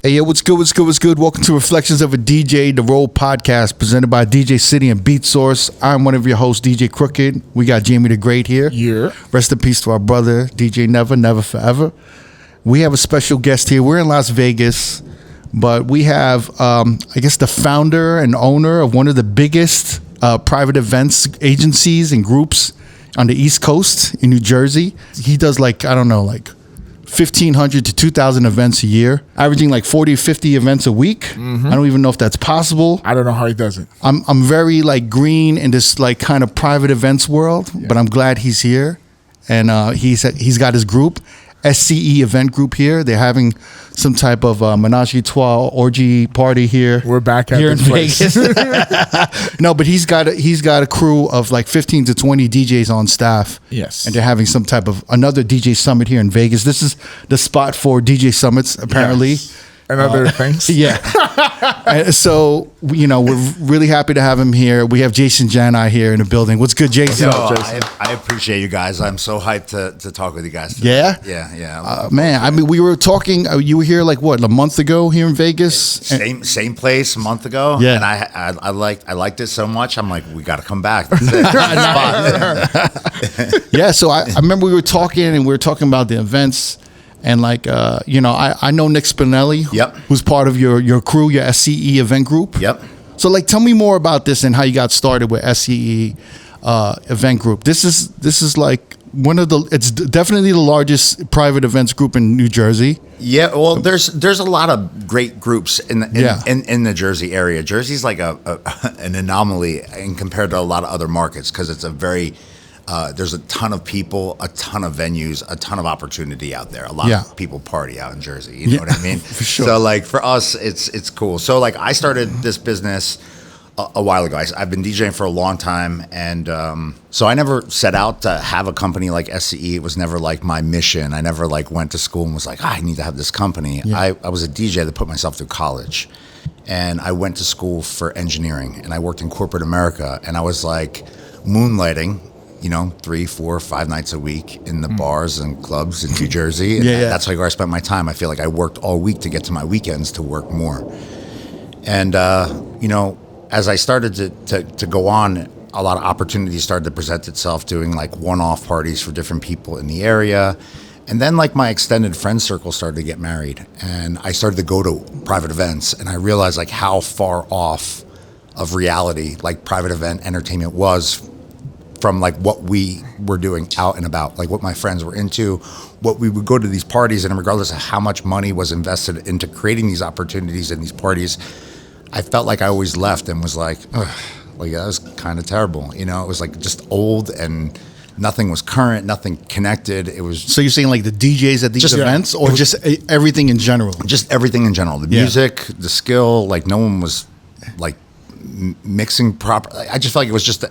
Hey, yo, what's good, what's good, what's good? Welcome to Reflections of a DJ, the R.O.A.D podcast, presented by DJ City and Beat Source. I'm one of your hosts, DJ Crooked. We got Jamie the Great here. Yeah. Rest in peace to our brother, DJ Never, Never Forever. We have a special guest here. We're in Las Vegas, but we have, I guess, the founder and owner of one of the biggest private events agencies and groups on the East Coast in New Jersey. He does 1,500 to 2,000 events a year, averaging 40, 50 events a week. Mm-hmm. I don't even know if that's possible. I don't know how he does it. I'm very green in this kind of private events world, but I'm glad he's here. And he's got his group, SCE Event Group here. They're having some type of menage a trois orgy party here. We're back at here in place. Vegas. No, but he's got a crew of 15 to 20 DJs on staff. Yes, and they're having some type of another DJ summit here in Vegas. This is the spot for DJ summits, apparently. Yes. And other things. Yeah. And so, we're really happy to have him here. We have Jason JANI here in the building. What's good, Jason? I appreciate you guys. I'm so hyped to talk with you guys today. Yeah? Yeah. Man, I mean, we were talking, you were here a month ago here in Vegas? Same place a month ago. Yeah. And I liked it so much. I'm like, we got to come back. Yeah, so I remember we were talking and we were talking about the events. And I know Nick Spinelli, yep, who's part of your crew, your SCE Event Group. Yep. So tell me more about this and how you got started with SCE Event Group. This is it's definitely the largest private events group in New Jersey. Yeah, well, there's a lot of great groups in the Jersey area. Jersey's like an anomaly in compared to a lot of other markets because it's a very there's a ton of people, a ton of venues, a ton of opportunity out there. A lot of people party out in Jersey. You know what I mean? For sure. So for us, it's cool. So I started this business a while ago. I've been DJing for a long time, and so I never set out to have a company like SCE. It was never my mission. I never went to school and was I need to have this company. Yeah. I was a DJ that put myself through college, and I went to school for engineering, and I worked in corporate America, and I was moonlighting. 3, 4, 5 nights a week in the bars and clubs in New Jersey. And that's where I spent my time. I feel like I worked all week to get to my weekends to work more. And, as I started to go on, a lot of opportunities started to present itself doing one-off parties for different people in the area. And then my extended friend circle started to get married. And I started to go to private events. And I realized how far off of reality private event entertainment was from what we were doing out and about, what my friends were into, what we would go to these parties, and regardless of how much money was invested into creating these opportunities and these parties, I felt I always left and was ugh, that was kind of terrible. It was just old and nothing was current, nothing connected. It was. So you're saying the DJs at these events, or just everything in general? Just everything in general. The music, the skill, no one was mixing proper. I just felt it was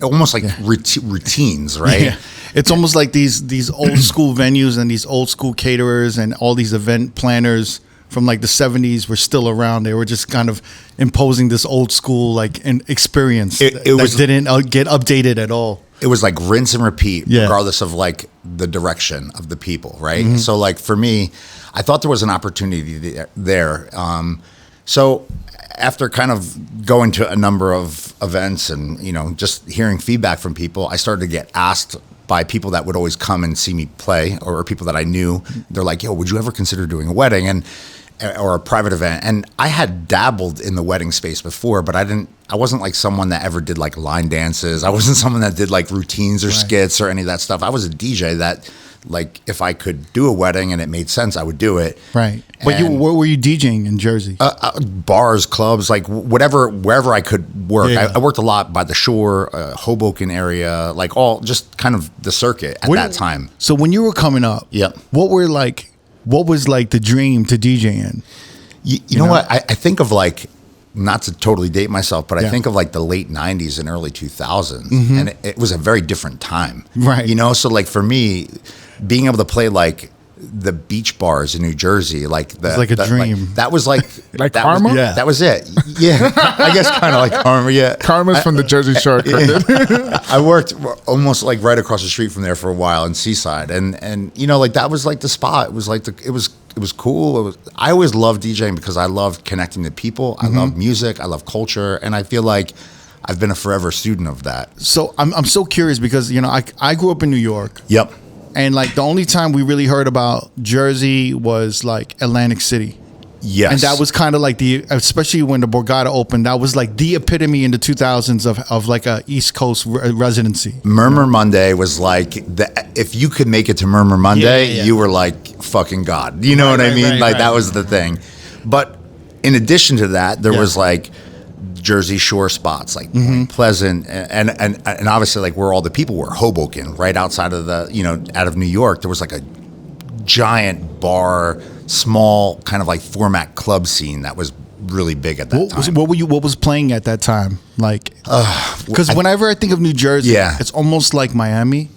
almost routines, right? Yeah. It's almost like these old school venues and these old school caterers and all these event planners from the 70s were still around. They were just kind of imposing this old school an experience that didn't get updated at all. It was rinse and repeat, regardless of the direction of the people, right? Mm-hmm. So for me, I thought there was an opportunity there. So after kind of going to a number of events and, just hearing feedback from people, I started to get asked by people that would always come and see me play, or people that I knew. They're like, yo, would you ever consider doing a wedding or a private event? And I had dabbled in the wedding space before, but I wasn't someone that ever did line dances. I wasn't someone that did routines or skits or any of that stuff. I was a DJ that if I could do a wedding and it made sense, I would do it. Right. But where were you DJing in Jersey? Bars, clubs, wherever I could work. Yeah. I worked a lot by the shore, Hoboken area, all just kind of the circuit at that time. So when you were coming up, what was the dream to DJ in? You know what? I think of not to totally date myself, but I think of the late 90s and early 2000s. Mm-hmm. And it was a very different time. Right. So for me, being able to play the beach bars in New Jersey, it's a dream. That was that Karma? That was it. Yeah. I guess kind of like Karma, yeah. Karma's from the Jersey Shore. I worked almost right across the street from there for a while in Seaside. And that was the spot. It was it was was cool. I always loved DJing because I loved connecting to people. I love music. I love culture, and I feel like I've been a forever student of that. So I'm so curious because I grew up in New York. Yep. And like the only time we really heard about Jersey was like Atlantic City. Yes. And that was kind of like especially when the Borgata opened, that was like the epitome in the 2000s of like a East Coast residency. Murmur Monday was like, if you could make it to Murmur Monday, you were like fucking God. You know what I mean? That was the thing. But in addition to that, there was like Jersey Shore spots like Point Pleasant and obviously like where all the people were, Hoboken, right outside of out of New York. There was like a giant bar, small kind of like format club scene that was really big at that time. What was playing at that time? Like, because whenever I think of New Jersey, it's almost like Miami.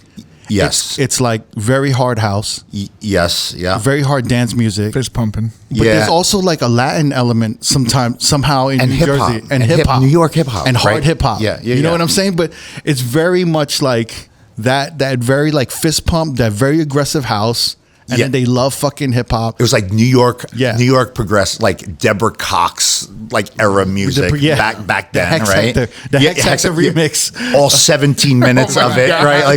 Yes. It's like very hard house. Yes. Yeah. Very hard dance music. Fist pumping. But there's also like a Latin element somehow in New Jersey. And hip hop. New York hip hop. And hard hip hop. Yeah. You know what I'm saying? But it's very much like that very like fist pump, that very aggressive house. And then they love fucking hip hop. It was like New York progressed, like Deborah Cox, like era music back then, right? The Hex Hector remix. All 17 minutes of it, God. right?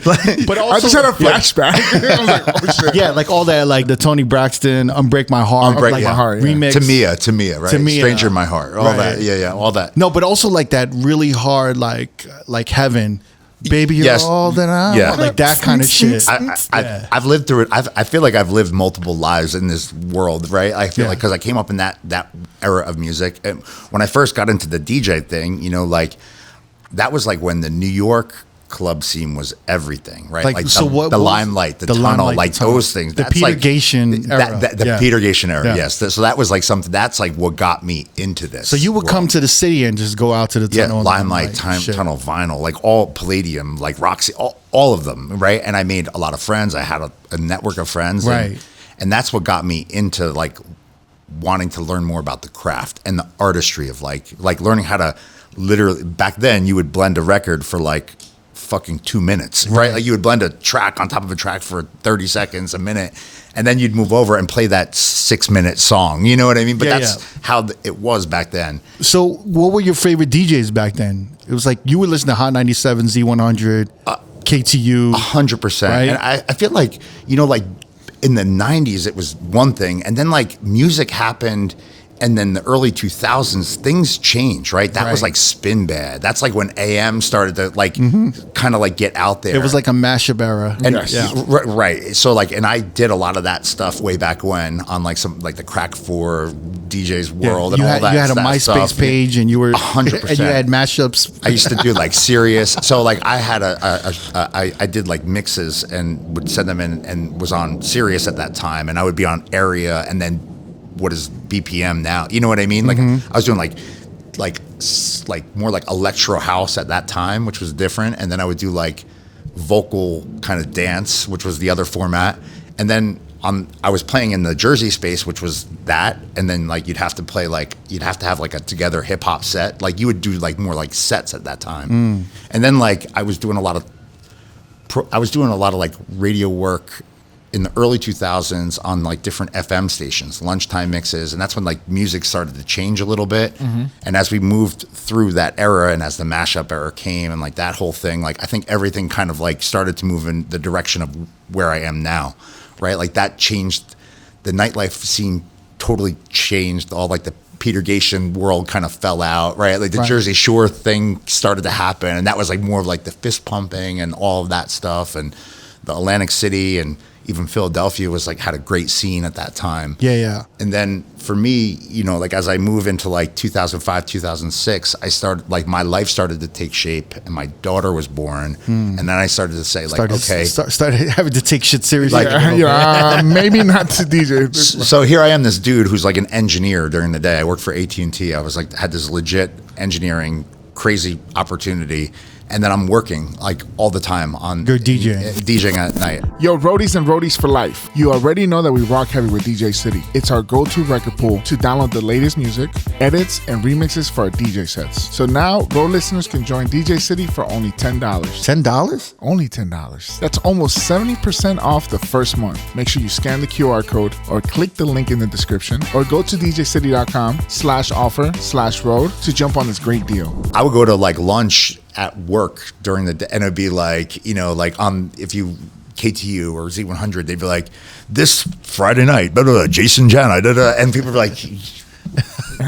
Like, but also, I just had a flashback. I was like, oh shit. Yeah, like all that, like the Tony Braxton, Unbreak My Heart, My Heart, remix. Tamia, right? Tamia. Stranger in My Heart, all that, all that. No, but also like that really hard, like Heaven. Baby, you're all that I want. Like that kind of shit. I've lived through it. I feel like I've lived multiple lives in this world, right? I feel like because I came up in that era of music. And when I first got into the DJ thing, like that was like when the New York club scene was everything, right? Like so the Limelight, the Tunnel, like those things. The that's Peter like, Gation era. The Peter Gation era, yes. So that was like something, that's like what got me into this. So you would come to the city and just go out to the Tunnel. Yeah, Limelight, Tunnel, Vinyl, like all Palladium, like Roxy, all of them, right? And I made a lot of friends. I had a network of friends. Right. And that's what got me into like wanting to learn more about the craft and the artistry of like learning how to literally, back then you would blend a record for like fucking 2 minutes, right? Like you would blend a track on top of a track for 30 seconds, a minute, and then you'd move over and play that 6-minute song. You know what I mean? But that's how it was back then. So what were your favorite DJs back then? It was like you would listen to Hot 97, Z100, KTU. 100%. Right? And I feel like, like in the 90s, it was one thing. And then like music happened. And then the early 2000s, things changed, right? That was like Spin Bad. That's like when AM started to like kind of like get out there. It was like a mashup era. And right. So like, and I did a lot of that stuff way back when on like some like the Crack 4 DJ's World and all that. You had a MySpace stuff. page and you were 100%. And you had mashups. I used to do like Sirius. So like I had I did like mixes and would send them in and was on Sirius at that time. And I would be on Area and then what is BPM now? You know what I mean? Like I was doing like more like electro house at that time, which was different. And then I would do like vocal kind of dance, which was the other format. And then I was playing in the Jersey space, which was that. And then like you'd have to have like a together hip hop set. Like you would do like more like sets at that time. And then like I was doing a lot of like radio work in the early 2000s on like different FM stations, lunchtime mixes. And that's when like music started to change a little bit. And as we moved through that era and as the mashup era came and like that whole thing, like I think everything kind of like started to move in the direction of where I am now, right? Like that changed, the nightlife scene totally changed. All like the Peter Gation world kind of fell out, right? Like the Jersey Shore thing started to happen. And that was like more of like the fist pumping and all of that stuff. And the Atlantic City and even Philadelphia was like had a great scene at that time. Yeah. And then for me, like as I move into like 2005, 2006, I started like my life started to take shape and my daughter was born. And then I started to say like, started having to take shit seriously. Like, maybe not to DJ. So here I am, this dude who's like an engineer during the day. I worked for AT&T. I was like, had this legit engineering crazy opportunity. and then I'm working like all the time on You're DJing. DJing at night. Yo, roadies and roadies for life. You already know that we rock heavy with DJ City. It's our go-to record pool to download the latest music, edits, and remixes for our DJ sets. So now, Road listeners can join DJ City for only $10. $10? Only $10. That's almost 70% off the first month. Make sure you scan the QR code or click the link in the description or go to djcity.com/offer/road to jump on this great deal. I would go to like lunch at work during the day, and it'd be like, you know, like if you KTU or Z100, they'd be like, this Friday night, blah, blah, blah, Jason Jana, blah, blah, and people were like,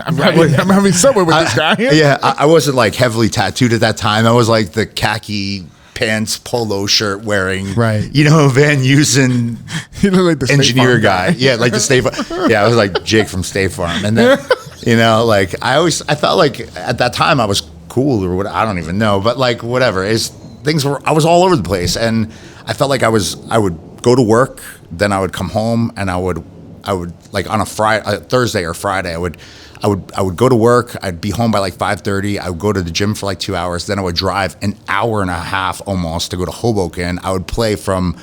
I'm having supper with this guy. yeah, I wasn't like heavily tattooed at that time. I was like the khaki pants, polo shirt wearing, right? You know, Van Heusen, You look like the State engineer Farm guy. Yeah, like the State Farm. Yeah, I was like Jake from State Farm, and then you know, like I felt like at that time I was cool or what, I don't even know, but like whatever. I was all over the place, and I felt like I would go to work, then I would come home, and I would like on a Thursday or Friday, I would go to work. I'd be home by like 5:30. I would go to the gym for like 2 hours. Then I would drive an hour and a half almost to go to Hoboken. I would play from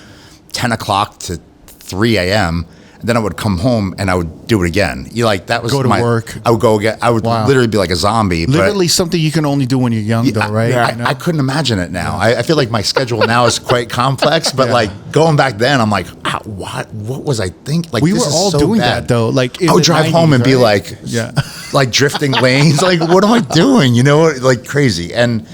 10 o'clock to 3 a.m. And then I would come home and I would do it again. That was go to work. I would go again. I would literally be like a zombie. Literally something you can only do when you're young, though, right? I couldn't imagine it now. I feel like my schedule now is quite complex, but like going back then, I'm like, what was I thinking? Like we this were is all so doing bad. that though. Like I would drive 90s, home and be right? like, like drifting lanes. Like, what am I doing? You know, like crazy. And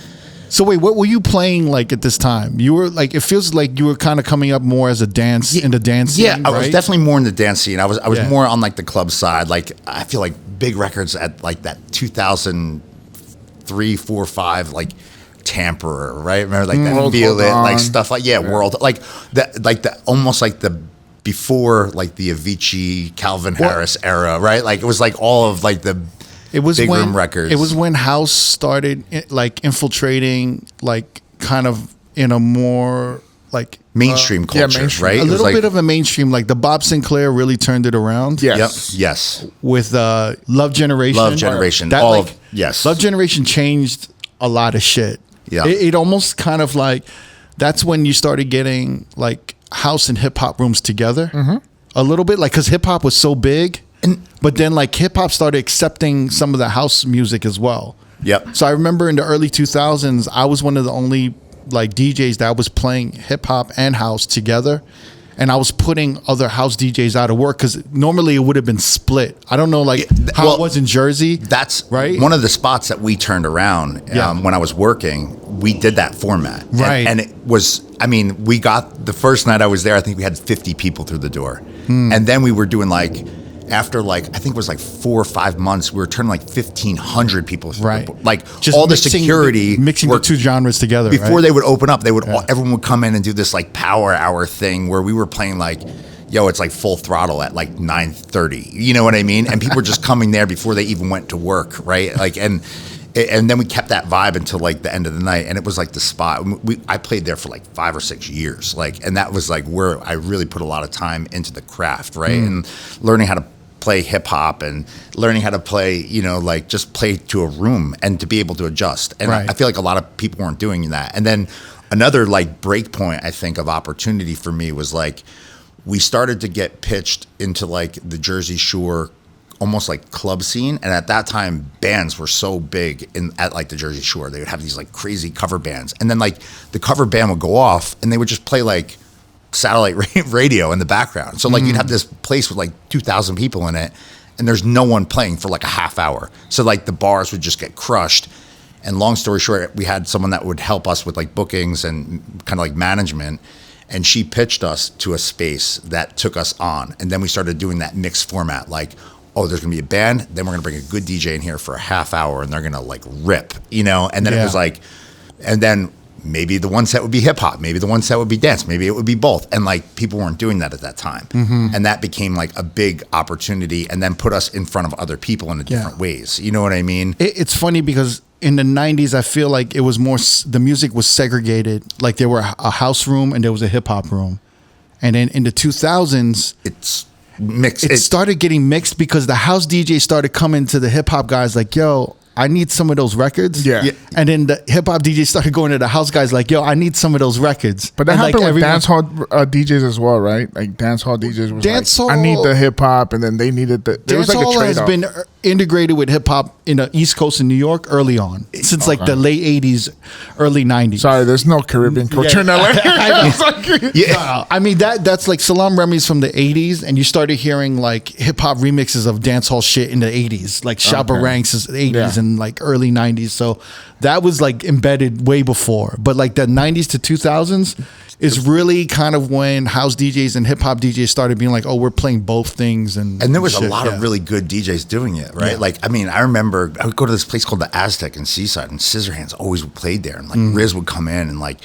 so wait, what were you playing like at this time? You were like, it feels like you were kind of coming up more as a dance in the dance scene. Yeah, I was right? definitely more in the dance scene. I was more on like the club side. Like I feel like big records at like that 2003, 4, 5, like Tamperer, right? Remember like that World Feel It, Hold like On. stuff like World, like that, like the almost like the before like the Avicii, Calvin Harris era, right? Like it was like all of like the. It was big when room records. It was when house started like infiltrating, like kind of in a more like mainstream culture, mainstream. right? a It was little like, bit of a mainstream. Like the Bob Sinclair really turned it around. Yes. Yep. Yes. With Love Generation. Love Generation. That, All like, of yes. Love Generation changed a lot of shit. Yeah. It almost kind of like that's when you started getting like house and hip hop rooms together a little bit, like because hip hop was so big. But then like hip hop started accepting some of the house music as well. Yep. So I remember in the early 2000s, I was one of the only like DJs that was playing hip hop and house together. And I was putting other house DJs out of work because normally it would have been split. I don't know like how it was in Jersey. That's right. One of the spots that we turned around when I was working. We did that format. Right. And it was, I mean, we got the first night I was there, I think we had 50 people through the door. And then we were doing like, after like I think it was like 4 or 5 months, we were turning like 1,500 people through Right. like Just all the mixing security mixing the two genres together. before right? they would open up. They would everyone would come in and do this like power hour thing where we were playing like, it's like full throttle at like 9:30. You know what I mean? And people were just coming there before they even went to work, right? Like and then we kept that vibe until like the end of the night, and it was like the spot. I played there for like 5 or 6 years, like, and that was like where I really put a lot of time into the craft, right, and learning how to play hip hop and learning how to play, like just play to a room and to be able to adjust. And Right. I feel like a lot of people weren't doing that. And then another like break point, I think, of opportunity for me was like we started to get pitched into like the Jersey Shore almost like club scene, and at that time bands were so big at like the Jersey Shore. They would have these like crazy cover bands, and then like the cover band would go off and they would just play like satellite radio in the background. So like you'd have this place with like 2,000 people in it, and there's no one playing for like a half hour. So like the bars would just get crushed. And long story short, we had someone that would help us with like bookings and kind of like management. And she pitched us to a space that took us on. And then we started doing that mixed format, like, oh, there's gonna be a band, then we're gonna bring a good DJ in here for a half hour and they're gonna like rip, and then it was like, and then maybe the one set would be hip hop, maybe the one set would be dance, maybe it would be both. And like people weren't doing that at that time. And that became like a big opportunity and then put us in front of other people in different ways. You know what I mean? It's funny because in the 90s, I feel like it was more, the music was segregated. Like there were a house room and there was a hip hop room. And then in the 2000s, It's mixed. it started getting mixed because the house DJ started coming to the hip hop guys like, yo, I need some of those records. Yeah. And then the hip hop DJs started going to the house guys like, yo, I need some of those records. But that And, happened like, with everyone- dancehall DJs as well, right? Like dancehall DJs was Dancehall- like, I need the hip hop, and then they needed the. There was like a Dancehall has trade-off. been integrated with hip hop in the East Coast in New York early on, since like the late '80s, early '90s. Sorry, there's no Caribbean culture in LA. I mean that's like Salam Remy's from the '80s, and you started hearing like hip hop remixes of dancehall shit in the '80s, like Shabba Ranks is '80s Yeah. and like early '90s. So that was like embedded way before. But like the '90s to 2000s is really kind of when house DJs and hip hop DJs started being like, oh, we're playing both things, and And there was a shit, lot yeah. of really good DJs doing it, right? Yeah. Like, I mean, I remember I would go to this place called the Aztec in Seaside, and Scissorhands always played there. And like Riz would come in, and like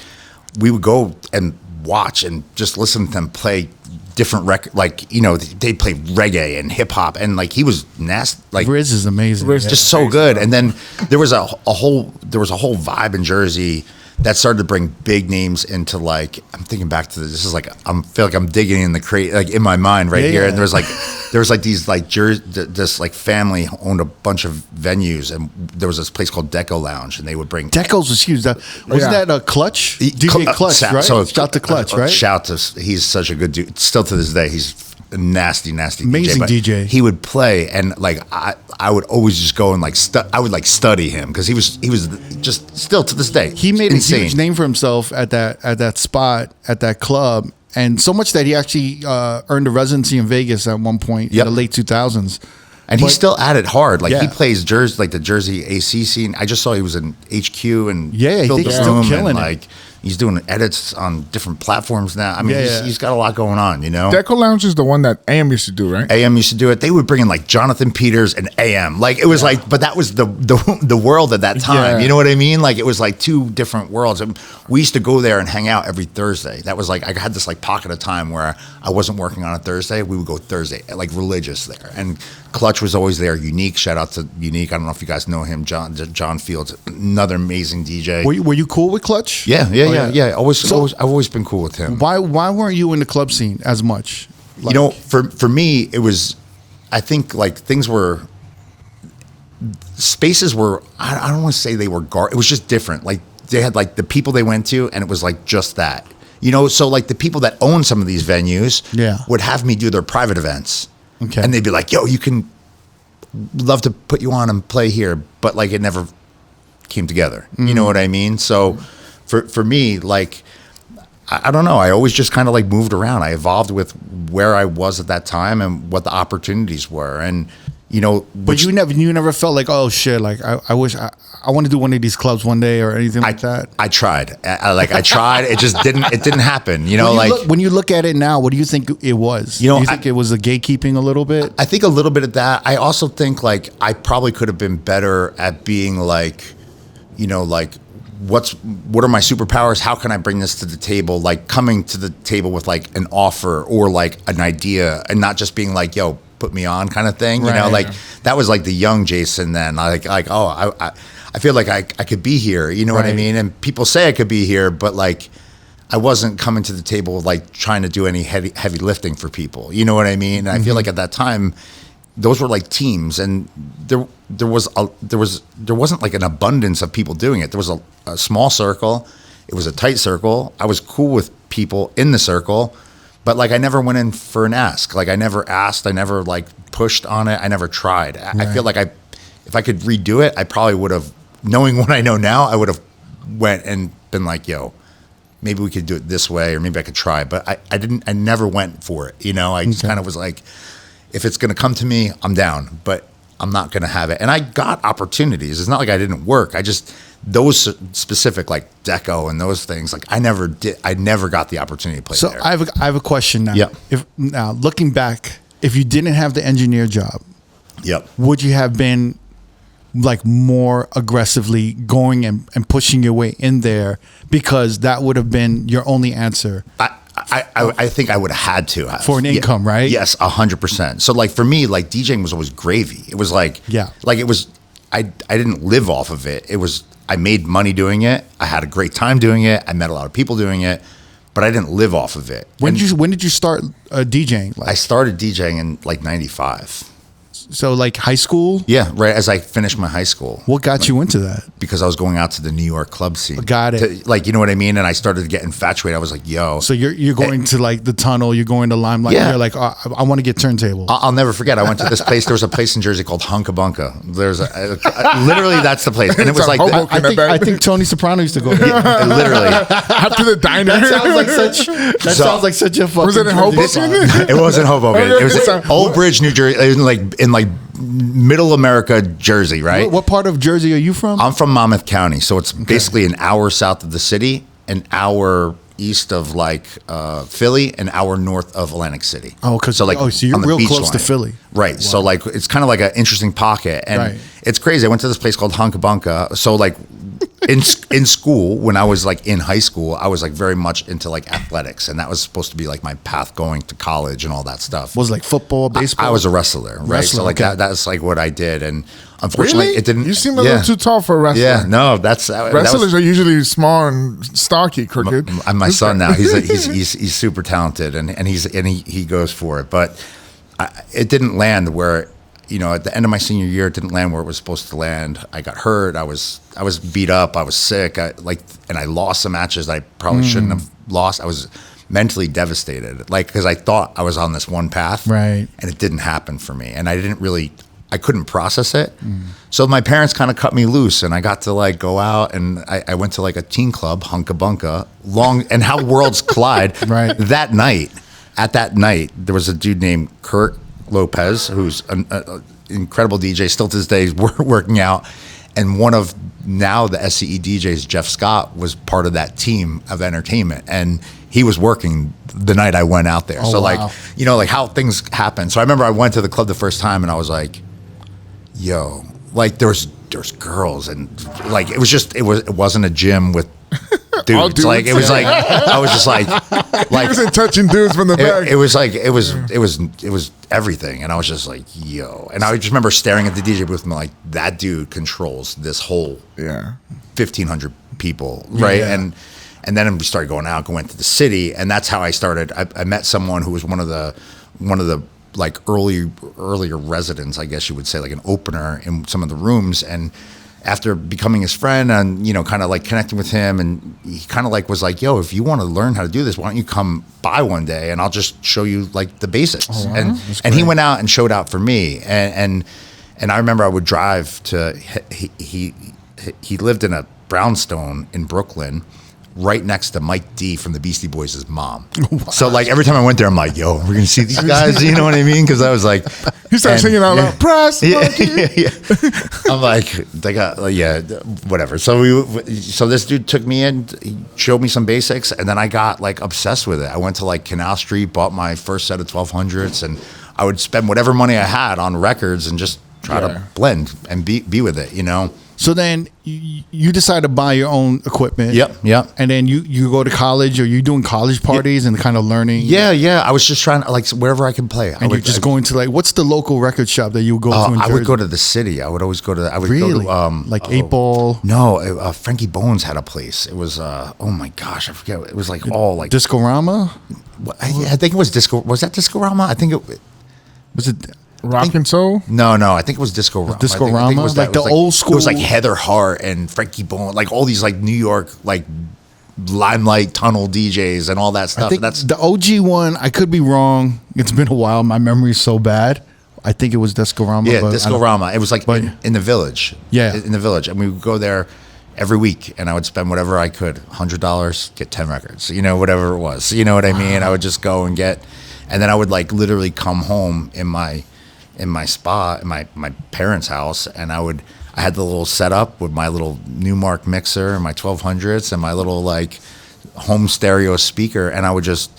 we would go and watch and just listen to them play different record. Like, you know, they play reggae and hip hop, and like he was nasty. Like Riz is amazing. Riz yeah. just so good. And then there was a whole vibe in Jersey that started to bring big names into, like, I'm thinking back to this is like I feel like I'm digging in the crate, like in my mind right Yeah, here. yeah. And there was like these like this like family owned a bunch of venues, and there was this place called Deco Lounge, and they would bring Deco's was huge. Wasn't Yeah. that a Clutch? DJ Clutch, right? Shout to Clutch, right? Shout to, he's such a good dude. Still to this day, he's a nasty Amazing but DJ. He would play, and like I would always just go and like I would like study him, because he was just still to this day. He made insane. a huge name for himself at that spot, at that club, and so much that he actually earned a residency in Vegas at one point Yep. in the late 2000s. And he's still at it hard. Like he Yeah. plays Jersey, like the Jersey AC scene. I just saw he was in HQ and Yeah, I filled think the he's still room, killing and it. like he's doing edits on different platforms now. I mean, Yeah. he's got a lot going on, you know. Deco Lounge is the one that AM used to do, right? AM used to do it. They would bring in like Jonathan Peters and AM. Like it was like, but that was the world at that time. Yeah. You know what I mean? Like it was like two different worlds. And we used to go there and hang out every Thursday. That was like I had this like pocket of time where I wasn't working on a Thursday. We would go Thursday, like religious there. And Clutch was always there. Unique, shout out to Unique. I don't know if you guys know him. John Fields, another amazing DJ. Were you cool with Clutch? Yeah. Oh, I've always been cool with him. Why weren't you in the club scene as much? You know, for me, it was, I think like things were, spaces were, I don't want to say they were, it was just different. Like they had like the people they went to, and it was like just that. You know, so like the people that own some of these venues Yeah. would have me do their private events. Okay. And they'd be like, yo, you can, love to put you on and play here. But like it never came together. You know what I mean? So for me, like, I don't know. I always just kind of like moved around. I evolved with where I was at that time and what the opportunities were. And, you know, But you never felt like, oh shit, like I wish I want to do one of these clubs one day or anything like that. I tried. I tried. It just didn't happen. You know, When you look at it now, what do you think it was? You know, do you think it was the gatekeeping a little bit? I think a little bit of that. I also think like I probably could have been better at being like, you know, like what are my superpowers? How can I bring this to the table? Like coming to the table with like an offer or like an idea, and not just being like, yo, put me on kind of thing. You know, Right. like that was like the young Jason then. I feel like I could be here. You know what I Right. mean? And people say I could be here, but like I wasn't coming to the table like trying to do any heavy lifting for people. You know what I mean? And I feel like at that time, those were like teams, and there wasn't like an abundance of people doing it. There was a small circle. It was a tight circle. I was cool with people in the circle, but like I never went in for an ask. Like I never asked. I never like pushed on it. I never tried. I feel like if I could redo it, I probably would have, knowing what I know now, I would have went and been like, yo, maybe we could do it this way, or maybe I could try. But I never went for it. You know, I just kind of was like, if it's going to come to me, I'm down, but I'm not going to have it. And I got opportunities. It's not like I didn't work. I just, those specific like Deco and those things, like I never got the opportunity to play So there. I have a question now. Yeah. If now looking back, if you didn't have the engineer job, Yep. would you have been like more aggressively going and pushing your way in there, because that would have been your only answer? I think I would have had to have. For an income, right? Yes, 100%. So like for me, like DJing was always gravy. It was like, Yeah. like it was, I didn't live off of it. It was, I made money doing it. I had a great time doing it. I met a lot of people doing it, but I didn't live off of it. When did you start DJing? Like, I started DJing in like 95. So like high school? Yeah, right as I finished my high school. What got you into that? Because I was going out to the New York club scene. Got it. Like, you know what I mean? And I started to get infatuated. I was like, yo. So you're going to like the tunnel, you're going to Limelight. Yeah. You're like, oh, I want to get turntables. I'll never forget. I went to this place. There was a place in Jersey called Hunka Bunka. There's literally that's the place. And it was like, I think Tony Soprano used to go there. literally. After the diner. That sounds like such a fucking. Was it in Hoboken? It wasn't Hoboken. It was Old Bridge, New Jersey, in like middle America, Jersey, right? What part of Jersey are you from? I'm from Monmouth County, so it's basically an hour south of the city, an hour east of like Philly, an hour north of Atlantic City. Oh, because so you're on the real beach close to line. Philly, right? Wow. So like it's kind of like an interesting pocket, and it's crazy. I went to this place called Hunka Bunka. So like in school, when I was like in high school, I was like very much into like athletics, and that was supposed to be like my path going to college and all that stuff. Was like football, baseball? I was a wrestler, right? So like that's like what I did, and unfortunately, really? it didn't. You seem a little too tall for a wrestler. Yeah, no, that's wrestlers are usually small and stocky, crooked. My son now, he's super talented, and he goes for it, but it didn't land where. You know, at the end of my senior year, it didn't land where it was supposed to land. I got hurt. I was beat up. I was sick. And I lost some matches that I probably shouldn't have lost. I was mentally devastated, because I thought I was on this one path, right? And it didn't happen for me, and I couldn't process it. So my parents kind of cut me loose, and I got to like go out, and I went to like a teen club, Hunka Bunka, and how worlds collide. Right. That night, there was a dude named Kurt Lopez, who's an incredible DJ, still to this day is working out, and one of now the SCE DJs, Jeff Scott, was part of that team of entertainment, and he was working the night I went out there. Oh, so wow. like, you know, like how things happen. So I remember I went to the club the first time, and I was like, yo, like there's girls, and like it wasn't a gym with dudes. dudes. Like it was like I was just like he wasn't touching dudes from the back. it was like it was everything, and I was just like, yo. And I just remember staring at the DJ booth and like, that dude controls this whole 1,500 people, right? Yeah. And then we started going to the city, and that's how I started. I met someone who was one of the like earlier residents, I guess you would say, like an opener in some of the rooms. And after becoming his friend and, you know, kind of like connecting with him, and he kind of like was like, yo, if you want to learn how to do this, why don't you come by one day and I'll just show you like the basics. Oh, wow. And he went out and showed out for me. And I remember I would drive to, he lived in a brownstone in Brooklyn, right next to Mike D from the Beastie Boys' mom. Wow. So like every time I went there, I'm like, yo, we're gonna see these guys, you know what I mean? Because I was like, he started singing out loud, press, yeah. I'm like, they got, whatever. So this dude took me in, he showed me some basics, and then I got like obsessed with it. I went to like Canal Street, bought my first set of 1200s, and I would spend whatever money I had on records and just try to blend and be with it, you know? So then you decide to buy your own equipment. Yep. And then you go to college, or you're doing college parties and kind of learning. Yeah. I was just trying to, like, wherever I can play. And you're just going to, like, what's the local record shop that you would go to in Jersey? I would go to the city. I would always go to, Really? go to, like 8 Ball? No, Frankie Bones had a place. It was, oh my gosh, I forget. It was like all like. Discorama? I think it was Disco. Was that Discorama? I think it. Was it? Rock and Soul? No, I think it was Discorama. Discorama? I think it was like the old school? It was like Heather Hart and Frankie Bones, like all these like New York, like Limelight Tunnel DJs and all that stuff. I think that's the OG one. I could be wrong. It's been a while. My memory is so bad. I think it was Discorama. Yeah, Discorama. It was like in the village. Yeah. In the village. And we would go there every week, and I would spend whatever I could, $100, get 10 records, you know, whatever it was. You know what I mean? I would just go and get, and then I would like literally come home in my spot, in my parents' house, and I had the little setup with my little Newmark mixer and my 1200s and my little like home stereo speaker, and I would just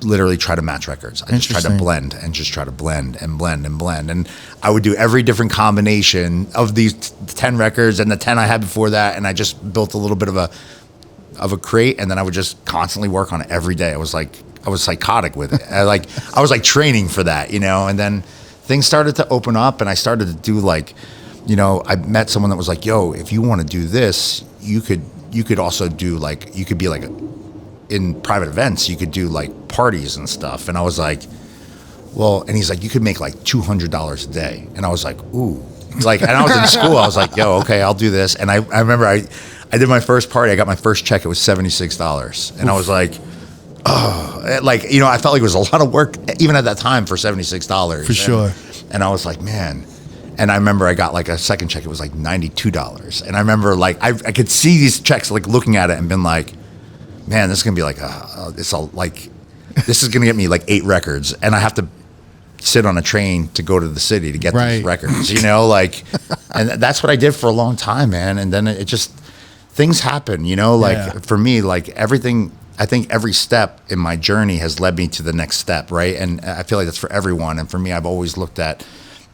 literally try to match records. I just try to blend and just try to blend and blend and blend, and I would do every different combination of these 10 records and the 10 I had before that, and I just built a little bit of a crate, and then I would just constantly work on it every day. I was psychotic with it. I was like training for that, you know, and then things started to open up, and I started to do like, you know, I met someone that was like, yo, if you want to do this, you could also do like, you could be like in private events, you could do like parties and stuff. And I was like, well, and he's like, you could make like $200 a day. And I was like, ooh. Like, and I was in school. I was like, yo, okay, I'll do this. And I remember I did my first party. I got my first check. It was $76. And I was like, oh, like, you know, I felt like it was a lot of work, even at that time, for $76. For sure. And I was like, man. And I remember I got like a second check. It was like $92. And I remember like, I could see these checks, like looking at it and been like, man, this is going to be like, this is going to get me like 8 records. And I have to sit on a train to go to the city to get these records, you know, like, and that's what I did for a long time, man. And then it just, things happen, you know, like for me, like everything, I think every step in my journey has led me to the next step. Right. And I feel like that's for everyone. And for me, I've always looked at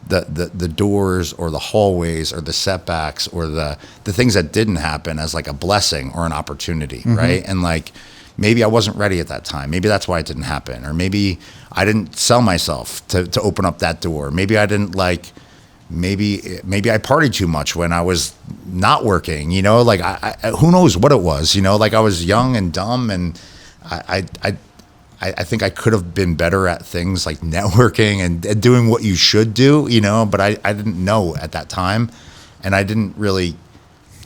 the doors or the hallways or the setbacks or the things that didn't happen as like a blessing or an opportunity. Right. And like, maybe I wasn't ready at that time. Maybe that's why it didn't happen. Or maybe I didn't sell myself to open up that door. Maybe I didn't like, maybe I partied too much when I was not working, you know, like I who knows what it was, you know, like I was young and dumb, and I think I could have been better at things like networking and doing what you should do, you know, but I didn't know at that time, and I didn't really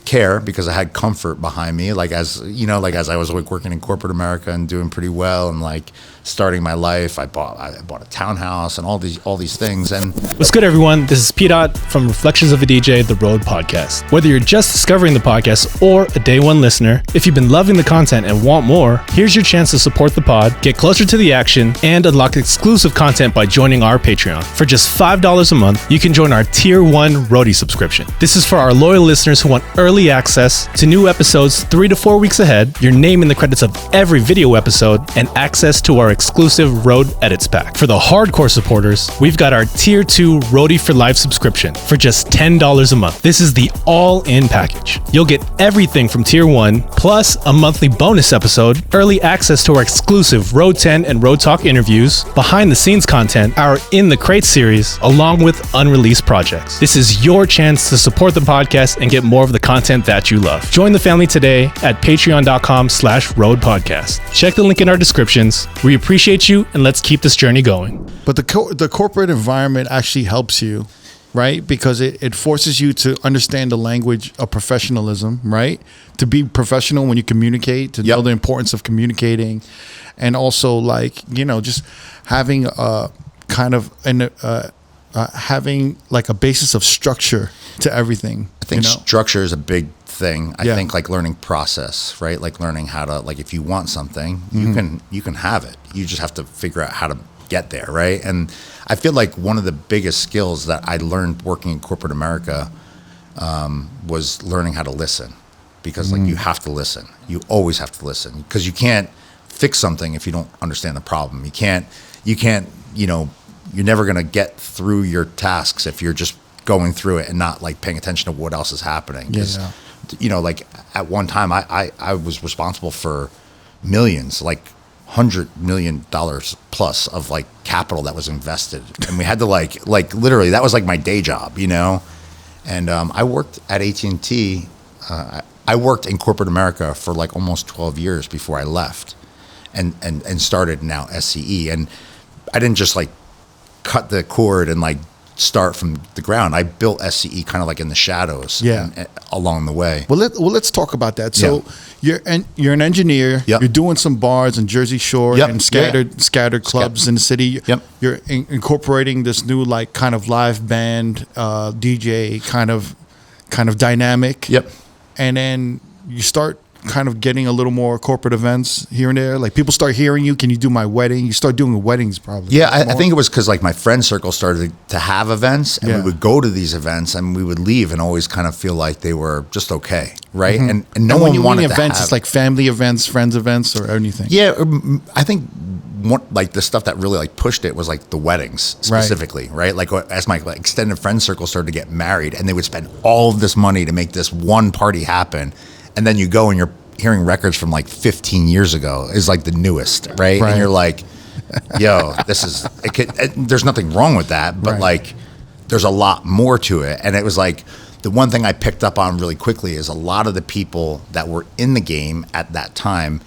care because I had comfort behind me, like as you know, like as I was like working in corporate America and doing pretty well and like starting my life. I bought a townhouse and all these things. And what's good, everyone? This is P. from Reflections of a DJ, the R.O.A.D podcast. Whether you're just discovering the podcast or a day one listener, if you've been loving the content and want more, here's your chance to support the pod, get closer to the action, and unlock exclusive content by joining our Patreon. For just $5 a month, you can join our Tier 1 R.O.A.D subscription. This is for our loyal listeners who want early access to new episodes 3 to 4 weeks ahead, your name in the credits of every video episode, and access to our exclusive R.O.A.D edits pack. For the hardcore supporters, we've got our Tier 2 R.O.A.D for Life subscription for just $10 a month. This is the all-in package. You'll get everything from Tier 1, plus a monthly bonus episode, early access to our exclusive R.O.A.D 10 and R.O.A.D Talk interviews, behind-the-scenes content, our In the Crate series, along with unreleased projects. This is your chance to support the podcast and get more of the content that you love. Join the family today at patreon.com/R.O.A.D podcast. Check the link in our descriptions. We appreciate you, and let's keep this journey going. But the corporate environment actually helps you, right? Because it forces you to understand the language of professionalism, right? To be professional when you communicate, to know the importance of communicating, and also like, you know, just having a kind of having like a basis of structure to everything. I think structure is a big thing. I Yeah. think like learning process, right? Like learning how to, like if you want something, you can have it. You just have to figure out how to get there, right? And I feel like one of the biggest skills that I learned working in corporate America was learning how to listen, because like you have to listen. You always have to listen, because you can't fix something if you don't understand the problem. You can't, you know, you're never going to get through your tasks if you're just going through it and not like paying attention to what else is happening. Yeah. You know, like at one time I was responsible for millions, like $100 million plus of like capital that was invested. And we had to like literally, that was like my day job, you know? And I worked at AT&T. I worked in corporate America for like almost 12 years before I left and started now SCE. And I didn't just like cut the cord and like start from the ground. I built SCE kind of like in the shadows along the way. Well, let's talk about that. So you're an engineer. Yep. You're doing some bars in Jersey Shore and scattered clubs in the city. Yep. You're incorporating this new like kind of live band DJ kind of dynamic. Yep. And then you start kind of getting a little more corporate events here and there. Like people start hearing you. Can you do my wedding? You start doing weddings probably. Yeah, I think it was because like my friend circle started to have events, and we would go to these events and we would leave and always kind of feel like they were just okay, right? And no and when one you wanted mean to events, have, it's like family events, friends events, or anything. Yeah, I think like the stuff that really like pushed it was like the weddings specifically, right? Like as my like, extended friend circle started to get married, and they would spend all of this money to make this one party happen, and then you go and you're hearing records from like 15 years ago is like the newest, right? And you're like, yo, this is, there's nothing wrong with that, but like there's a lot more to it. And it was like, the one thing I picked up on really quickly is a lot of the people that were in the game at that time,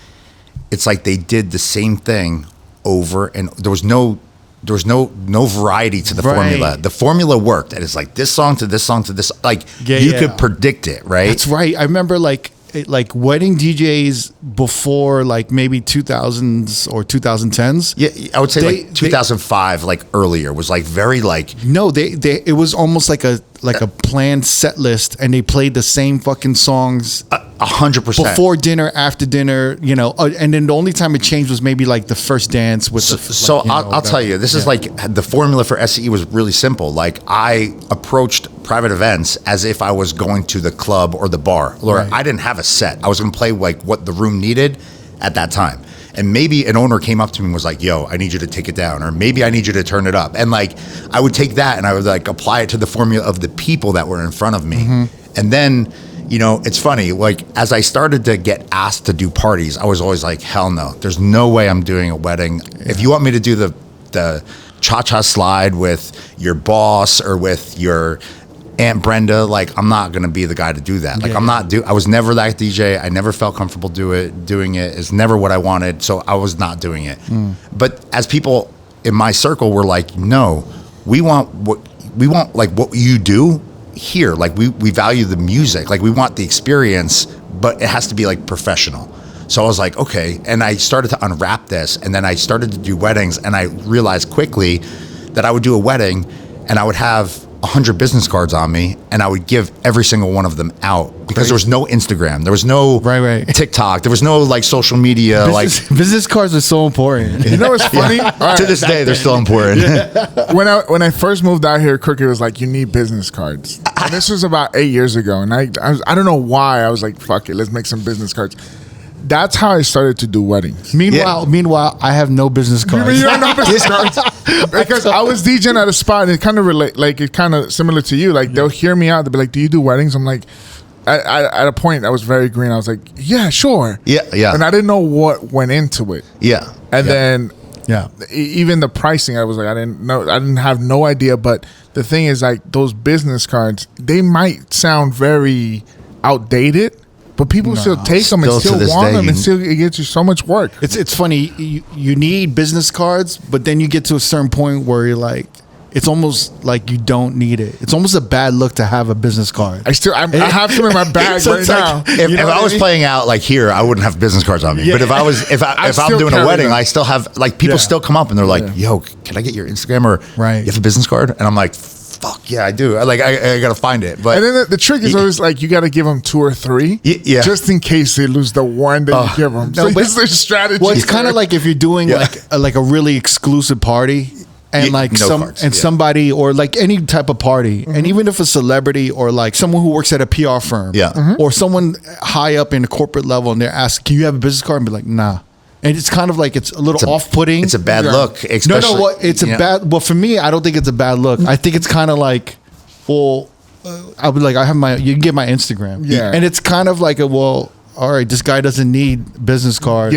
it's like they did the same thing over, and there was no there was no variety to the formula. The formula worked, and it's like this song to this song to this. Like you could predict it, right? That's right. I remember like wedding DJs before like maybe 2000s or 2010s. Yeah, I would say like 2005, like earlier was like very like. No, it was almost like a planned set list, and they played the same fucking songs 100% before dinner, after dinner, you know, and then the only time it changed was maybe like the first dance with I'll tell you, this is like the formula for SCE was really simple. Like I approached private events as if I was going to the club or the bar. I didn't have a set. I was going to play like what the room needed at that time. And maybe an owner came up to me and was like, yo, I need you to take it down, or maybe I need you to turn it up. And like I would take that and I would like apply it to the formula of the people that were in front of me. And then, you know, it's funny, like as I started to get asked to do parties, I was always like, hell no, there's no way I'm doing a wedding. If you want me to do the cha-cha slide with your boss or with your Aunt Brenda, like I'm not gonna be the guy to do that. Like I was never that DJ. I never felt comfortable doing it. It's never what I wanted, so I was not doing it. But as people in my circle were like, no, we want like what you do here. Like we value the music. Like we want the experience, but it has to be like professional. So I was like, okay, and I started to unwrap this, and then I started to do weddings, and I realized quickly that I would do a wedding, and I would have 100 business cards on me, and I would give every single one of them out because there was no Instagram, there was no TikTok, there was no like social media. Business cards are so important. You know what's funny? To this day, they're still important. When I first moved out here, Crooked was like, you need business cards. And this was about 8 years ago, and I don't know why I was like, fuck it, let's make some business cards. That's how I started to do weddings. Meanwhile, I have no business cards. You have no business cards because I was DJing at a spot, and it kind of it's kind of similar to you. Like they'll hear me out, they'll be like, "Do you do weddings?" I'm like, at a point, I was very green. I was like, "Yeah, sure." Yeah. And I didn't know what went into it. Yeah. And then even the pricing, I was like, I didn't know. I didn't have no idea. But the thing is, like those business cards, they might sound very outdated. But people still take them and still want them, and still it gets you so much work. It's funny. You need business cards, but then you get to a certain point where you're like, it's almost like you don't need it. It's almost a bad look to have a business card. I have some in my bag right now. If I was playing out like here, I wouldn't have business cards on me. Yeah. But if I'm doing a wedding, I still have like people still come up and they're like, "Yo, can I get your Instagram or you have a business card?" And I'm like, fuck yeah, I do. I gotta find it. But and then the trick is always like you gotta give them 2 or 3, just in case they lose the one that you give them. So it's their strategy. Well, it's kind of like if you're doing like a really exclusive party, and like somebody or like any type of party, and even if a celebrity or like someone who works at a PR firm, or someone high up in the corporate level, and they're asking, "Can you have a business card?" and be like, "Nah." And it's kind of like it's a little off-putting. It's a bad look. It's a bad. Well, for me, I don't think it's a bad look. I think it's kind of like, well, I would like I have my. You can get my Instagram. And it's kind of like all right, this guy doesn't need business cards.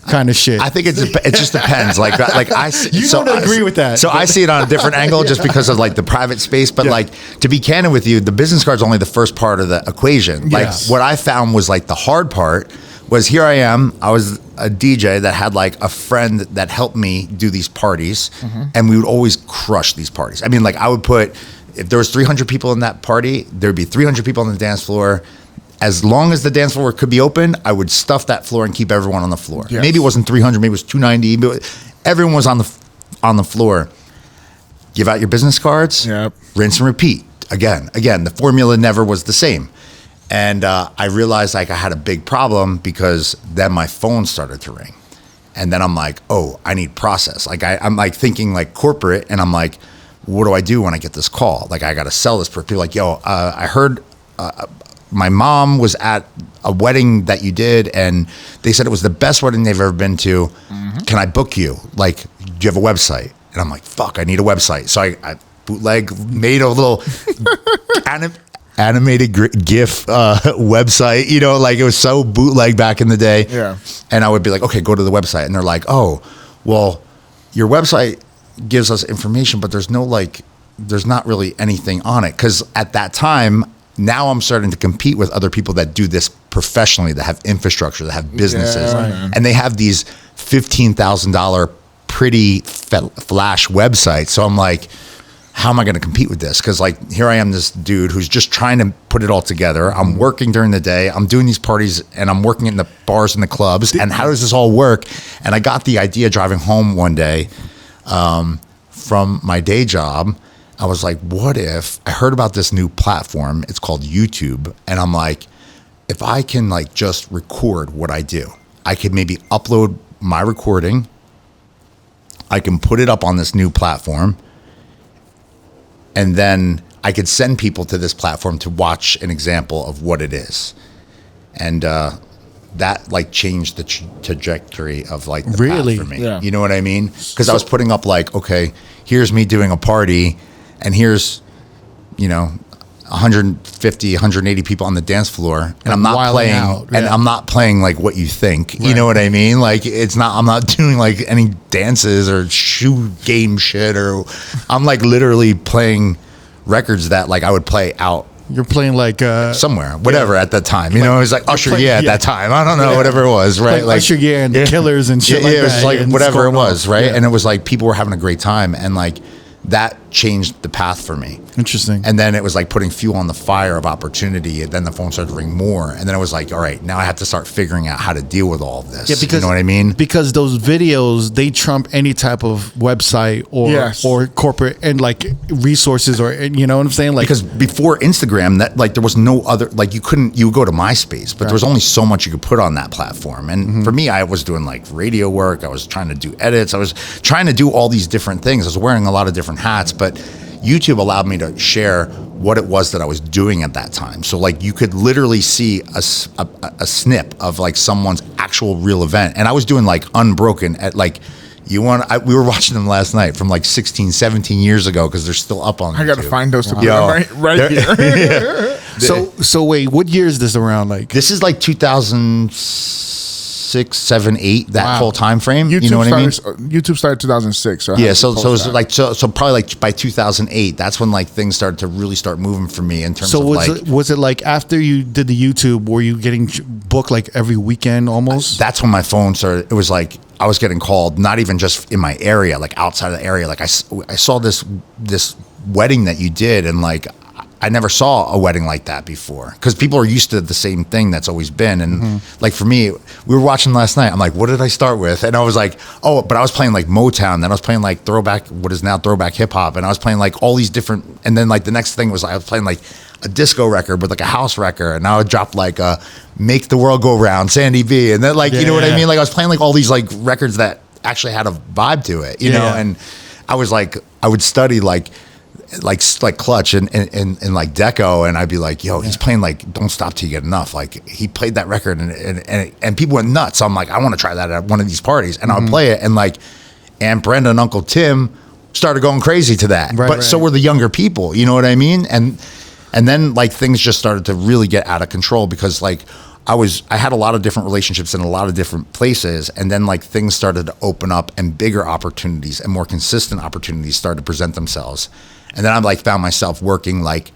Kind of shit. I think it just depends. Like I don't agree with that. So I see it on a different angle just because of like the private space. But like to be candid with you, the business card's only the first part of the equation. Like what I found was like the hard part. Was here I am. I was a DJ that had like a friend that helped me do these parties, and we would always crush these parties. I mean, like I would put, if there was 300 people in that party, there'd be 300 people on the dance floor. As long as the dance floor could be open, I would stuff that floor and keep everyone on the floor. Yes. Maybe it wasn't 300, maybe it was 290, but everyone was on the floor. Give out your business cards, rinse and repeat. Again, the formula never was the same. And I realized like I had a big problem because then my phone started to ring. And then I'm like, oh, I need process. Like I'm like thinking like corporate, and I'm like, what do I do when I get this call? Like I got to sell this. People like, yo, I heard my mom was at a wedding that you did, and they said it was the best wedding they've ever been to. Can I book you? Like, do you have a website? And I'm like, fuck, I need a website. So I made a little animated GIF website, you know, like it was so bootleg back in the day. And I would be like, okay, go to the website. And they're like, oh, well, your website gives us information, but there's not really anything on it. Because at that time, now I'm starting to compete with other people that do this professionally, that have infrastructure, that have businesses. And they have these $15,000 pretty flash website. So I'm like, how am I going to compete with this? Because like here I am, this dude who's just trying to put it all together. I'm working during the day. I'm doing these parties and I'm working in the bars and the clubs. And how does this all work? And I got the idea driving home one day from my day job. I was like, what if I heard about this new platform? It's called YouTube. And I'm like, if I can like just record what I do, I could maybe upload my recording. I can put it up on this new platform. And then I could send people to this platform to watch an example of what it is. And that like changed the trajectory of like the Really? path for me. Yeah. You know what I mean? Because I was putting up like, okay, here's me doing a party and here's, 150, 180 people on the dance floor. And I'm not wilding playing out, and yeah. I'm not playing like what you think. You know what I mean? Like I'm not doing like any dances or shoe game shit or I'm like literally playing records that like I would play out You're playing like somewhere, whatever at that time. It was like Usher playing- Yeah at yeah. that time. I don't know, whatever it was, right? like Usher Yeah and the Killers and shit like it was that. like and whatever it it's going was, on. right? Yeah. And it was like people were having a great time and like that changed the path for me. Interesting. And then it was like putting fuel on the fire of opportunity. And then the phone started to ring more. And then it was like, all right, now I have to start figuring out how to deal with all of this. Yeah, because you know what I mean? Because those videos they trump any type of website Yes. or corporate and like resources or you know what I'm saying? Like Because before Instagram, that like there was no other like you would go to MySpace, but there was only so much you could put on that platform. And for me, I was doing like radio work. I was trying to do edits. I was trying to do all these different things. I was wearing a lot of different hats, but YouTube allowed me to share what it was that I was doing at that time. So like you could literally see a snip of like someone's actual real event. And I was doing like Unbroken at like, we were watching them last night from like 16, 17 years ago because they're still up on I got to YouTube. find those to put Yo. right here. so wait, what year is this around? Like This is like 2006, 7, 8, that Wow. whole time frame. YouTube You know what I mean? YouTube started 2006. So Yeah, so it was like so probably like by 2008, that's when like things started to really start moving for me in terms so of was it like after you did the YouTube, were you getting booked like every weekend almost? that's when my phone started. It was like I was getting called, not even just in my area, like outside of the area. Like I saw this wedding that you did, and like I never saw a wedding like that before because people are used to the same thing that's always been. And like for me, we were watching last night. I'm like, what did I start with? And I was like, oh, but I was playing like Motown. Then I was playing like throwback, what is now throwback hip hop. And I was playing like all these different. And then like the next thing was I was playing like a disco record with like a house record. And I would drop like Make the World Go Round, Sandy B. And then like, you know what I Yeah. mean? Like I was playing like all these like records that actually had a vibe to it, you know? Yeah. And I was like, I would study like Clutch and like Deco, and I'd be like, yo, he's playing like Don't Stop Till You Get Enough. Like he played that record and people went nuts. So I'm like, I want to try that at one of these parties, and I'll play it, and like Aunt Brenda and Uncle Tim started going crazy to that. Right, but right. so were the younger people, you know what I mean? And then like things just started to really get out of control because like I had a lot of different relationships in a lot of different places, and then like things started to open up and bigger opportunities and more consistent opportunities started to present themselves. And then I like found myself working like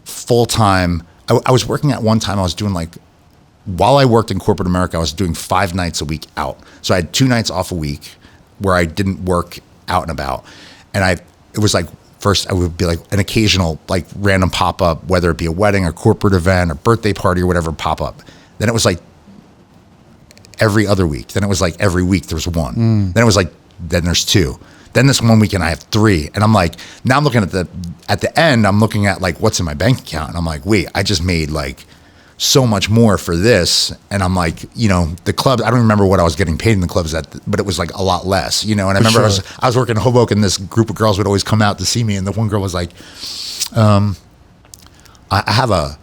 full time. I was working at one time. I was doing like, while I worked in corporate America, I was doing 5 nights a week out. So I had 2 nights off a week where I didn't work out and about. And it was like, first I would be like an occasional like random pop up, whether it be a wedding or corporate event or birthday party or whatever pop up. Then it was like every other week. Then it was like every week there was one. Then it was like, then there's 2. Then this one weekend I have 3, and I'm like, now I'm looking at the end, I'm looking at like what's in my bank account, and I'm like, wait, I just made like so much more for this, and I'm like, you know, the clubs, I don't remember what I was getting paid in the clubs but it was like a lot less, you know. And I remember I was working in Hoboken, and this group of girls would always come out to see me, and the one girl was like, I have a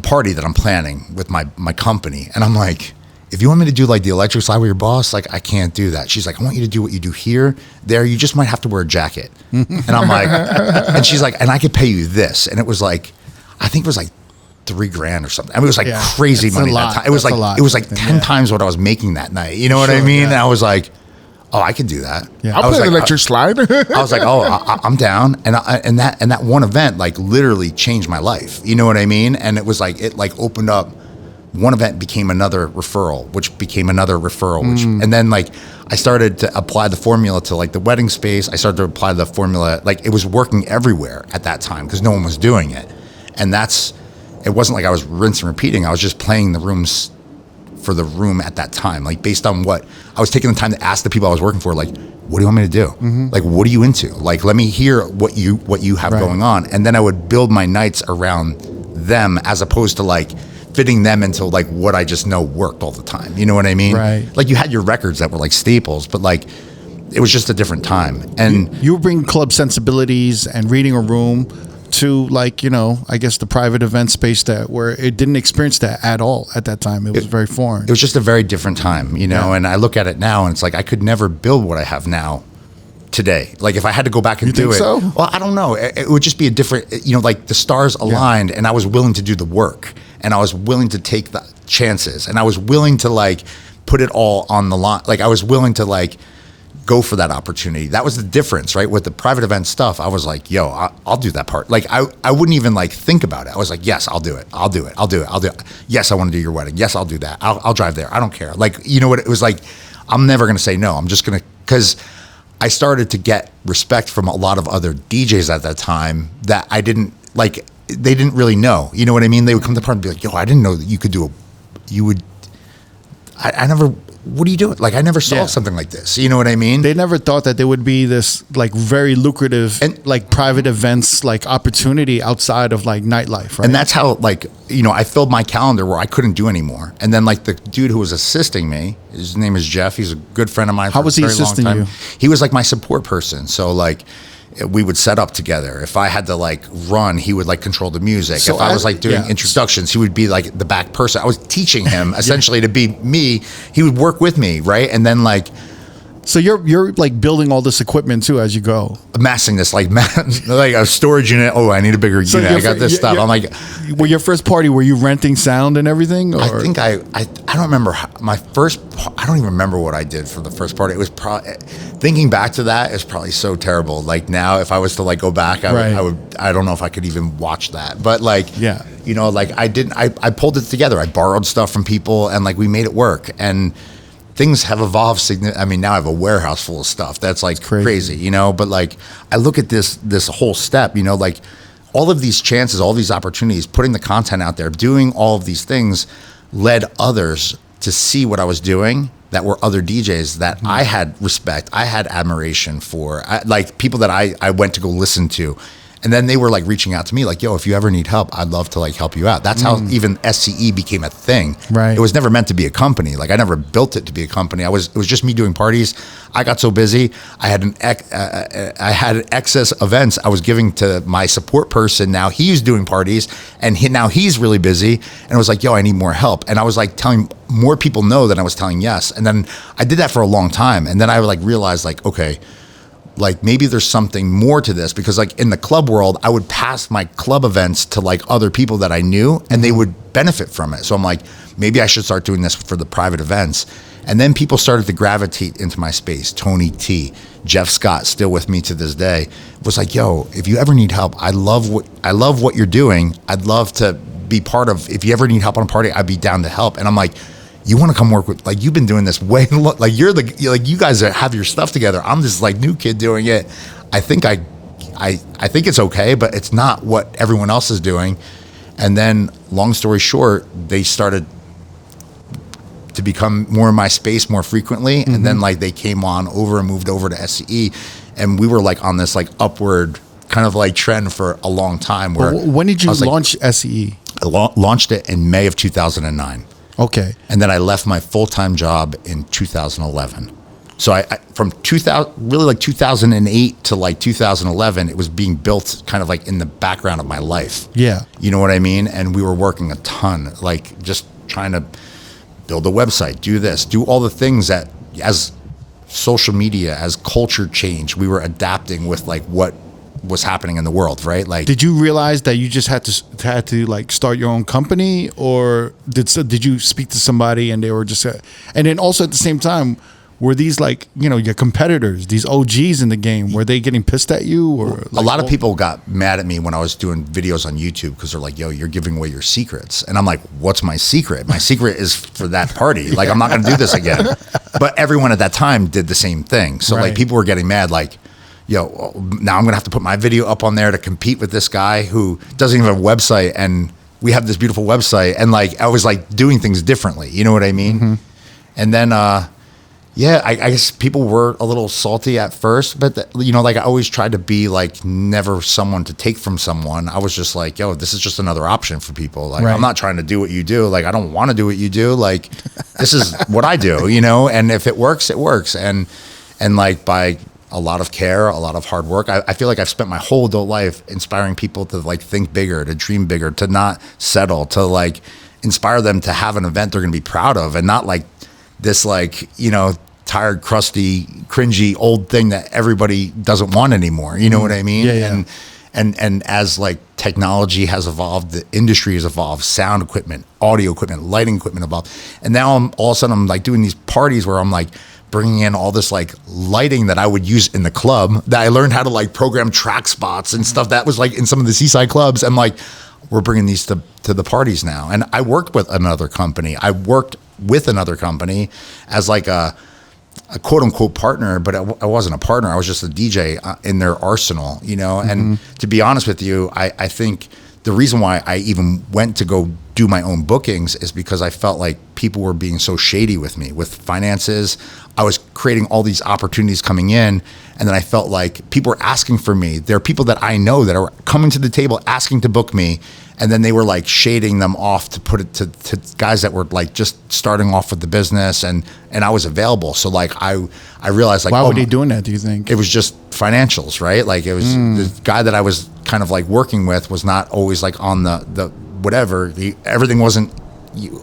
party that I'm planning with my company, and I'm like, if you want me to do like the electric slide with your boss, like I can't do that. She's like, I want you to do what you do here. There, you just might have to wear a jacket. And I'm like, and she's like, and I could pay you this. And it was like, I think it was like $3,000 or something. I mean, it was like crazy It's a money lot. that time. It was That's like a lot. it was like 10 times what I was making that night. You know what I mean? And I was like, oh, I can do that. Yeah. I'll I was play like, the electric slide. I was like, oh, I'm down, and that one event like literally changed my life. You know what I mean? And it was like it like opened up one event became another referral, which became another referral, which, and then like I started to apply the formula to like the wedding space. I started to apply the formula, like it was working everywhere at that time because no one was doing it. And it wasn't like I was rinse and repeating. I was just playing the rooms for the room at that time, like based on what I was taking the time to ask the people I was working for, like, what do you want me to do? Like, what are you into? Like, let me hear what you have going on. And then I would build my nights around them as opposed to like fitting them into like what I just know worked all the time. You know what I mean? Right. Like you had your records that were like staples, but like it was just a different time. And you were bringing club sensibilities and reading a room to like, you know, I guess the private event space where it didn't experience that at all at that time. It was very foreign. It was just a very different time, you know, and I look at it now and it's like I could never build what I have now today. Like if I had to go back and do it, so? Well, I don't know. It would just be a different, you know, like the stars aligned and I was willing to do the work and I was willing to take the chances and I was willing to like put it all on the line. Like I was willing to like go for that opportunity. That was the difference, right? With the private event stuff, I was like, yo, I'll do that part. Like I wouldn't even like think about it. I was like, yes, I'll do it. I'll do it. I'll do it. I'll do it. Yes, I want to do your wedding. Yes, I'll do that. I'll drive there. I don't care. Like, you know what? It was like, I'm never going to say no. I'm just going to, because I started to get respect from a lot of other DJs at that time that I didn't like, they didn't really know. You know what I mean? They would come to the party and be like, yo, I didn't know that you could do I never, what are you doing? Like, I never saw something like this. You know what I mean? They never thought that there would be this like very lucrative and like private events like opportunity outside of like nightlife, right? And that's how like, you know, I filled my calendar where I couldn't do anymore. And then like the dude who was assisting me, his name is Jeff. He's a good friend of mine. How was he assisting you? He was like my support person. So like we would set up together. If I had to like run, he would like control the music. So if I was like doing introductions, he would be like the back person. I was teaching him essentially to be me. He would work with me, right? And then like, so you're like building all this equipment too as you go, amassing this like a storage unit. Oh, I need a bigger unit. I got this stuff. I'm like, well, your first party, were you renting sound and everything? Or? I think I don't remember my first. I don't even remember what I did for the first party. It was probably, thinking back to that is probably so terrible. Like now, if I was to like go back, I would. I don't know if I could even watch that. But like, you know, like I didn't. I pulled it together. I borrowed stuff from people and like we made it work. And things have evolved. I mean, now I have a warehouse full of stuff. That's like crazy, you know. But like, I look at this whole step, you know, like all of these chances, all these opportunities, putting the content out there, doing all of these things, led others to see what I was doing. That were other DJs that I had respect, I had admiration for, like people that I went to go listen to. And then they were like reaching out to me like, yo, if you ever need help, I'd love to like help you out. That's how even SCE became a thing. Right. It was never meant to be a company. Like I never built it to be a company. It was just me doing parties. I got so busy. I had excess events I was giving to my support person. Now he's doing parties and now he's really busy. And it was like, yo, I need more help. And I was like telling more people no than I was telling yes. And then I did that for a long time. And then I like realized like, okay, like maybe there's something more to this, because like in the club world, I would pass my club events to like other people that I knew and they would benefit from it. So I'm like, maybe I should start doing this for the private events. And then people started to gravitate into my space. Tony T, Jeff Scott, still with me to this day, was like, yo, if you ever need help, I love what you're doing. I'd love to be part of, if you ever need help on a party, I'd be down to help. And I'm like, you want to come work with, like, you've been doing this way, like you guys have your stuff together. I'm this like new kid doing it. I think I think it's okay, but it's not what everyone else is doing. And then long story short, they started to become more in my space more frequently. And then like they came on over and moved over to SCE. And we were like on this like upward kind of like trend for a long time. Where when did you launch SCE? I launched it in May of 2009. Okay. And then I left my full-time job in 2011. So I from 2008 to like 2011, it was being built kind of like in the background of my life. Yeah. You know what I mean? And we were working a ton, like just trying to build a website, do this, do all the things that as social media, as culture changed, we were adapting with like what was happening in the world, right? Like, did you realize that you just had to like start your own company, or did you speak to somebody and they were just and then also at the same time, were these like, you know, your competitors, these OGs in the game, were they getting pissed at you? Or a lot of people got mad at me when I was doing videos on YouTube because they're like, yo, you're giving away your secrets. And I'm like, what's my secret? My secret is for that party. Like, I'm not going to do this again. But everyone at that time did the same thing. So like people were getting mad, like, yo, now I'm going to have to put my video up on there to compete with this guy who doesn't even have a website. And we have this beautiful website. And like, I was like doing things differently. You know what I mean? And then, yeah, I guess people were a little salty at first, but you know, like I always tried to be like never someone to take from someone. I was just like, yo, this is just another option for people. Like, I'm not trying to do what you do. Like, I don't want to do what you do. Like, this is what I do, you know? And if it works, it works. And like by a lot of care, a lot of hard work, I feel like I've spent my whole adult life inspiring people to like think bigger, to dream bigger, to not settle, to like inspire them to have an event they're going to be proud of and not like this, like, you know, tired, crusty, cringy old thing that everybody doesn't want anymore. You know what I mean? Yeah. And as like technology has evolved, the industry has evolved, sound equipment, audio equipment, lighting equipment evolved. And now all of a sudden I'm like doing these parties where I'm like bringing in all this like lighting that I would use in the club that I learned how to like program track spots and stuff that was like in some of the seaside clubs. I'm like, we're bringing these to the parties now. And I worked with another company. I worked with another company as like a quote unquote partner, but I wasn't a partner. I was just a DJ in their arsenal, you know? And to be honest with you, I think the reason why I even went to go do my own bookings is because I felt like people were being so shady with me, with finances. I was creating all these opportunities coming in. And then I felt like people were asking for me. There are people that I know that are coming to the table asking to book me. And then they were like shading them off to put it to guys that were like just starting off with the business, and I was available. So like I realized like, why were they doing that, do you think? It was just financials, right? Like it was the guy that I was kind of like working with was not always like on the whatever. Everything wasn't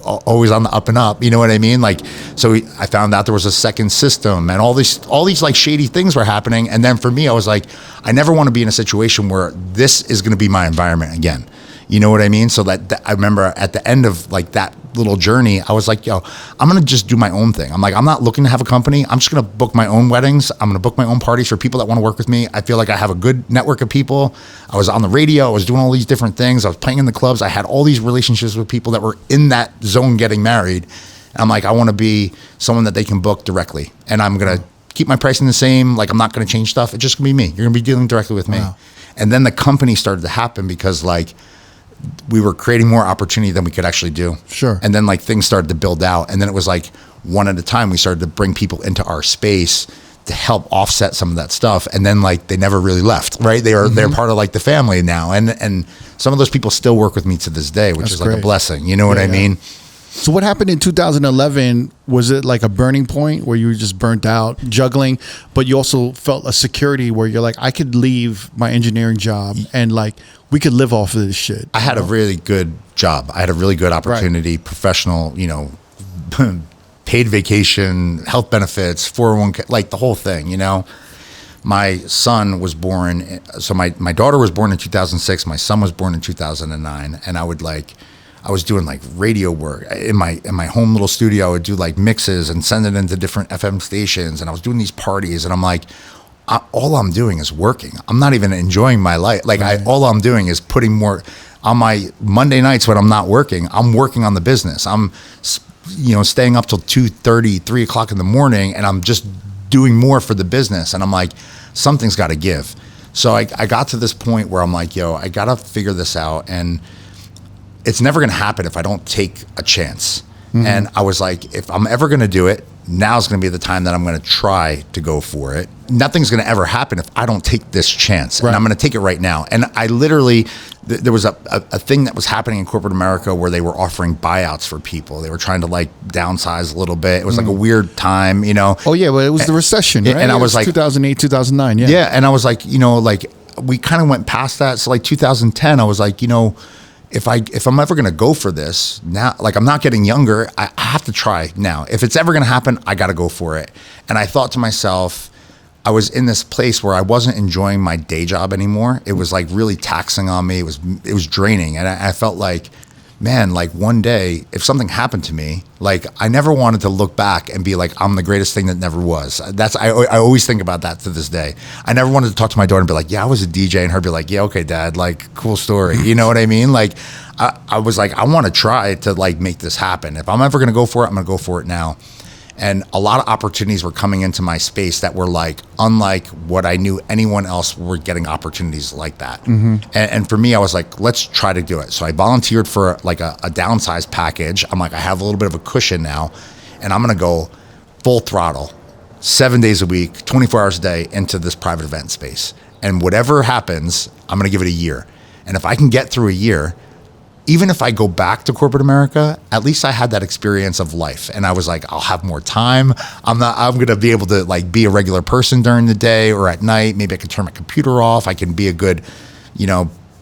always on the up and up, you know what I mean? Like, so I found out there was a second system and all these like shady things were happening. And then for me, I was like, I never want to be in a situation where this is going to be my environment again. You know what I mean? So that I remember at the end of like that little journey, I was like, yo, I'm going to just do my own thing. I'm like, I'm not looking to have a company. I'm just going to book my own weddings. I'm going to book my own parties for people that want to work with me. I feel like I have a good network of people. I was on the radio. I was doing all these different things. I was playing in the clubs. I had all these relationships with people that were in that zone getting married. And I'm like, I want to be someone that they can book directly. And I'm going to keep my pricing the same. Like, I'm not going to change stuff. It's just going to be me. You're going to be dealing directly with me. Wow. And then the company started to happen because like, we were creating more opportunity than we could actually do. Sure. And then like things started to build out. And then it was like one at a time, we started to bring people into our space to help offset some of that stuff. And then like, they never really left, right? They're part of like the family now. And some of those people still work with me to this day, which is like a blessing. You know what I mean? So what happened in 2011? Was it like a burning point where you were just burnt out juggling, but you also felt a security where you're like, I could leave my engineering job and like, we could live off of this shit. I had a really good job. I had a really good opportunity, professional, you know, paid vacation, health benefits, 401k, like the whole thing, you know. My son was born, so my daughter was born in 2006. My son was born in 2009. And I was doing like radio work in my home little studio. I would do like mixes and send it into different FM stations. And I was doing these parties and I'm like, all I'm doing is working. I'm not even enjoying my life. Like all I'm doing is putting more on my Monday nights when I'm not working. I'm working on the business. I'm, you know, staying up till 2:30, 3 o'clock in the morning, and I'm just doing more for the business. And I'm like, something's got to give. So I got to this point where I'm like, yo, I got to figure this out. And it's never going to happen if I don't take a chance. And I was like, if I'm ever going to do it, now's going to be the time that I'm going to try to go for it. Nothing's going to ever happen if I don't take this chance. And I'm going to take it right now. And I literally, there was a thing that was happening in corporate America where they were offering buyouts for people. They were trying to like downsize a little bit. It was like a weird time, you know. Oh yeah, well it was the recession, right? And I was like 2008, 2009, yeah. Yeah, and I was like, you know, like we kind of went past that. So like 2010, I was like, you know, if I'm ever going to go for this now, like I'm not getting younger, I have to try now. If it's ever going to happen, I got to go for it. And I thought to myself, I was in this place where I wasn't enjoying my day job anymore. It was like really taxing on me. It was draining. And I felt like man, like one day, if something happened to me, like I never wanted to look back and be like, I'm the greatest thing that never was. I always think about that to this day. I never wanted to talk to my daughter and be like, yeah, I was a DJ, and her be like, yeah, okay, dad, like cool story. You know what I mean? Like I was like, I want to try to like make this happen. If I'm ever going to go for it, I'm going to go for it now. And a lot of opportunities were coming into my space that were like unlike what I knew anyone else were getting opportunities like that. And for me, I was like, let's try to do it. So I volunteered for like a downsized package. I'm like, I have a little bit of a cushion now, and I'm going to go full throttle, 7 days a week, 24 hours a day into this private event space. And whatever happens, I'm going to give it a year. And if I can get through a year, even if I go back to corporate America, at least I had that experience of life. And I was like, I'll have more time. I'm going to be able to like be a regular person during the day or at night. Maybe I can turn my computer off. I can be a good,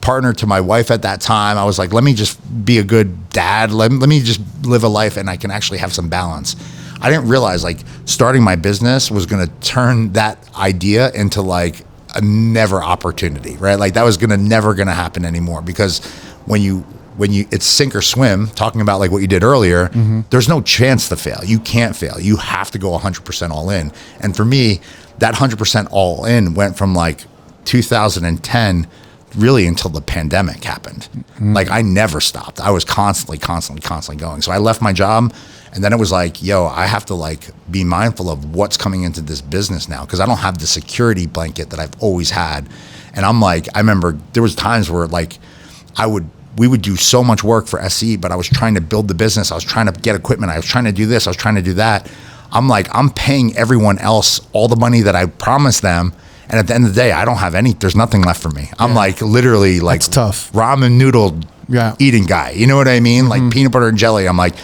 partner to my wife at that time. I was like, let me just be a good dad. Let me just live a life, and I can actually have some balance. I didn't realize like starting my business was going to turn that idea into like a never opportunity, right? Like that was never going to happen anymore, because when you it's sink or swim, talking about like what you did earlier, there's no chance to fail. You can't fail. You have to go 100% all in. And for me, that 100% all in went from like 2010 really until the pandemic happened. Like I never stopped. I was constantly going. So I left my job, and then it was like, yo, I have to like be mindful of what's coming into this business now, because I don't have the security blanket that I've always had. And I'm like, I remember there was times where like we would do so much work for SE, but I was trying to build the business. I was trying to get equipment. I was trying to do this. I was trying to do that. I'm like, I'm paying everyone else all the money that I promised them. And at the end of the day, I don't have there's nothing left for me. I'm like literally like That's tough. Ramen noodle eating guy. You know what I mean? Like peanut butter and jelly. I'm like,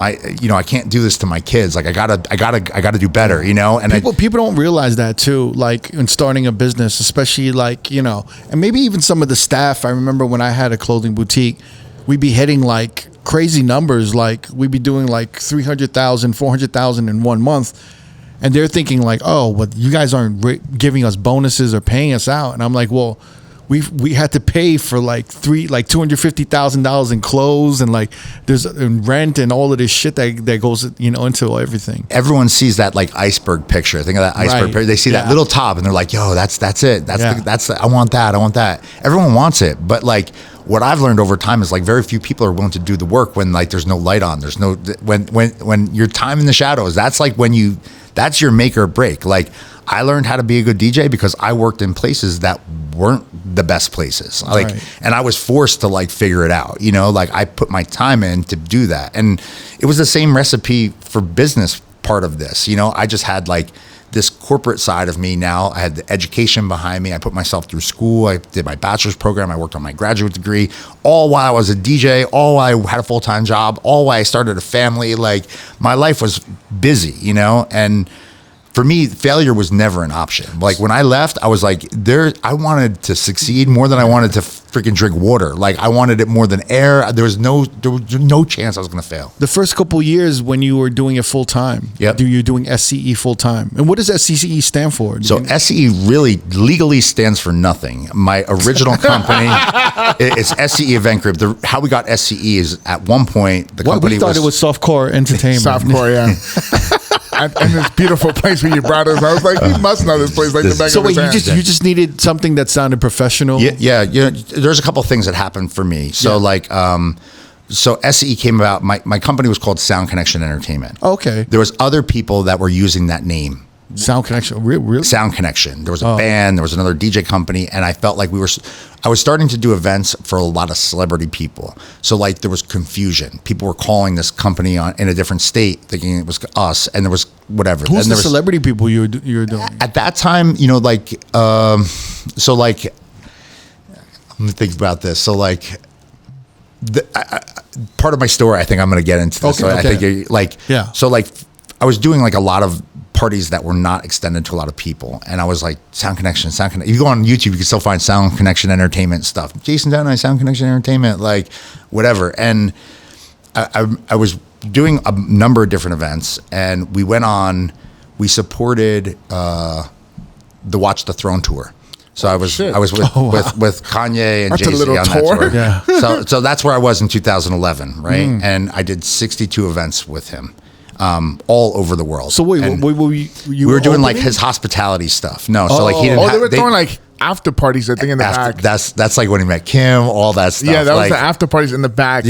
I can't do this to my kids. Like I gotta do better, And people don't realize that too. Like in starting a business, especially like, and maybe even some of the staff. I remember when I had a clothing boutique, we'd be hitting like crazy numbers. Like we'd be doing like 300,000, 400,000 in 1 month. And they're thinking like, oh, but you guys aren't giving us bonuses or paying us out. And I'm like, well, we had to pay for like $250,000 in clothes, and like there's rent and all of this shit that goes into everything. Everyone sees that like iceberg picture. Think of that iceberg picture. They see that little top, and they're like, yo, that's it. I want that. Everyone wants it, but like what I've learned over time is like very few people are willing to do the work when like there's no light on. There's no when your time in the shadows. That's like that's your make or break. Like I learned how to be a good DJ because I worked in places that weren't the best places. Like, and I was forced to like figure it out, like I put my time in to do that. And it was the same recipe for business part of this, I just had like this corporate side of me now. I had the education behind me. I put myself through school. I did my bachelor's program. I worked on my graduate degree, all while I was a DJ, all while I had a full-time job, all while I started a family. Like my life was busy, and for me, failure was never an option. Like when I left, I was like, I wanted to succeed more than I wanted to freaking drink water. Like I wanted it more than air. There was no chance I was going to fail. The first couple of years when you were doing it full time, you're doing SCE full time. And what does SCE stand for? So SCE really legally stands for nothing. My original company, it's SCE Event Group. How we got SCE is at one point the company we thought it was Softcore Entertainment. Softcore, yeah. And this beautiful place where you brought us, I was like, you must know this place like the back of his hand. You just needed something that sounded professional. Yeah. There's a couple of things that happened for me. So so SCE came about. My company was called Sound Connection Entertainment. Okay. There was other people that were using that name. Sound Connection, really? Sound Connection. There was a band. There was another DJ company, and I felt like I was starting to do events for a lot of celebrity people. So like there was confusion. People were calling this company in a different state, thinking it was us, and there was whatever. Who's the celebrity people you were doing? At that time, so like, let me think about this. So like, part of my story, I think I'm going to get into this. Okay. I think so like, I was doing like a lot of parties that were not extended to a lot of people, and I was like, Sound Connection. If you go on YouTube, you can still find Sound Connection Entertainment stuff. Jason Down, Sound Connection Entertainment, like whatever. And I was doing a number of different events, and we supported the Watch the Throne tour. So I was shit. with Kanye and That's a Jay-Z little on tour. that tour. Yeah. So that's where I was in 2011, right? And I did 62 events with him, all over the world. So wait, And we were doing like his hospitality stuff. No, so like he didn't. They were throwing like after parties, I think, in the back. That's like when he met Kim, all that stuff. Yeah, that like, was the after parties in the back.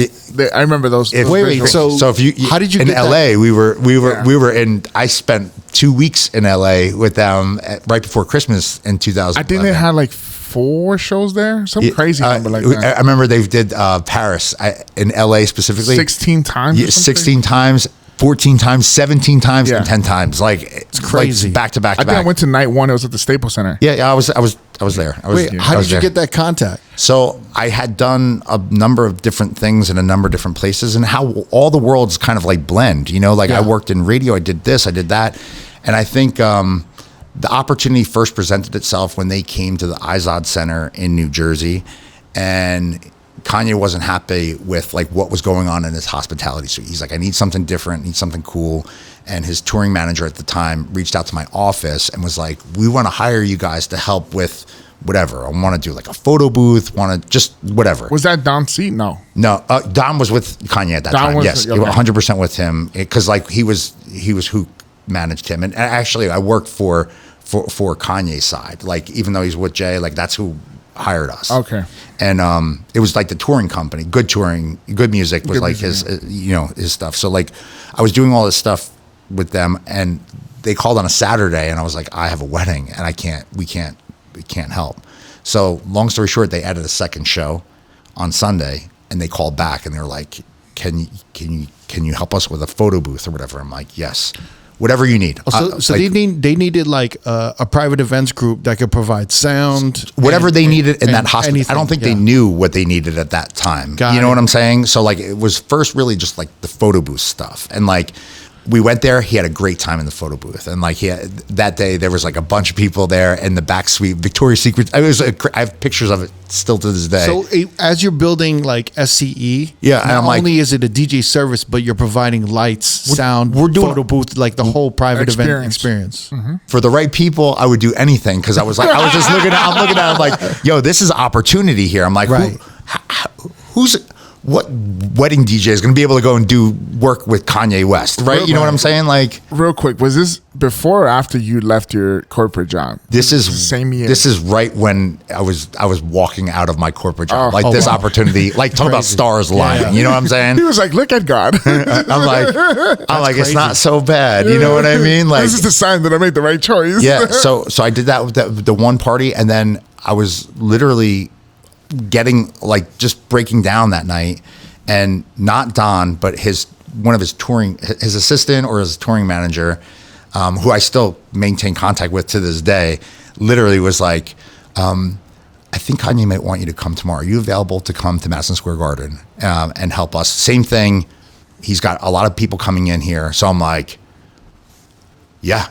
I remember those. Wait, so if you how did you in get LA? We were in. I spent 2 weeks in LA with them right before Christmas in 2000. I think they had like 4 shows there. Some crazy number like that. I remember they did Paris in LA specifically. 16 times. Yeah, 16 times. 14 times, 17 times, Yeah. and 10 times. Like it's crazy. like back to back I to think I back. went to night 1. It was at the Staples Center. Yeah, I was there. Wait, how did you get that contact? So I had done a number of different things in a number of different places, and how all the worlds kind of like blend. You know, like I worked in radio, I did this, I did that, and I think the opportunity first presented itself when they came to the IZOD Center in New Jersey, and Kanye wasn't happy with like what was going on in his hospitality suite. He's like, I need something different, need something cool. And his touring manager at the time reached out to my office and was like, we want to hire you guys to help with whatever. I want to do like a photo booth, want to just whatever. Was that Don C? No. Don was with Kanye at that Don time. was- Yes, okay. 100% with him, because like he was who managed him. And actually, I worked for Kanye's side. Like even though he's with Jay, like that's who hired us. Okay. And it was like the touring company, good touring, good music was Good like music, his stuff. So like I was doing all this stuff with them, and they called on a Saturday, and I was like, I have a wedding, and we can't help. So long story short, they added a second show on Sunday, and they called back, and they were like, can you help us with a photo booth or whatever? I'm like, yes. Whatever you need. So like, they needed like a private events group that could provide sound, whatever they needed in and that hospital. anything, I don't think they knew what they needed at that time. Got you know it. what I'm saying? So like it was first really just like the photo booth stuff, and like we went there. He had a great time in the photo booth, and like that day there was like a bunch of people there in the back suite. Victoria's Secret. I have pictures of it still to this day. So as you're building like SCE, Yeah, and not I'm like- only is it a DJ service, but you're providing lights, sound, we're doing- photo booth, like the whole private event Experience. experience. For the right people, I would do anything, because I was just looking at. I'm looking at. I'm like, yo, this is opportunity here. I'm like, Right. what wedding DJ is going to be able to go and do work with Kanye West, right? You know what I'm saying? Like, Real quick, was this before or after you left your corporate job? this is Same year. This is right when I was walking out of my corporate job. Oh, This wow. opportunity, like talk about stars aligning. You know what I'm saying? He was like, look at God. I'm like, it's crazy. not so bad. You know what I mean? Like, this is the sign that I made the right choice. yeah. So I did that with the one party, and then I was literally getting like just breaking down that night, and not Don, but one of his assistant or his touring manager, who I still maintain contact with to this day, literally was like, I think Kanye might want you to come tomorrow. Are you available to come to Madison Square Garden and help us? Same thing. He's got a lot of people coming in here. So I'm like, yeah.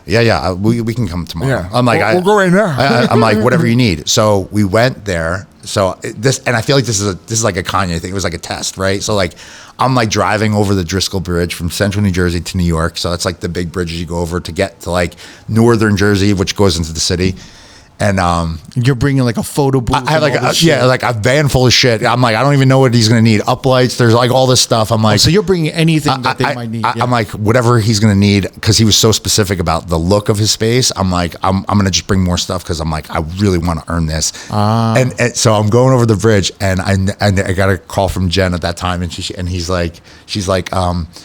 We can come tomorrow. Yeah. I'm like, we'll go right now. I'm like, whatever you need. So we went there. So and I feel like this is like a Kanye thing. It was like a test, right? So like, I'm like driving over the Driscoll Bridge from Central New Jersey to New York. So it's like the big bridges you go over to get to like Northern Jersey, which goes into the city. And You're bringing like a photo booth. I had and like all this shit. like a van full of shit. I'm like, I don't even know what he's gonna need. Uplights, there's like all this stuff. I'm like, So you're bringing anything that they might need. yeah. I'm like, whatever he's gonna need, because he was so specific about the look of his space. I'm like, I'm gonna just bring more stuff, because I'm like, I really want to earn this. And so I'm going over the bridge, and I got a call from Jen at that time, and she's like,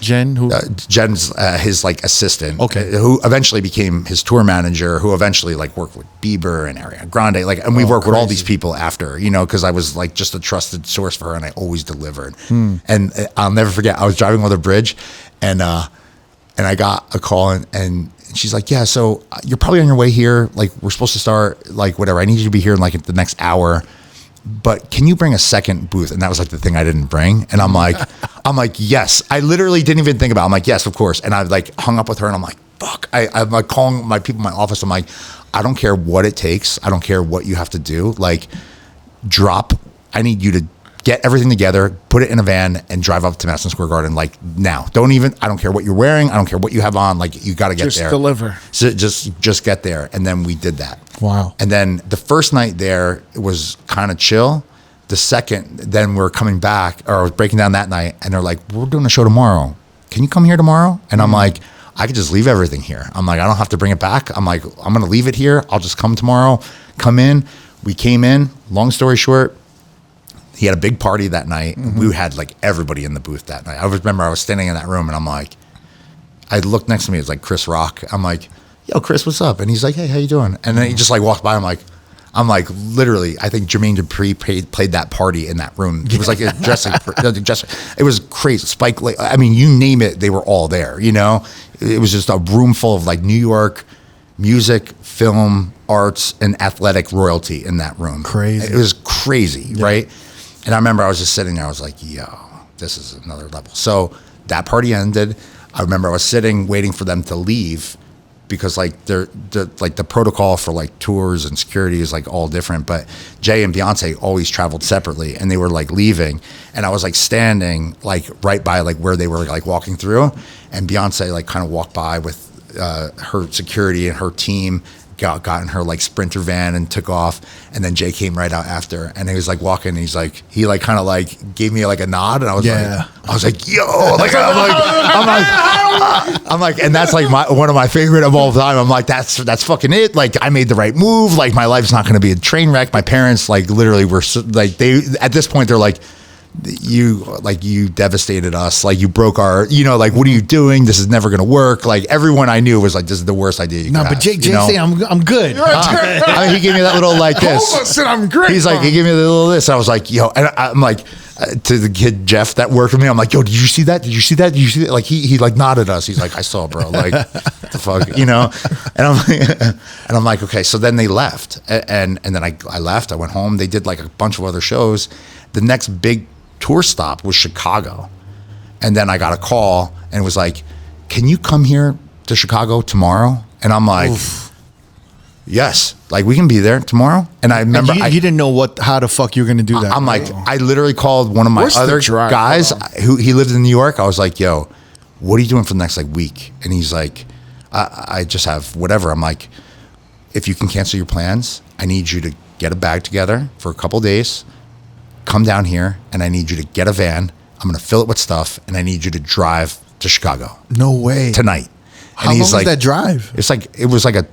Jen, who Jen's his like assistant, Okay. who eventually became his tour manager, who eventually like worked with Bieber and Ariana Grande, like, and we worked with all these people after, you know, because I was like just a trusted source for her, and I always delivered. And I'll never forget, I was driving over the bridge, and I got a call, and she's like, yeah, so you're probably on your way here, like we're supposed to start, like whatever, I need you to be here in like the next hour, but can you bring a second booth? And that was like the thing I didn't bring. And I'm like, yes. I literally didn't even think about it. I'm like, yes, of course. And I like hung up with her, and I'm like, fuck. I'm like calling my people in my office. I'm like, I don't care what it takes. I don't care what you have to do. Like, I need you to get everything together, put it in a van, and drive up to Madison Square Garden. Like now, I don't care what you're wearing. I don't care what you have on. Like you got to get Just there. deliver. So just get there. And then we did that. Wow. And then the first night there, it was kind of chill. The second, then we're coming back, or I was breaking down that night, and they're like, we're doing a show tomorrow. Can you come here tomorrow? And I'm like, I could just leave everything here. I'm like, I don't have to bring it back. I'm like, I'm going to leave it here. I'll just come tomorrow. Come in. We came in. Long story short, he had a big party that night. We had like everybody in the booth that night. I remember I was standing in that room, and I'm like, I looked next to me. It was like Chris Rock. I'm like, yo, Chris, what's up? And he's like, hey, how you doing? And then he just like walked by. I'm like, literally, I think Jermaine Dupri played that party in that room. It was like a dressing. It was crazy. Spike Lee, I mean, you name it, they were all there, you know? It was just a room full of like New York music, film, arts, and athletic royalty in that room. Crazy. It was crazy, right? And I remember I was just sitting there. I was like, yo, this is another level. So that party ended. I remember I was sitting waiting for them to leave, because like the protocol for like tours and security is like all different. But Jay and Beyonce always traveled separately, and they were like leaving, and I was like standing like right by like where they were like walking through, and Beyonce like kind of walked by with her security and her team, got in her like Sprinter van and took off, and then Jay came right out after, and he was like walking, and he like kind of like gave me like a nod, and I was like yo, like I'm like, and that's like one of my favorite of all time. I'm like, that's fucking it. Like I made the right move. Like my life's not going to be a train wreck. My parents like literally were like, they at this point they're like, you devastated us. Like you broke our, you know, like what are you doing? This is never going to work. Like everyone I knew was like, this is the worst idea you could have. But Jay say I'm good. I mean, he gave me that little like this. Hold on, said I'm great. He's like, he gave me the little this. I was like, yo, and I'm like, to the kid Jeff that worked with me, I'm like, yo, did you see that? Did you see that? Did you see that? Like he like nodded us. He's like, I saw, bro. Like the fuck, you know? And I'm like, okay. So then they left, and then I left. I went home. They did like a bunch of other shows. The next big tour stop was Chicago, and then I got a call, and it was like, can you come here to Chicago tomorrow? And I'm like, yes, like we can be there tomorrow. And I remember you didn't know how the fuck you were gonna do that. I'm like, I literally called one of my What's the other drive, guys bro? who he lived in New York. I was like, yo, what are you doing for the next like week? And he's like, I just have whatever. I'm like, if you can cancel your plans, I need you to get a bag together for a couple days, come down here, and I need you to get a van. I'm going to fill it with stuff, and I need you to drive to Chicago. No way. Tonight. How long was that drive? It was like a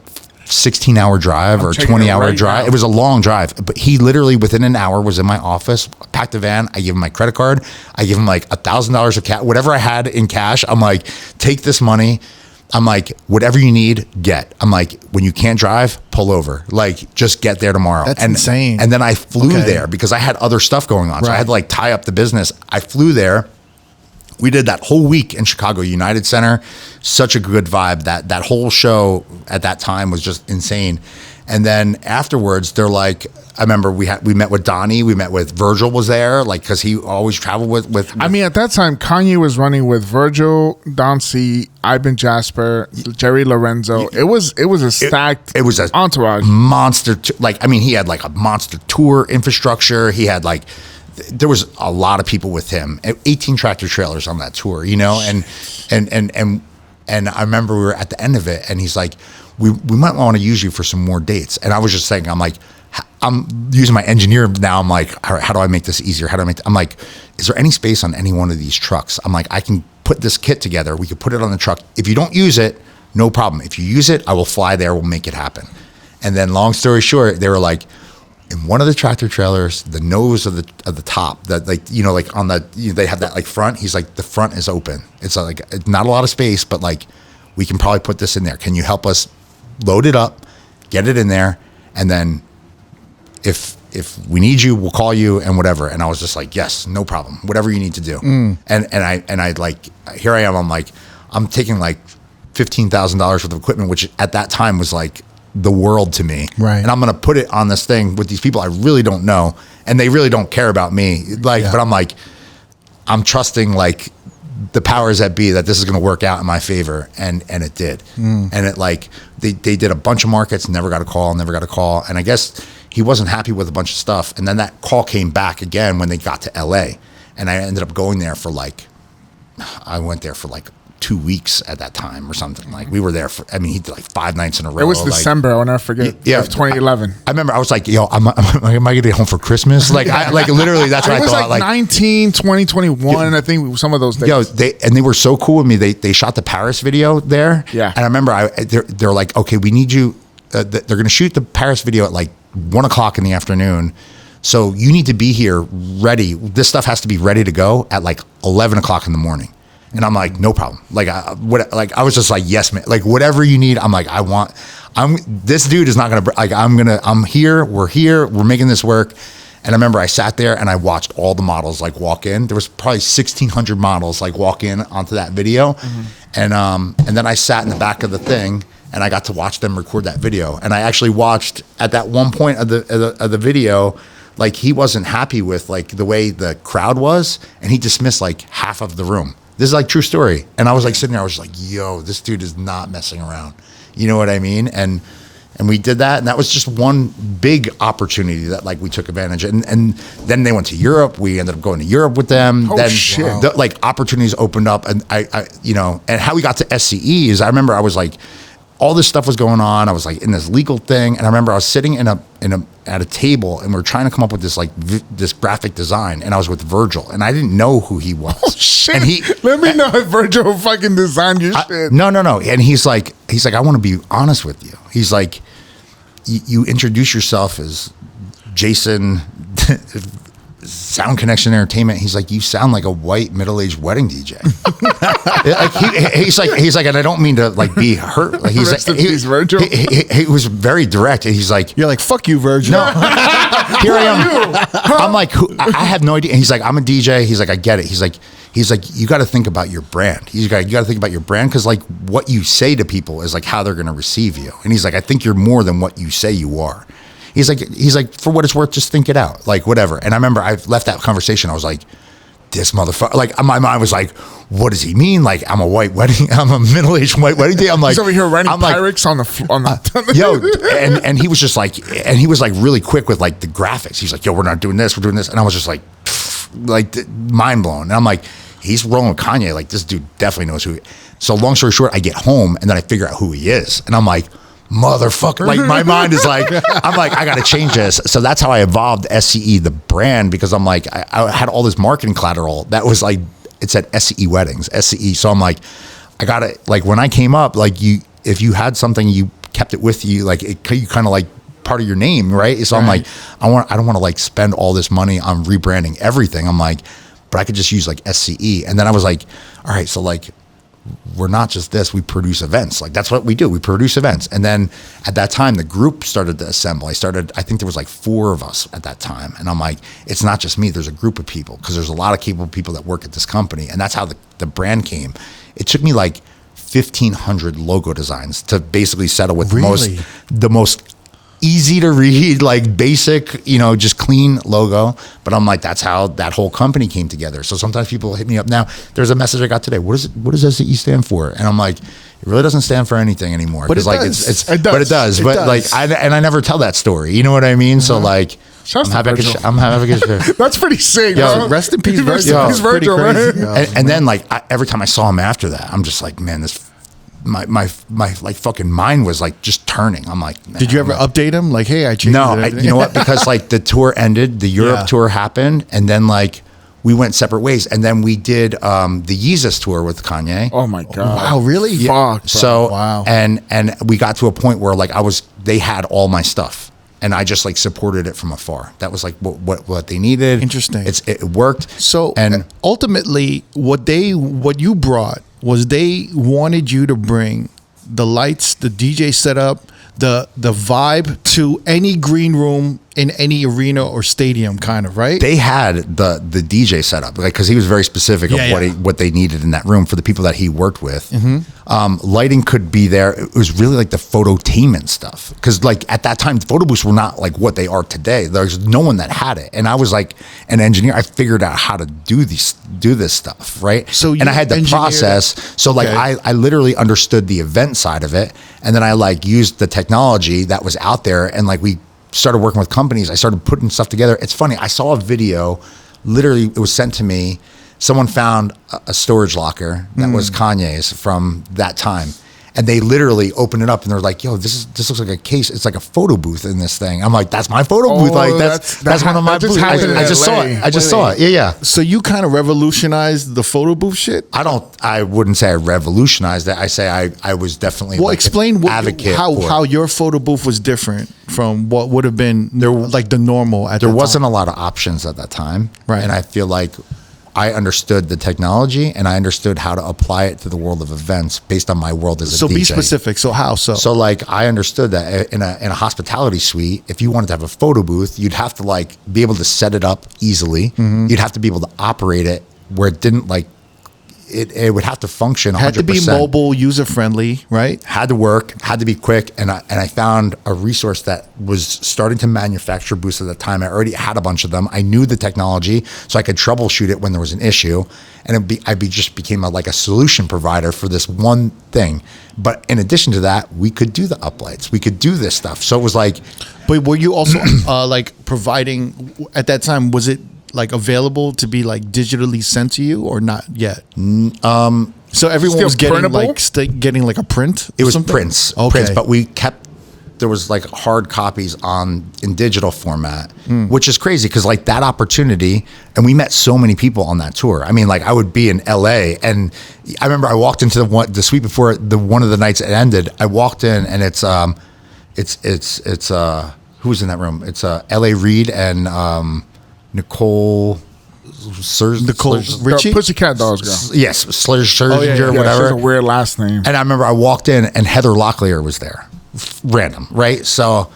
16-hour drive or checking it 20-hour right drive. now. It was a long drive, but he literally within an hour was in my office, packed a van. I gave him my credit card. I gave him like $1,000 of cash, whatever I had in cash. I'm like, take this money. I'm like, whatever you need, get. I'm like, when you can't drive, pull over. Like, just get there tomorrow. That's insane. And then I flew there because I had other stuff going on. So I had to like tie up the business. I flew there. We did that whole week in Chicago United Center. Such a good vibe. That whole show at that time was just insane. And then afterwards, they're like, I remember we met with Donnie. We met with Virgil was there, like because he always traveled with. I mean, at that time, Kanye was running with Virgil, Don C, Ivan Jasper, Jerry Lorenzo. It was a stacked. It was a entourage. Monster. Like I mean, he had like a monster tour infrastructure. He had like. There was a lot of people with him. 18 tractor trailers on that tour, you know, and I remember we were at the end of it, and he's like, we might want to use you for some more dates. And I was just saying, I'm like, I'm using my engineer now. I'm like, all right, how do I make this easier? I'm like, is there any space on any one of these trucks? I'm like, I can put this kit together. We could put it on the truck. If you don't use it, no problem. If you use it, I will fly there. We'll make it happen. And then long story short, they were like, in one of the tractor trailers, the nose of the top, that like, you know, like on the, they have that like front. He's like, the front is open. It's like, it's not a lot of space, but like, we can probably put this in there. Can you help us load it up, get it in there, and then if we need you, we'll call you and whatever. And I was just like, yes, no problem, whatever you need to do. And I like, here I am. I'm like, I'm taking like $15,000 worth of equipment, which at that time was like the world to me. Right. And I'm going to put it on this thing with these people I really don't know, and they really don't care about me. Like, but I'm like, I'm trusting like the powers that be that this is going to work out in my favor. And it did. And it like, they did a bunch of markets, never got a call. And I guess he wasn't happy with a bunch of stuff. And then that call came back again when they got to LA. And I ended up going there for I went there for 2 weeks at that time or something. Like we were there for, he did 5 nights in a row. It was December. I'll never forget. Yeah, of 2011. I remember I was like, yo, am I going to get home for Christmas? Literally, that's what I thought. It was 19, 20, 21, I think some of those days. Yo, they were so cool with me. They shot the Paris video there. Yeah. And I remember they're like, okay, we need you. They're going to shoot the Paris video at 1 o'clock in the afternoon. So you need to be here ready. This stuff has to be ready to go at 11 o'clock in the morning. And I'm like, no problem. I was just like, yes, man. Whatever you need. I'm like, this dude is not going to, I'm here. We're making this work. And I remember I sat there and I watched all the models walk in. There was probably 1,600 models walk in onto that video. And then I sat in the back of the thing and I got to watch them record that video. And I actually watched at that one point of the video, he wasn't happy with the way the crowd was, and he dismissed half of the room. This is true story. And I was sitting there, I was just yo, this dude is not messing around. You know what I mean? And we did that, and that was just one big opportunity that we took advantage of. And then they went to Europe. We ended up going to Europe with them. Oh, then shit. Opportunities opened up, and I and how we got to SCE is I remember I was all this stuff was going on. I was in this legal thing, and I remember I was sitting at a table, and we were trying to come up with this this graphic design, and I was with Virgil, and I didn't know who he was. Oh shit! And let me know if Virgil fucking designed your shit. No. And he's like, I want to be honest with you. He's like, you introduce yourself as Jason. Sound Connection Entertainment. He's like, you sound like a white middle-aged wedding DJ. he's like, and I don't mean to be hurt. He's Rest in peace, Virgil. He was very direct. He's like, You're like, fuck you, Virgil. no. Here I am. I'm like, I have no idea. And he's like, I'm a DJ. He's like, I get it. He's like, you got to think about your brand. You got to think about your brand because what you say to people is how they're going to receive you. And he's like, I think you're more than what you say you are. He's like, for what it's worth, just think it out, whatever. And I remember I left that conversation. I was like, this motherfucker. My mind was like, what does he mean? I'm a middle-aged white wedding day. I'm like, he's over here writing Pyrex on the yo, and he was just he was really quick with the graphics. He's like, yo, we're not doing this, we're doing this, and I was just mind blown. And I'm like, he's rolling with Kanye. This dude definitely knows who. So long story short, I get home and then I figure out who he is, and I'm like, motherfucker. My mind is I'm I got to change this. So that's how I evolved SCE, the brand, because I'm I had all this marketing collateral that was it said SCE weddings, SCE. So I'm I got it. When I came up, if you had something, you kept it with you, you kind of part of your name, right? So right. I'm I don't want to spend all this money on rebranding everything. I'm but I could just use SCE. And then I was all right, so we're not just this, we produce events. That's what we do. We produce events. And then at that time, the group started to assemble. I think there was 4 of us at that time. And I'm it's not just me, there's a group of people, because there's a lot of capable people that work at this company. And that's how the brand came. It took me 1,500 logo designs to basically settle with the most easy to read, basic, just clean logo. But I'm that's how that whole company came together. So sometimes people hit me up now. There's a message I got today. What does SCE stand for? And I'm it really doesn't stand for anything anymore. But it does. But it does. I never tell that story. You know what I mean? Mm-hmm. So I'm happy I could That's pretty sick. Yo, rest in peace, Virgil. Virgil, man. And then every time I saw him after that, I'm just man, this. My fucking mind was just turning. I'm man, did you ever update him? Hey, I changed it. No, you know what? Because the tour ended, the Europe tour happened, and then we went separate ways, and then we did the Yeezus tour with Kanye. Oh my god! Wow, really? Yeah. Fuck. So wow. And we got to a point where they had all my stuff, and I just supported it from afar. That was what they needed. Interesting. It worked. So and ultimately, what you brought was they wanted you to bring the lights, the DJ setup, the vibe to any green room in any arena or stadium, kind of, right? They had the DJ setup, because he was very specific of what they needed in that room for the people that he worked with. Mm-hmm. Lighting could be there. It was really the phototainment stuff, because at that time, photo booths were not what they are today. There's no one that had it, and I was an engineer. I figured out how to do this stuff, right? So and I had the process. So okay. I literally understood the event side of it, and then I used the technology that was out there, and we started working with companies, I started putting stuff together. It's funny. I saw a video, literally it was sent to me. Someone found a storage locker that was Kanye's from that time. And they literally opened it up and they're like, yo, this looks like a case. It's like a photo booth in this thing. I'm like, that's my photo booth. Like that's one of my booths. I just saw it. I just saw it. Yeah. So you kind of revolutionized the photo booth shit? I wouldn't say I revolutionized it. I say I was definitely explain advocate how your photo booth was different from what would have been like the normal at there that wasn't time. a lot of options at that time. Right. And I feel like I understood the technology and I understood how to apply it to the world of events based on my world as a DJ. So be specific. So how so? So like I understood that in a hospitality suite, if you wanted to have a photo booth, you'd have to like be able to set it up easily. You'd have to be able to operate it where it didn't like it would have to function 100%. Had to be mobile, user friendly, right? Had to work, had to be quick, and I found a resource that was starting to manufacture booths at the time. I already had a bunch of them. I knew the technology, so I could troubleshoot it when there was an issue, and I just became like a solution provider for this one thing. But in addition to that, we could do the uplights, we could do this stuff. So it was like, but were you also like providing at that time? Was it like available to be like digitally sent to you or not yet? So everyone Still was getting printable? getting like a print. it was something? prints, Okay. prints, but we kept. There was like hard copies in digital format, which is crazy because like that opportunity, and we met so many people on that tour. I mean, like I would be in LA, and I remember I walked into the suite before one of the nights it ended. I walked in, and it's who's in that room? It's R.O.A.D and Nicole Richie? Pussycat Dolls girl. Yes, Scherzinger, Oh, yeah. Yeah, she whatever. has a weird last name. And I remember I walked in, and Heather Locklear was there, random, right? So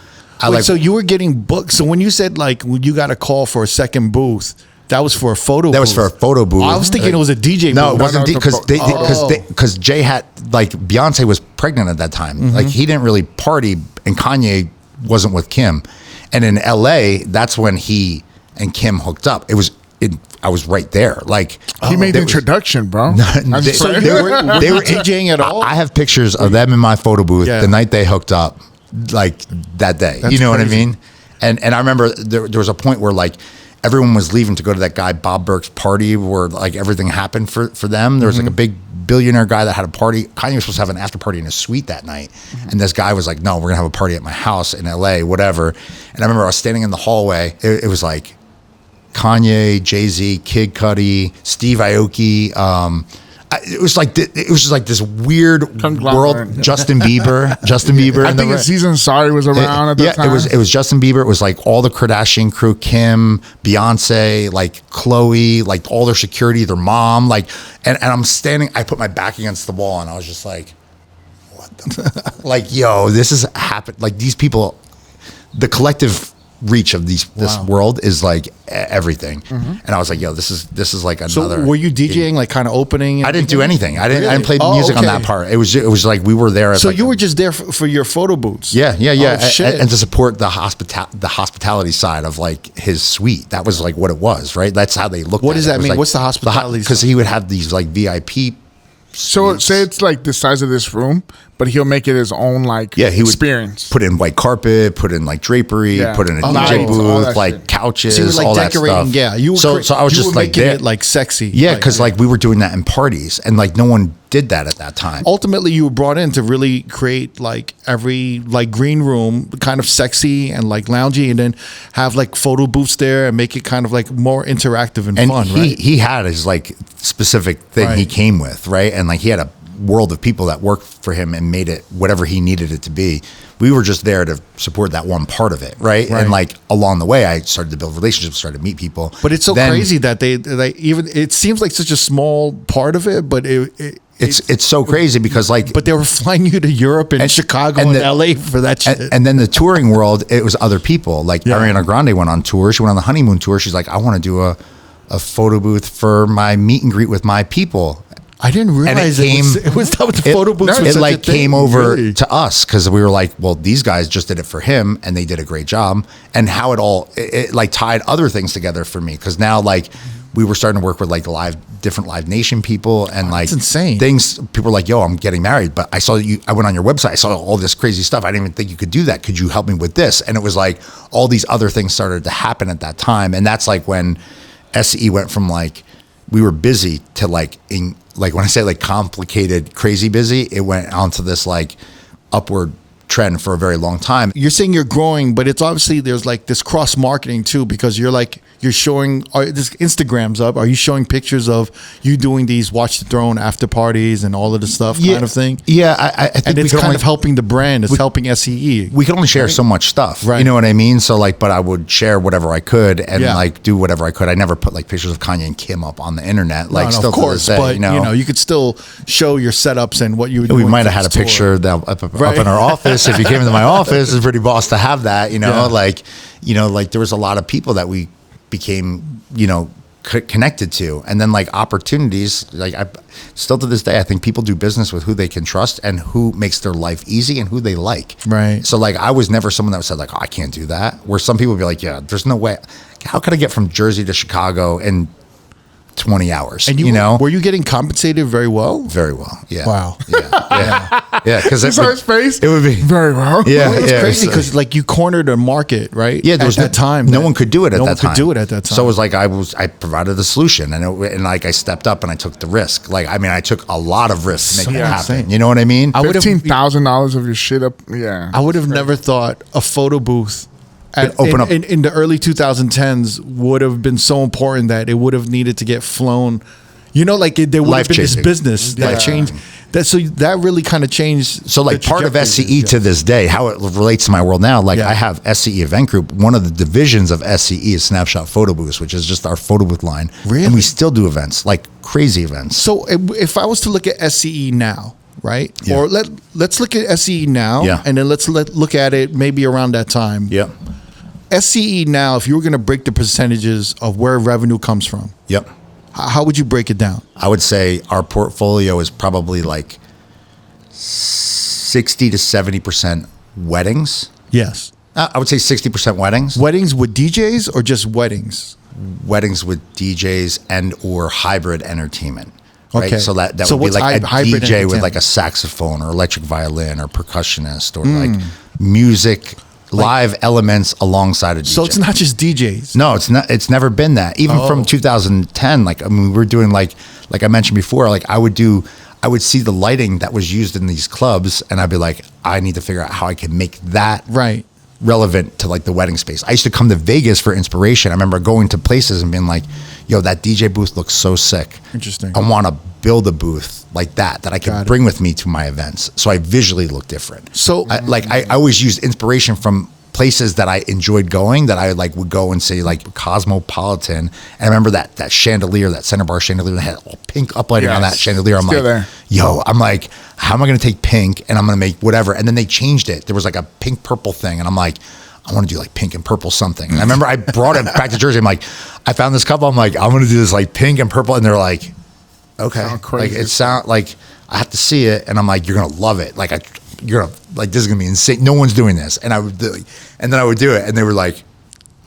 So you were getting booked. So when you said like you got a call for a second booth, that was for a photo. That was for a photo booth. I was thinking it was a DJ. No, booth. it wasn't No, because Jay had like Beyonce was pregnant at that time. Like he didn't really party, and Kanye wasn't with Kim. And in LA, that's when he and Kim hooked up. I was right there. Like He made the introduction, bro. I'm just So saying. you were DJing at all? I have pictures of them in my photo booth Yeah. the night they hooked up, like that day. That's you know what I crazy. mean? And I remember there was a point where like everyone was leaving to go to that guy Bob Burke's party where like everything happened for them. There was like a big billionaire guy that had a party. Kanye was supposed to have an after party in his suite that night. And this guy was like, no, we're gonna have a party at my house in LA, whatever. And I remember I was standing in the hallway. It was like Kanye, Jay-Z, Kid Cudi, Steve Aoki. It was just like this weird Conglomerate. world. Justin Bieber. I think Aziz Ansari was around at that time. It was Justin Bieber. It was like all the Kardashian crew, Kim, Beyonce, like Chloe, like all their security, their mom, like, and I'm standing. I put my back against the wall, and I was just like, what the, like, yo, this is happened. Like these people, the collective reach of this world is like everything. And I was like, yo, this is like another. So were you DJing like kind of opening? I didn't do anything. I didn't play Oh, music on okay. that part. It was like we were there. As So like you were just there for your photo booths? Yeah. Oh, shit. And to support the hospitality side of like his suite. That was like what it was, right? That's how they looked. What at does it. that It was mean? like What's the hospitality Because side? he would have these like VIP. So suites. say it's like the size of this room, but he'll make it his own like He would experience. put in white carpet, put in like drapery, Yeah. put in a Lights, DJ all that booth, like shit. couches, So you were like all that decorating, stuff. yeah. You were so I was you just were like making there. it like sexy. Yeah, because like we were doing that in parties, and like no one did that at that time. ultimately you were brought in to really create like every like green room kind of sexy and like loungy, and then have like photo booths there and make it kind of like more interactive and fun, right? he had his like specific thing he Right. came with, right? And like he had a world of people that worked for him and made it whatever he needed it to be. We were just there to support that one part of it, right? Right. And like along the way, I started to build relationships, started to meet people. But it's so Then crazy that they even, it seems like such a small part of it, but It's so crazy because like, but they were flying you to Europe and Chicago and LA for that shit. and then the touring world, it was other people. Like Ariana Grande went on tour. She went on the honeymoon tour. She's like, I want to do a photo booth for my meet and greet with my people. I didn't realize it was that what the photo booths was It such like a thing. came over Really? to us because we were like, well, these guys just did it for him and they did a great job. And how it all it like tied other things together for me because now like we were starting to work with like different Live Nation people, and like that's insane. things. People were like, "Yo, I'm getting married," but I saw you. I went on your website. I saw all this crazy stuff. I didn't even think you could do that. Could you help me with this? And it was like all these other things started to happen at that time, and that's like when SE went from like we were busy to like when I say like complicated, crazy busy, it went onto this like upward trend for a very long time. You're saying you're growing, but it's obviously there's like this cross marketing too, because you're showing this Instagram's up. Are you showing pictures of you doing these Watch the Throne after parties and all of the stuff kind of thing? Yeah, I think and it's kind of helping the brand. It's helping SEE. We can only share so much stuff. Right. You know what I mean? So like, but I would share whatever I could and like do whatever I could. I never put like pictures of Kanye and Kim up on the internet. Like, no, still of course, to this day, but you could still show your setups and what you would do. We might have had a picture that up in our office. If you came into my office, it's pretty boss to have that. Like there was a lot of people that we became, connected to, and then like opportunities. Like I still to this day, I think people do business with who they can trust and who makes their life easy and who they like. Right. So like I was never someone that said like, oh, I can't do that. Where some people would be like, yeah, there's no way. How could I get from Jersey to Chicago in 20 hours? And were you getting compensated very well? Very well. Yeah. Wow. Yeah. Because you saw his face. It would be very well. Yeah. Well, it's crazy because like you cornered a market, right? Yeah. There was at that time. No one could do it at that time. No one could do it at that time. So it was like I provided a solution, and like I stepped up and I took the risk. Like I mean, I took a lot of risks to make it happen. insane. You know what I mean? $15,000 of your shit up. Yeah. I would have never thought a photo booth open up in the early 2010s would have been so important that it would have needed to get flown. Like there would have been this business that changed. So that really kind of changed. So like part of SCE to this day, how it relates to my world now, like I have SCE Event Group. One of the divisions of SCE is Snapshot Photo Booths, which is just our photo booth line. Really? And we still do events, like crazy events. So if I was to look at SCE now, right? Yeah. Or let's look at SCE now, and then let's look at it maybe around that time. Yep. SCE now, if you were going to break the percentages of where revenue comes from, Yep. How would you break it down? I would say our portfolio is probably like 60 to 70% weddings. Yes. I would say 60% weddings. Weddings with DJs or just weddings? Weddings with DJs and or hybrid entertainment. Right? Okay. So that would be like a DJ with like a saxophone or electric violin or percussionist or like music, live elements alongside a DJ. So it's not just DJs. No, it's not. It's never been that. Even from 2010, like I mean, we were doing like I mentioned before. Like I would see the lighting that was used in these clubs, and I'd be like, I need to figure out how I can make that relevant to like the wedding space. I used to come to Vegas for inspiration. I remember going to places and being like, yo, that DJ booth looks so sick. Interesting. I want to build a booth like that I can bring with me to my events. So I visually look different. So I always used inspiration from places that I enjoyed going, that I like would go and say like Cosmopolitan. And I remember that chandelier, that center bar chandelier that had all pink uplighting on that chandelier. I'm like, how am I going to take pink and I'm going to make whatever? And then they changed it. There was like a pink purple thing. And I'm like, I want to do like pink and purple something. And I remember I brought it back to Jersey. I'm like, I found this couple. I'm like, I'm going to do this like pink and purple. And they're like, okay. Like it sound like I have to see it. And I'm like, you're going to love it. Like you're going to like, this is going to be insane. No one's doing this. And I would do it. And then I would do it. And they were like,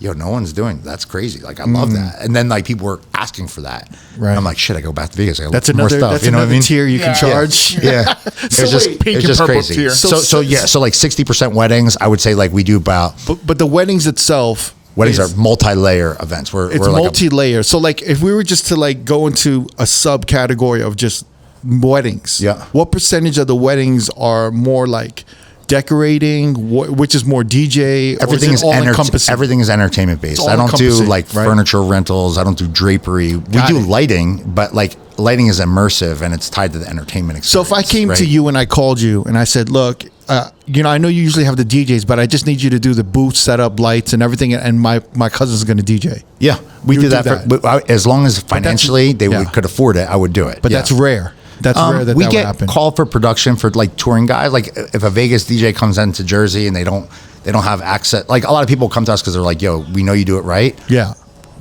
yo, no one's doing it. That's crazy. Like, I love that. And then like people were asking for that. Right. And I'm like, shit, I go back to Vegas. I got that's more another, stuff. That's you know another what I mean? tier you can charge. Yeah. So it's just, pink it's and just purple crazy. tier. So like 60% weddings. I would say like we do about. But the weddings itself. Weddings are multi-layer events. It's like multi-layer. So like if we were just to like go into a subcategory of just weddings. Yeah. What percentage of the weddings are more like decorating, which is more DJ? Everything is encompassing. Everything is entertainment based. I don't do like furniture rentals. I don't do drapery. We do lighting, but like lighting is immersive and it's tied to the entertainment experience. So if I came to you and I called you and I said, look, I know you usually have the DJs, but I just need you to do the booth setup, lights and everything, and my cousin's going to DJ. Yeah, we do that. As long as financially they could afford it, I would do it. But that's rare. That's rare that we would get happen. Called for production for like touring guys. Like if a Vegas DJ comes into Jersey and they don't have access. Like a lot of people come to us because they're like, "Yo, we know you do it right. Yeah,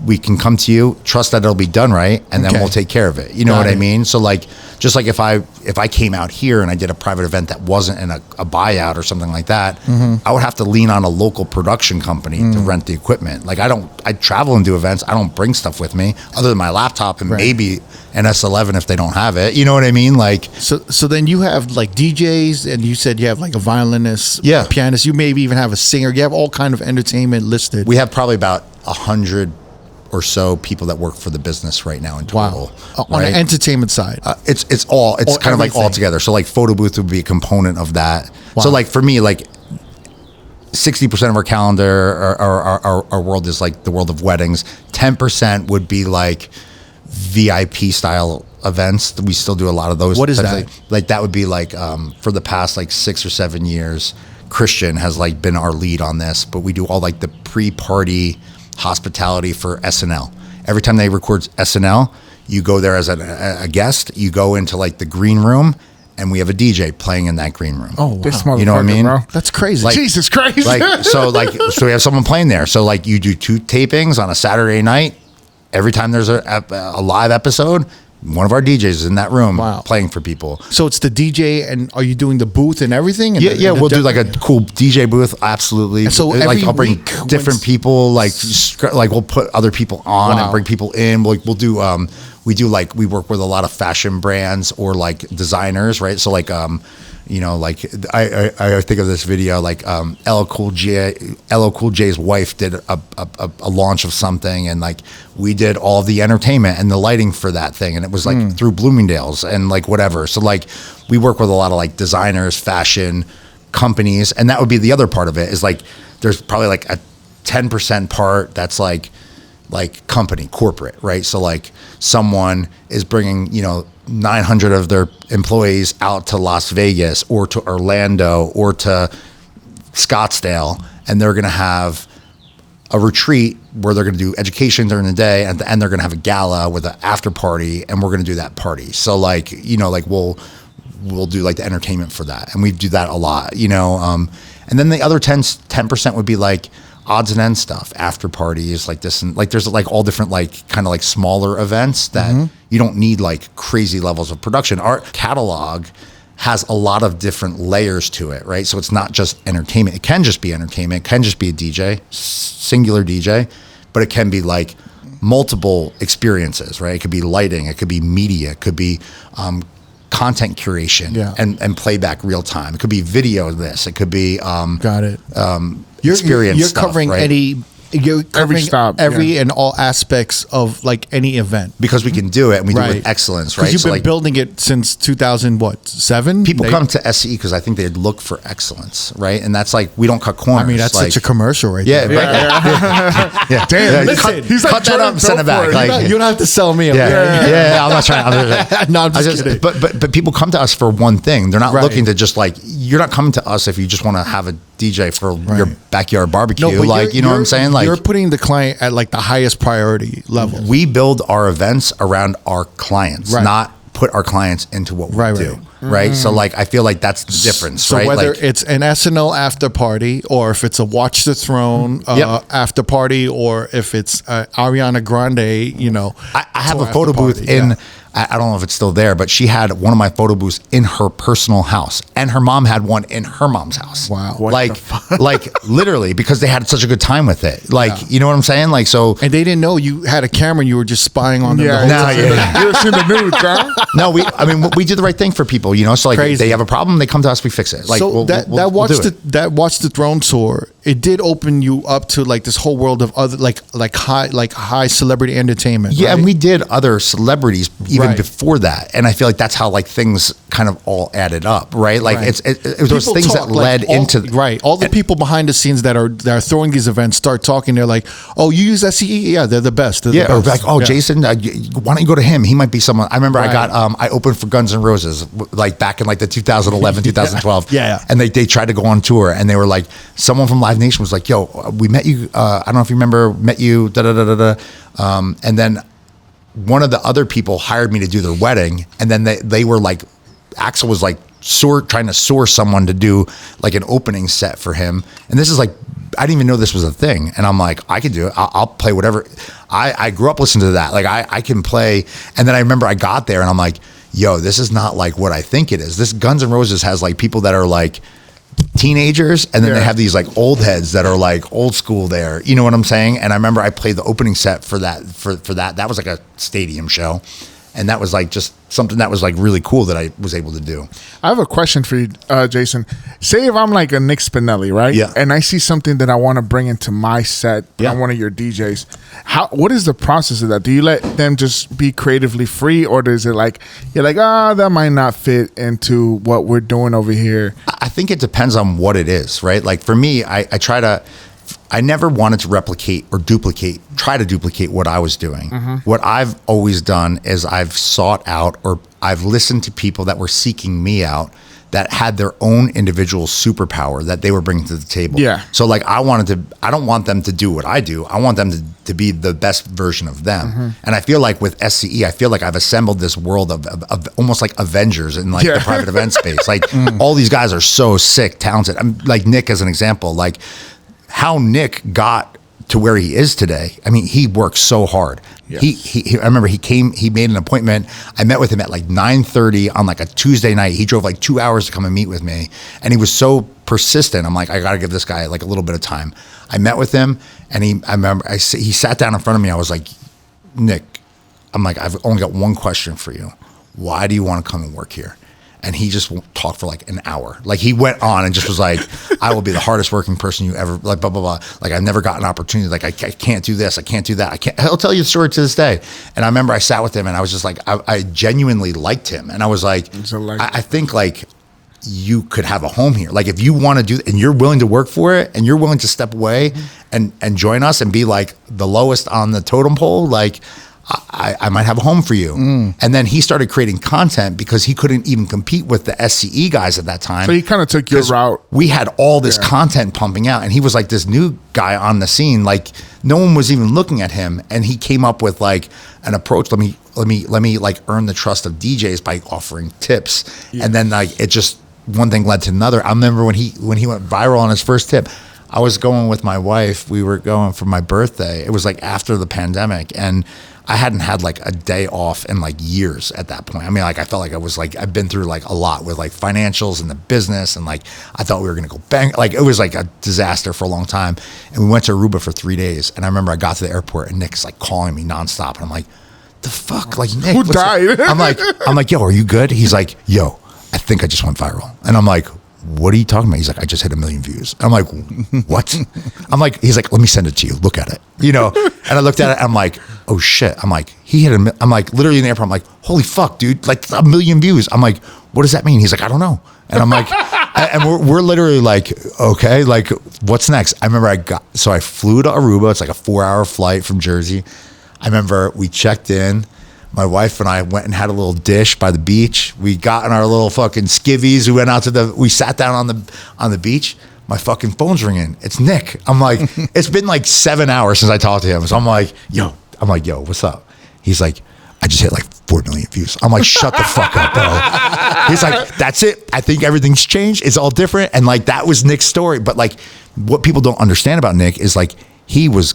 we can come to you, trust that it'll be done right, and then we'll take care of it. You know what I mean? So like, just like if I came out here and I did a private event that wasn't in a buyout or something like that, I would have to lean on a local production company to rent the equipment. Like I travel and do events. I don't bring stuff with me other than my laptop and maybe an S11 if they don't have it. You know what I mean? Like, so then you have like DJs, and you said you have like a violinist, a pianist. You maybe even have a singer. You have all kind of entertainment listed. We have probably about 100 or so people that work for the business right now in total. On the entertainment side, it's kind of like all together. So like photo booth would be a component of that. So like for me, like 60% of our calendar, our world is like the world of weddings. 10% would be like VIP style events. We still do a lot of those. What is that? Like that would be like for the past like 6 or 7 years, Christian has like been our lead on this, but we do all like the pre-party hospitality for SNL. Every time they record SNL, you go there as a guest, you go into like the green room, and we have a DJ playing in that green room. Oh, wow. This you know what I mean? bro. That's crazy. Like, Jesus Christ. So we have someone playing there. So like you do 2 tapings on a Saturday night. Every time there's a live episode, one of our DJs is in that room playing for people. So it's the DJ, and are you doing the booth and everything? And We'll do like a cool DJ booth, absolutely. And so like I'll bring week, different people, like we'll put other people on and bring people in. We'll do we work with a lot of fashion brands or like designers, right? So like like I think of this video, like LL Cool J's wife did a launch of something, and like we did all the entertainment and the lighting for that thing, and it was like through Bloomingdale's and like whatever. So like we work with a lot of like designers, fashion companies, and that would be the other part of it, is like there's probably like a 10% part that's like company, corporate, right? So like someone is bringing 900 of their employees out to Las Vegas or to Orlando or to Scottsdale, and they're going to have a retreat where they're going to do education during the day, and at the end they're going to have a gala with an after party, and we're going to do that party. So like we'll do like the entertainment for that, and we do that a lot, and then the other 10% would be like odds and ends stuff, after parties like this, and like there's like all different like kind of like smaller events that you don't need like crazy levels of production. Our catalog has a lot of different layers to it, right? So it's not just entertainment. It can just be entertainment. It can just be a DJ, singular DJ, but it can be like multiple experiences, right? It could be lighting, it could be media, it could be content curation and playback real time. It could be video. It could be got it. Experience. You're stuff, covering right? You're covering stop, every and all aspects of like any event, because we can do it, and we do it with excellence, right? Because you've been like, building it since 2007. People come to SCE because I think they look for excellence, right? And that's like, we don't cut corners. I mean, that's like, such a commercial, right? Yeah, there. yeah. Damn, listen, he's like, cut that up and send it back. You don't have to sell me. Yeah, I'm not trying. No, I'm just kidding. But people come to us for one thing. They're not looking to just like, you're not coming to us if you just want to have a DJ for your backyard barbecue. No, like, you know what I'm saying? Like, you're putting the client at like the highest priority level. We build our events around our clients, not put our clients into what we do. Right. So like, I feel like that's the difference. So right? whether like, it's an SNL after party, or if it's a Watch the Throne after party, or if it's Ariana Grande, I have a photo booth in. I don't know if it's still there, but she had one of my photo booths in her personal house, and her mom had one in her mom's house. Wow. Like literally, because they had such a good time with it. Like, you know what I'm saying? Like, so. And they didn't know you had a camera and you were just spying on them the whole time. You ever seen the news, huh? No, we did the right thing for people, so like they have a problem, they come to us, we fix it. Like, so that Watch the Throne tour, it did open you up to like this whole world of other like high celebrity entertainment. Yeah, right? and we did other celebrities even before that, and I feel like that's how like things kind of all added up, right? Like it was those things that led into all the people behind the scenes that are throwing these events start talking. They're like, "Oh, you use SCE? Yeah, they're the best." They're the or best. like, "Oh, Jason, why don't you go to him? He might be someone." I remember I opened for Guns N' Roses like back in like the 2011, 2012. Yeah. And they tried to go on tour, and they were like, someone from Live Nation was like, "Yo, we met you. I don't know if you remember, met you." And then one of the other people hired me to do their wedding, and then they were like, Axel was like trying to source someone to do like an opening set for him, and this is like I didn't even know this was a thing. And I'm like, I could do it. I'll play whatever. I grew up listening to that. Like I can play. And then I remember I got there and I'm like, yo, this is not like what I think it is. This Guns N' Roses has like people that are like teenagers, and then they have these like old heads that are like old school there. You know what I'm saying? And I remember I played the opening set for that, for that. That was like a stadium show. And that was like just something that was like really cool that I was able to do. I have a question for you, Jason. Say if I'm like a Nick Spinelli, right? Yeah. And I see something that I want to bring into my set on one of your DJs. What is the process of that? Do you let them just be creatively free, or is it like you're like, that might not fit into what we're doing over here? I think it depends on what it is, right? Like for me, I never wanted to try to duplicate what I was doing. What I've always done is I've sought out, or I've listened to people that were seeking me out that had their own individual superpower that they were bringing to the table. Yeah. So like I don't want them to do what I do. I want them to be the best version of them. And I feel like with SCE, I feel like I've assembled this world of almost like Avengers in like the private event space. Like all these guys are so sick, talented. I'm like Nick as an example, like how Nick got to where he is today. I mean, he worked so hard. Yes. He I remember he made an appointment. I met with him at like 9:30 on like a Tuesday night. He drove like 2 hours to come and meet with me. And he was so persistent. I'm like, I got to give this guy like a little bit of time. I met with him, and he sat down in front of me. I was like, Nick, I'm like, I've only got one question for you. Why do you want to come and work here? And he just talked for like an hour. Like he went on and just was like, I will be the hardest working person you ever, like blah, blah, blah. Like I've never got an opportunity. Like I can't do this. I can't do that. He'll tell you the story to this day. And I remember I sat with him and I was just like, I genuinely liked him. And I was like, I think like you could have a home here. Like if you want to do, and you're willing to work for it, and you're willing to step away and join us and be like the lowest on the totem pole, like I might have a home for you. And then he started creating content because he couldn't even compete with the SCE guys at that time. So he kind of took your route. We had all this content pumping out, and he was like this new guy on the scene. Like no one was even looking at him. And he came up with like an approach. Let me like earn the trust of DJs by offering tips. And then like it just, one thing led to another. I remember when he went viral on his first tip, I was going with my wife. We were going for my birthday. It was like after the pandemic, and I hadn't had like a day off in like years at that point. I mean, like I felt like I was like, I've been through like a lot with like financials and the business, and like I thought we were gonna go bang. Like it was like a disaster for a long time. And we went to Aruba for 3 days. And I remember I got to the airport and Nick's like calling me nonstop, and I'm like, the fuck, like Nick, who died? I'm like, yo, are you good? He's like, yo, I think I just went viral. And I'm like, what are you talking about? He's like, I just hit 1 million views. I'm like, what? I'm like, he's like, let me send it to you. Look at it. You know? And I looked at it. I'm like, oh shit. I'm like, he hit I'm like, literally in the airport. I'm like, holy fuck, dude. Like 1 million views. I'm like, what does that mean? He's like, I don't know. And I'm like, and we're literally like, okay, like what's next? I remember I flew to Aruba. It's like a 4-hour flight from Jersey. I remember we checked in. My wife and I went and had a little dish by the beach. We got in our little fucking skivvies. We went out we sat down on the beach. My fucking phone's ringing. It's Nick. I'm like, it's been like 7 hours since I talked to him. So I'm like, yo, what's up? He's like, I just hit like 4 million views. I'm like, shut the fuck up, bro. He's like, that's it. I think everything's changed. It's all different. And like, that was Nick's story. But like, what people don't understand about Nick is like, he was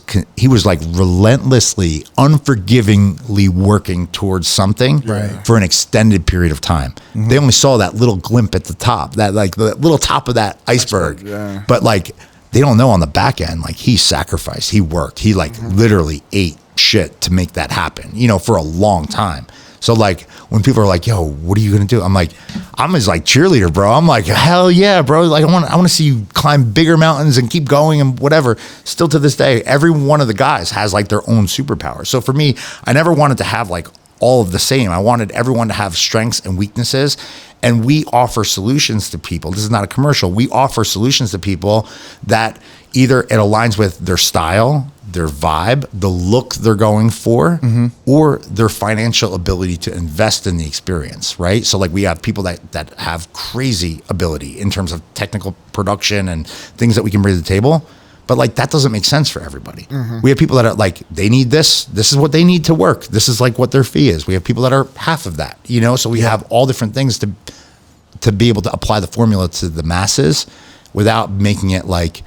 like relentlessly, unforgivingly working towards something for an extended period of time. They only saw that little glimpse at the top, that like the little top of that iceberg. But like they don't know on the back end, like he sacrificed, he worked, he like literally ate shit to make that happen, you know, for a long time. So like when people are like, yo, what are you gonna do? I'm like, I'm his like cheerleader, bro. I'm like, hell yeah, bro. Like I want to see you climb bigger mountains and keep going and whatever. Still to this day, every one of the guys has like their own superpower. So for me, I never wanted to have like all of the same. I wanted everyone to have strengths and weaknesses. And we offer solutions to people. This is not a commercial. We offer solutions to people that either it aligns with their style, their vibe, the look they're going for, or their financial ability to invest in the experience, right? So like we have people that have crazy ability in terms of technical production and things that we can bring to the table. But like that doesn't make sense for everybody. We have people that are like, they need this is what they need to work. This is like what their fee is. We have people that are half of that, you know? So we have all different things to be able to apply the formula to the masses without making it like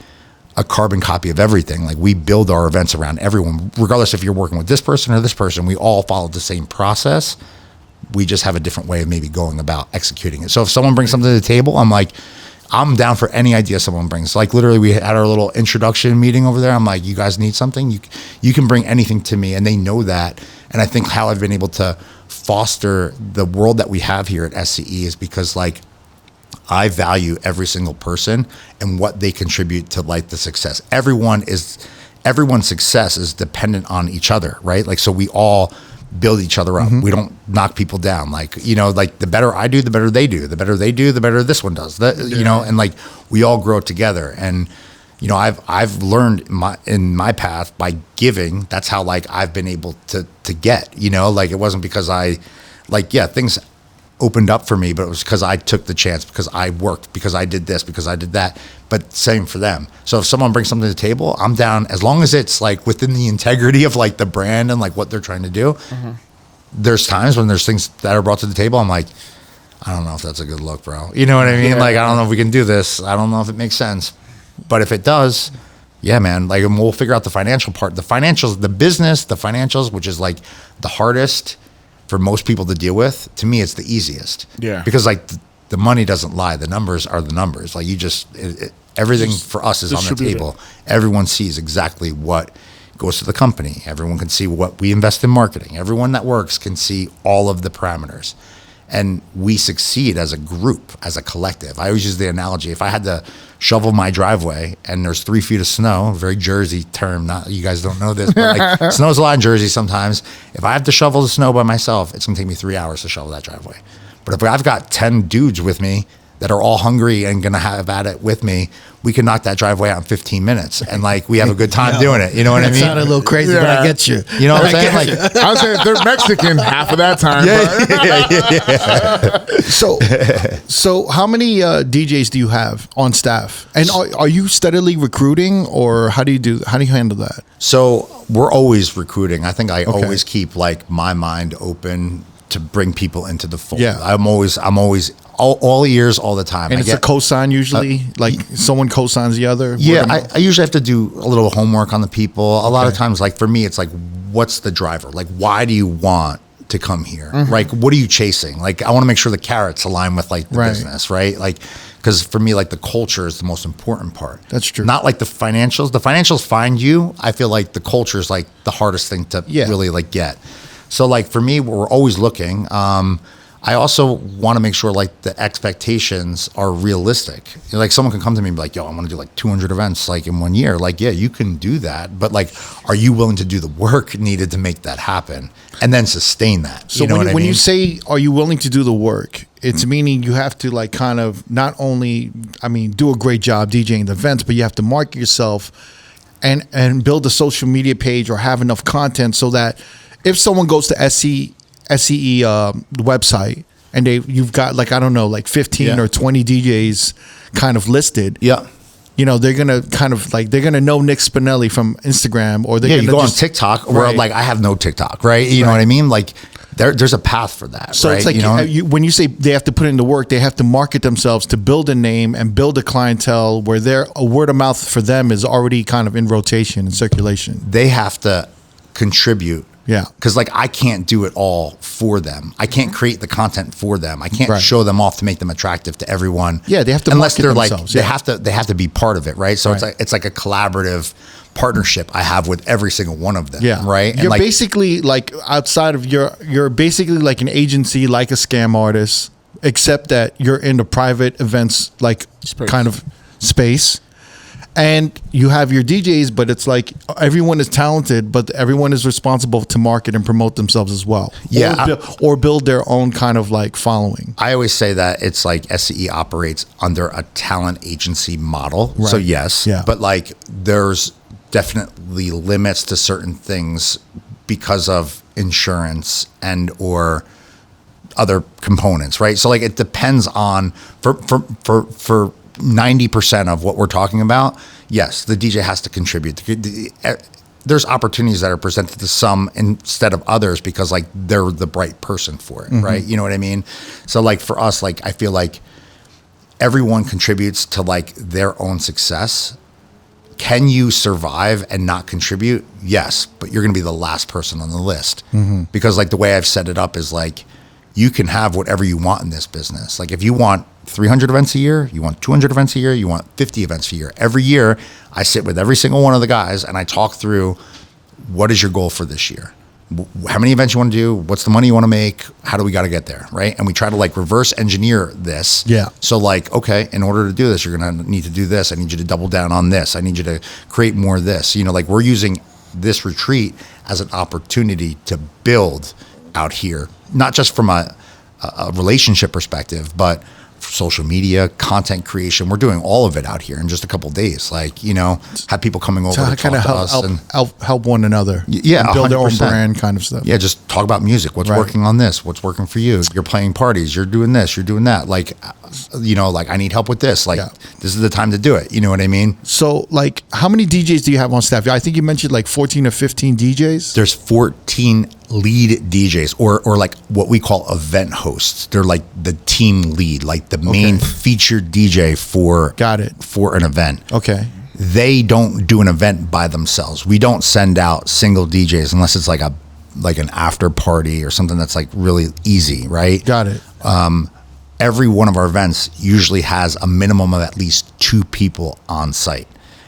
a carbon copy of everything. Like we build our events around everyone, regardless if you're working with this person or this person. We all follow the same process. We just have a different way of maybe going about executing it. So if someone brings something to the table, I'm down for any idea someone brings. Like literally, we had our little introduction meeting over there. I'm like, you guys need something? You can bring anything to me, and they know that. And I think how I've been able to foster the world that we have here at SCE is because like I value every single person and what they contribute to like the success. Everyone's success is dependent on each other, right? Like so we all build each other up. We don't knock people down. Like, you know, like the better I do, the better they do. The better they do, the better this one does. You know, and like we all grow together. And you know, I've learned in my path by giving. That's how like I've been able to get, you know, like it wasn't because things opened up for me, but it was because I took the chance, because I worked, because I did this, because I did that. But same for them. So if someone brings something to the table, I'm down as long as it's like within the integrity of like the brand and like what they're trying to do. There's times when there's things that are brought to the table, I'm like, I don't know if that's a good look, bro. You know what I mean? Yeah. Like, I don't know if we can do this. I don't know if it makes sense. But if it does, yeah, man, like, and we'll figure out the financial part. The financials, the business, the financials, which is like the hardest for most people to deal with. To me, it's the easiest. Yeah. Because like the money doesn't lie. The numbers are the numbers. Like you everything for us is on the table. Everyone sees exactly what goes to the company. Everyone can see what we invest in marketing. Everyone that works can see all of the parameters. And we succeed as a group, as a collective. I always use the analogy, if I had to shovel my driveway and there's 3 feet of snow, very Jersey term, not you guys don't know this, but like snows a lot in Jersey sometimes. If I have to shovel the snow by myself, it's gonna take me 3 hours to shovel that driveway. But if I've got 10 dudes with me that are all hungry and gonna have at it with me, we can knock that driveway out in 15 minutes, and like we have a good time doing it. You know what I mean? Sounded a little crazy, but I get you. You know what I'm saying? Like I was saying, if they're Mexican half of that time. Yeah. So how many DJs do you have on staff, and are you steadily recruiting, or how do you handle that? So we're always recruiting. I think I always keep like my mind open to bring people into the fold. Yeah. I'm always all ears all the time. And it's a cosign usually, like someone cosigns the other. Yeah, I usually have to do a little homework on the people. A lot of times, like for me, it's like, what's the driver? Like, why do you want to come here? Like, what are you chasing? Like, I want to make sure the carrots align with like the business, right? Like, because for me, like the culture is the most important part. That's true. Not like the financials. The financials find you. I feel like the culture is like the hardest thing to really like get. So like for me, we're always looking. I also want to make sure like the expectations are realistic. You know, like someone can come to me and be like, yo, I want to do like 200 events like in 1 year. Like, yeah, you can do that. But like, are you willing to do the work needed to make that happen and then sustain that? So when you say, are you willing to do the work, it's meaning you have to like kind of not only, do a great job DJing the events, but you have to market yourself and build a social media page or have enough content so that if someone goes to SCE website and you've got like, I don't know, like 15 or 20 DJs kind of listed. Yeah. You know, they're going to know Nick Spinelli from Instagram, or they're going to go on TikTok where like I have no TikTok, right? You know what I mean? Like there's a path for that. So right? It's like, when you say they have to put in the work, they have to market themselves to build a name and build a clientele where a word of mouth for them is already kind of in rotation and circulation. They have to contribute. Yeah. Because like I can't do it all for them. I can't create the content for them. I can't show them off to make them attractive to everyone. Yeah, they have to unless they're like themselves. they have to be part of it, right? So it's like a collaborative partnership I have with every single one of them. Yeah. Right. And you're basically like outside of you're basically like an agency, like a scam artist, except that you're in the private events like kind of space. And you have your DJs, but it's like everyone is talented, but everyone is responsible to market and promote themselves as well. Yeah. Or build their own kind of like following. I always say that it's like SCE operates under a talent agency model. Right. So yes, but like there's definitely limits to certain things because of insurance and or other components, right? So like it depends on for 90% of what we're talking about, yes, the DJ has to contribute. There's opportunities that are presented to some instead of others because like they're the right person for it, right? You know what I mean? So like for us, like I feel like everyone contributes to like their own success. Can you survive and not contribute? Yes, but you're going to be the last person on the list. Because like the way I've set it up is like, you can have whatever you want in this business. Like if you want 300 events a year, you want 200 events a year, you want 50 events a year. Every year, I sit with every single one of the guys and I talk through, what is your goal for this year? How many events you want to do? What's the money you want to make? How do we got to get there, right? And we try to like reverse engineer this. Yeah. So like, okay, in order to do this, you're going to need to do this. I need you to double down on this. I need you to create more of this. You know, like we're using this retreat as an opportunity to build out here, not just from a relationship perspective, but social media, content creation. We're doing all of it out here in just a couple of days. Like, you know, have people coming over to talk to us and help one another. Yeah, and build their own 100%. Brand kind of stuff. Yeah, just talk about music. What's working on this? What's working for you? You're playing parties. You're doing this. You're doing that. Like, you know, like I need help with this. Like, this is the time to do it. You know what I mean? So, like, how many DJs do you have on staff? I think you mentioned like 14 or 15 DJs. There's 14 lead DJs or like what we call event hosts. They're like the team lead, like the main featured DJ for an event. Okay. They don't do an event by themselves. We don't send out single DJs unless it's like an after party or something that's like really easy, right? Got it. Every one of our events usually has a minimum of at least 2 people on site.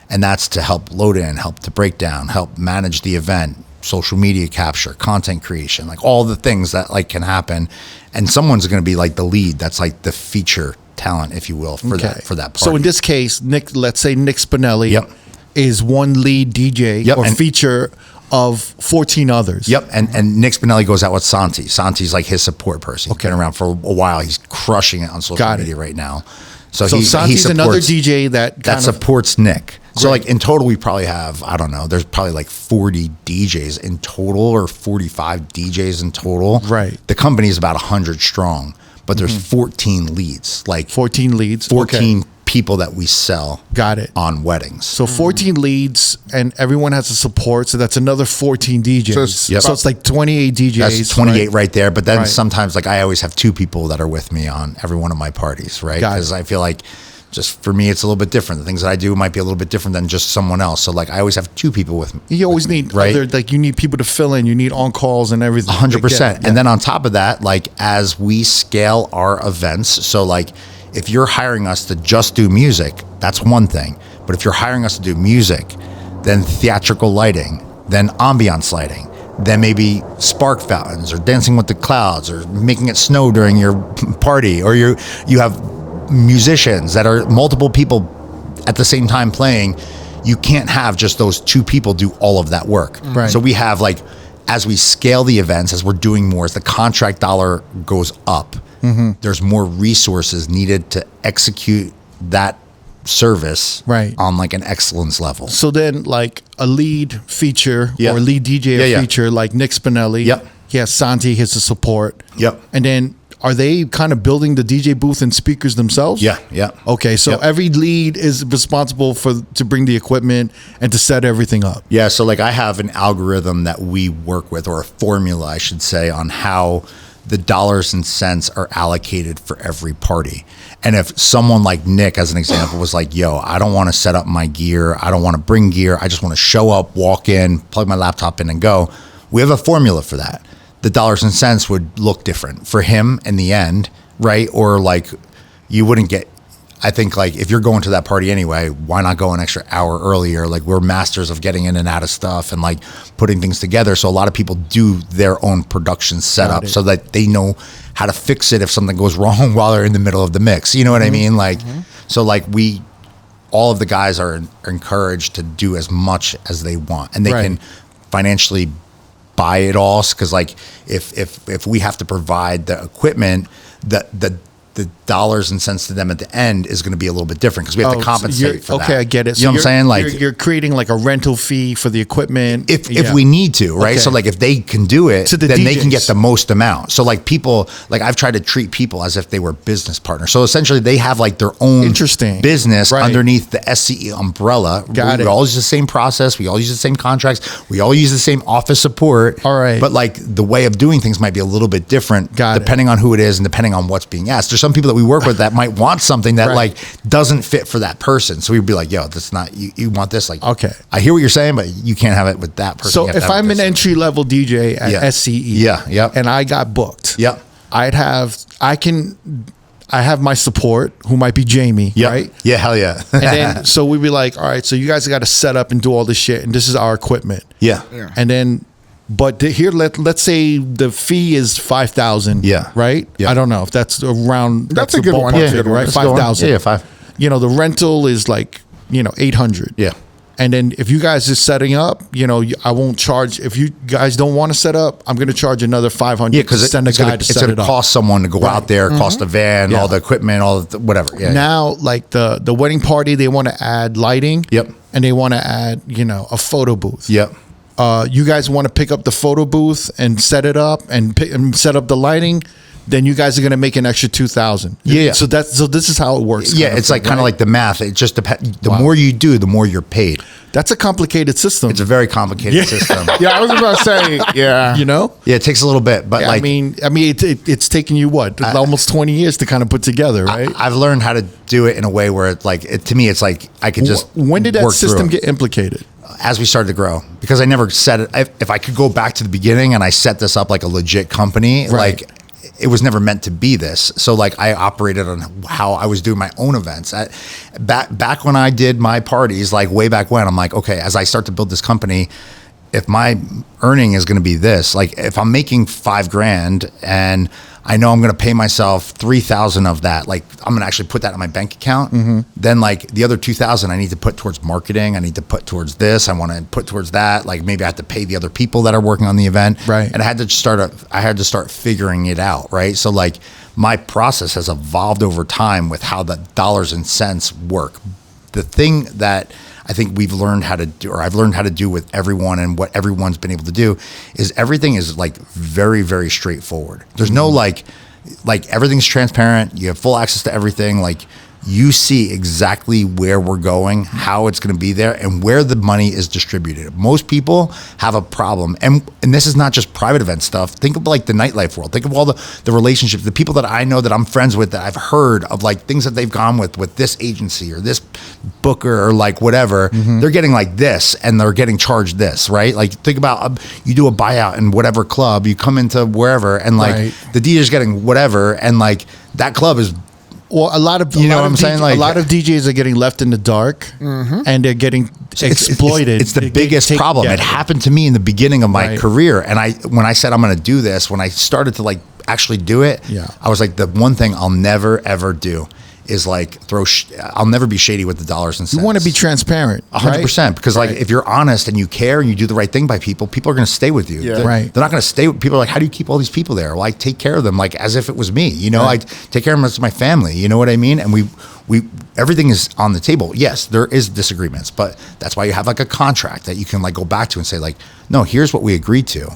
And that's to help load in, help to break down, help manage the event, social media capture, content creation, like all the things that like can happen. And someone's going to be like the lead. That's like the feature talent, if you will, for that party. So in this case, let's say Nick Spinelli is one lead DJ or feature of 14 others. Yep. And Nick Spinelli goes out with Santi. Santi's like his support person. He's been around for a while. He's crushing it on social media right now. So Santi's another DJ that supports Nick. So like in total, we probably have, I don't know, there's probably like 40 DJs in total or 45 DJs in total. Right. The company is about 100 strong, but there's 14 leads. Like 14 leads. 14 people that we sell. Got it. On weddings. So 14 leads and everyone has a support. So that's another 14 DJs. So it's like 28 DJs. That's 28 right there. But then sometimes like I always have 2 people that are with me on every one of my parties, right? Because I feel like just for me, it's a little bit different. The things that I do might be a little bit different than just someone else. So like I always have 2 people with me. You always need, like you need people to fill in. You need on calls and everything. 100%. And then on top of that, like as we scale our events, so like if you're hiring us to just do music, that's one thing. But if you're hiring us to do music, then theatrical lighting, then ambiance lighting, then maybe spark fountains or dancing with the clouds or making it snow during your party, or you have musicians that are multiple people at the same time playing. You can't have just those 2 people do all of that work. Right. So we have like, as we scale the events, as we're doing more, as the contract dollar goes up, there's more resources needed to execute that service on like an excellence level. So then like a lead feature or a lead DJ feature like Nick Spinelli. He has Santi, he has the support. And then are they kind of building the DJ booth and speakers themselves? Yeah. Okay, so every lead is responsible to bring the equipment and to set everything up. Yeah, so like I have an algorithm that we work with, or a formula, I should say, on how the dollars and cents are allocated for every party. And if someone like Nick, as an example, was like, yo, I don't want to set up my gear, I don't want to bring gear, I just want to show up, walk in, plug my laptop in and go, we have a formula for that. The dollars and cents would look different for him in the end, right? Or like you wouldn't get, I think like if you're going to that party anyway, why not go an extra hour earlier? Like we're masters of getting in and out of stuff and like putting things together. So a lot of people do their own production setup so that they know how to fix it if something goes wrong while they're in the middle of the mix. You know what I mean? Like, so like all of the guys are encouraged to do as much as they want, and they can financially buy it all. Because like if we have to provide the equipment, the dollars and cents to them at the end is going to be a little bit different because we have to compensate for that. Okay, I get it. You know what I'm saying? Like you're creating like a rental fee for the equipment if we need to, right? Okay. So like if they can do it, then DJs, they can get the most amount. So like people, like I've tried to treat people as if they were business partners. So essentially they have like their own business underneath the SCE umbrella. We all use the same process. We all use the same contracts. We all use the same office support. All right. But like the way of doing things might be a little bit different depending on who it is and depending on what's being asked. There's some some people that we work with that might want something that Right. like doesn't fit for that person. So we'd be like, yo, that's not, you want this? Like, Okay. I hear what you're saying, but you can't have it with that person. So You have to if have it I'm with an this. entry level DJ at Yeah. SCE, Yeah. and I got booked, Yep. I have my support, who might be Jamie, Yep. right? Yeah. Hell yeah. And then so we'd be like, all right, so you guys got to set up and do all this shit, and this is our equipment. yeah. And then, but here, let's say the fee is 5,000. Yeah. Right. Yeah. I don't know if that's around. That's the a good one. ballpark That's a figure, good one. right? That's a good one. 5,000. Yeah, 5. You know, the rental is like 800. Yeah. And then if you guys are setting up, I won't charge. If you guys don't want to set up, I'm going to charge another 500. Yeah, because send a guy to it's set going it to up. cost someone to go out there, cost the van, Yeah. all the equipment, all the whatever. Yeah. Now, like the wedding party, they want to add lighting. Yep. And they want to add, a photo booth. Yep. You guys want to pick up the photo booth and set it up and set up the lighting, then you guys are going to make an extra 2,000. Yeah. So this is how it works. Yeah, it's like kind of like the math. It just depends. The Wow. more you do, the more you're paid. That's a complicated system. It's a very complicated system. Yeah, I was about to say, yeah. Yeah, it takes a little bit, but like I mean, it's taken you almost 20 years to kind of put together, right? I've learned how to do it in a way where to me, it's like I could just. When did that work through system it. get implicated? As we started to grow, because I never set it. If I could go back to the beginning and I set this up like a legit company, Right. like it was never meant to be this. So like I operated on how I was doing my own events. Back when I did my parties, like way back when, I'm like, okay, as I start to build this company, if my earning is going to be this, like if I'm making $5,000 and I know I'm going to pay myself 3,000 of that, like I'm going to actually put that in my bank account. Then like the other 2,000 I need to put towards marketing. I need to put towards this. I want to put towards that. Like maybe I have to pay the other people that are working on the event. Right. And I had to start figuring it out. Right. So like my process has evolved over time with how the dollars and cents work. The thing that I think we've learned how to do, or I've learned how to do with everyone and what everyone's been able to do, is everything is like very, very straightforward. There's no like everything's transparent. You have full access to everything. Like you see exactly where we're going, how it's going to be there, and where the money is distributed. Most people have a problem, and this is not just private event stuff. Think of like the nightlife world. Think of all the relationships, the people that I know that I'm friends with, that I've heard of, like things that they've gone with this agency or this booker or like whatever. They're getting like this, and they're getting charged this, right? Like think about you do a buyout in whatever club, you come into wherever, and like Right. the DJ's getting whatever, and like that club is. Well, a lot of DJs are getting left in the dark, and they're getting exploited. It's the biggest problem. Yeah. It happened to me in the beginning of my Right. career, and when I said I'm going to do this, when I started to like actually do it, Yeah. I was like, the one thing I'll never ever do is like I'll never be shady with the dollars and cents. You want to be transparent, 100%, because like Right. if you're honest and you care and you do the right thing by people are going to stay with you. Yeah. They're, Right. they're not going to stay with people. Are like, how do you keep all these people there? Well, I take care of them like as if it was me. Right. I take care of them as my family. You know what I mean? And we everything is on the table. Yes, there is disagreements, but that's why you have like a contract that you can like go back to and say like, no, here's what we agreed to.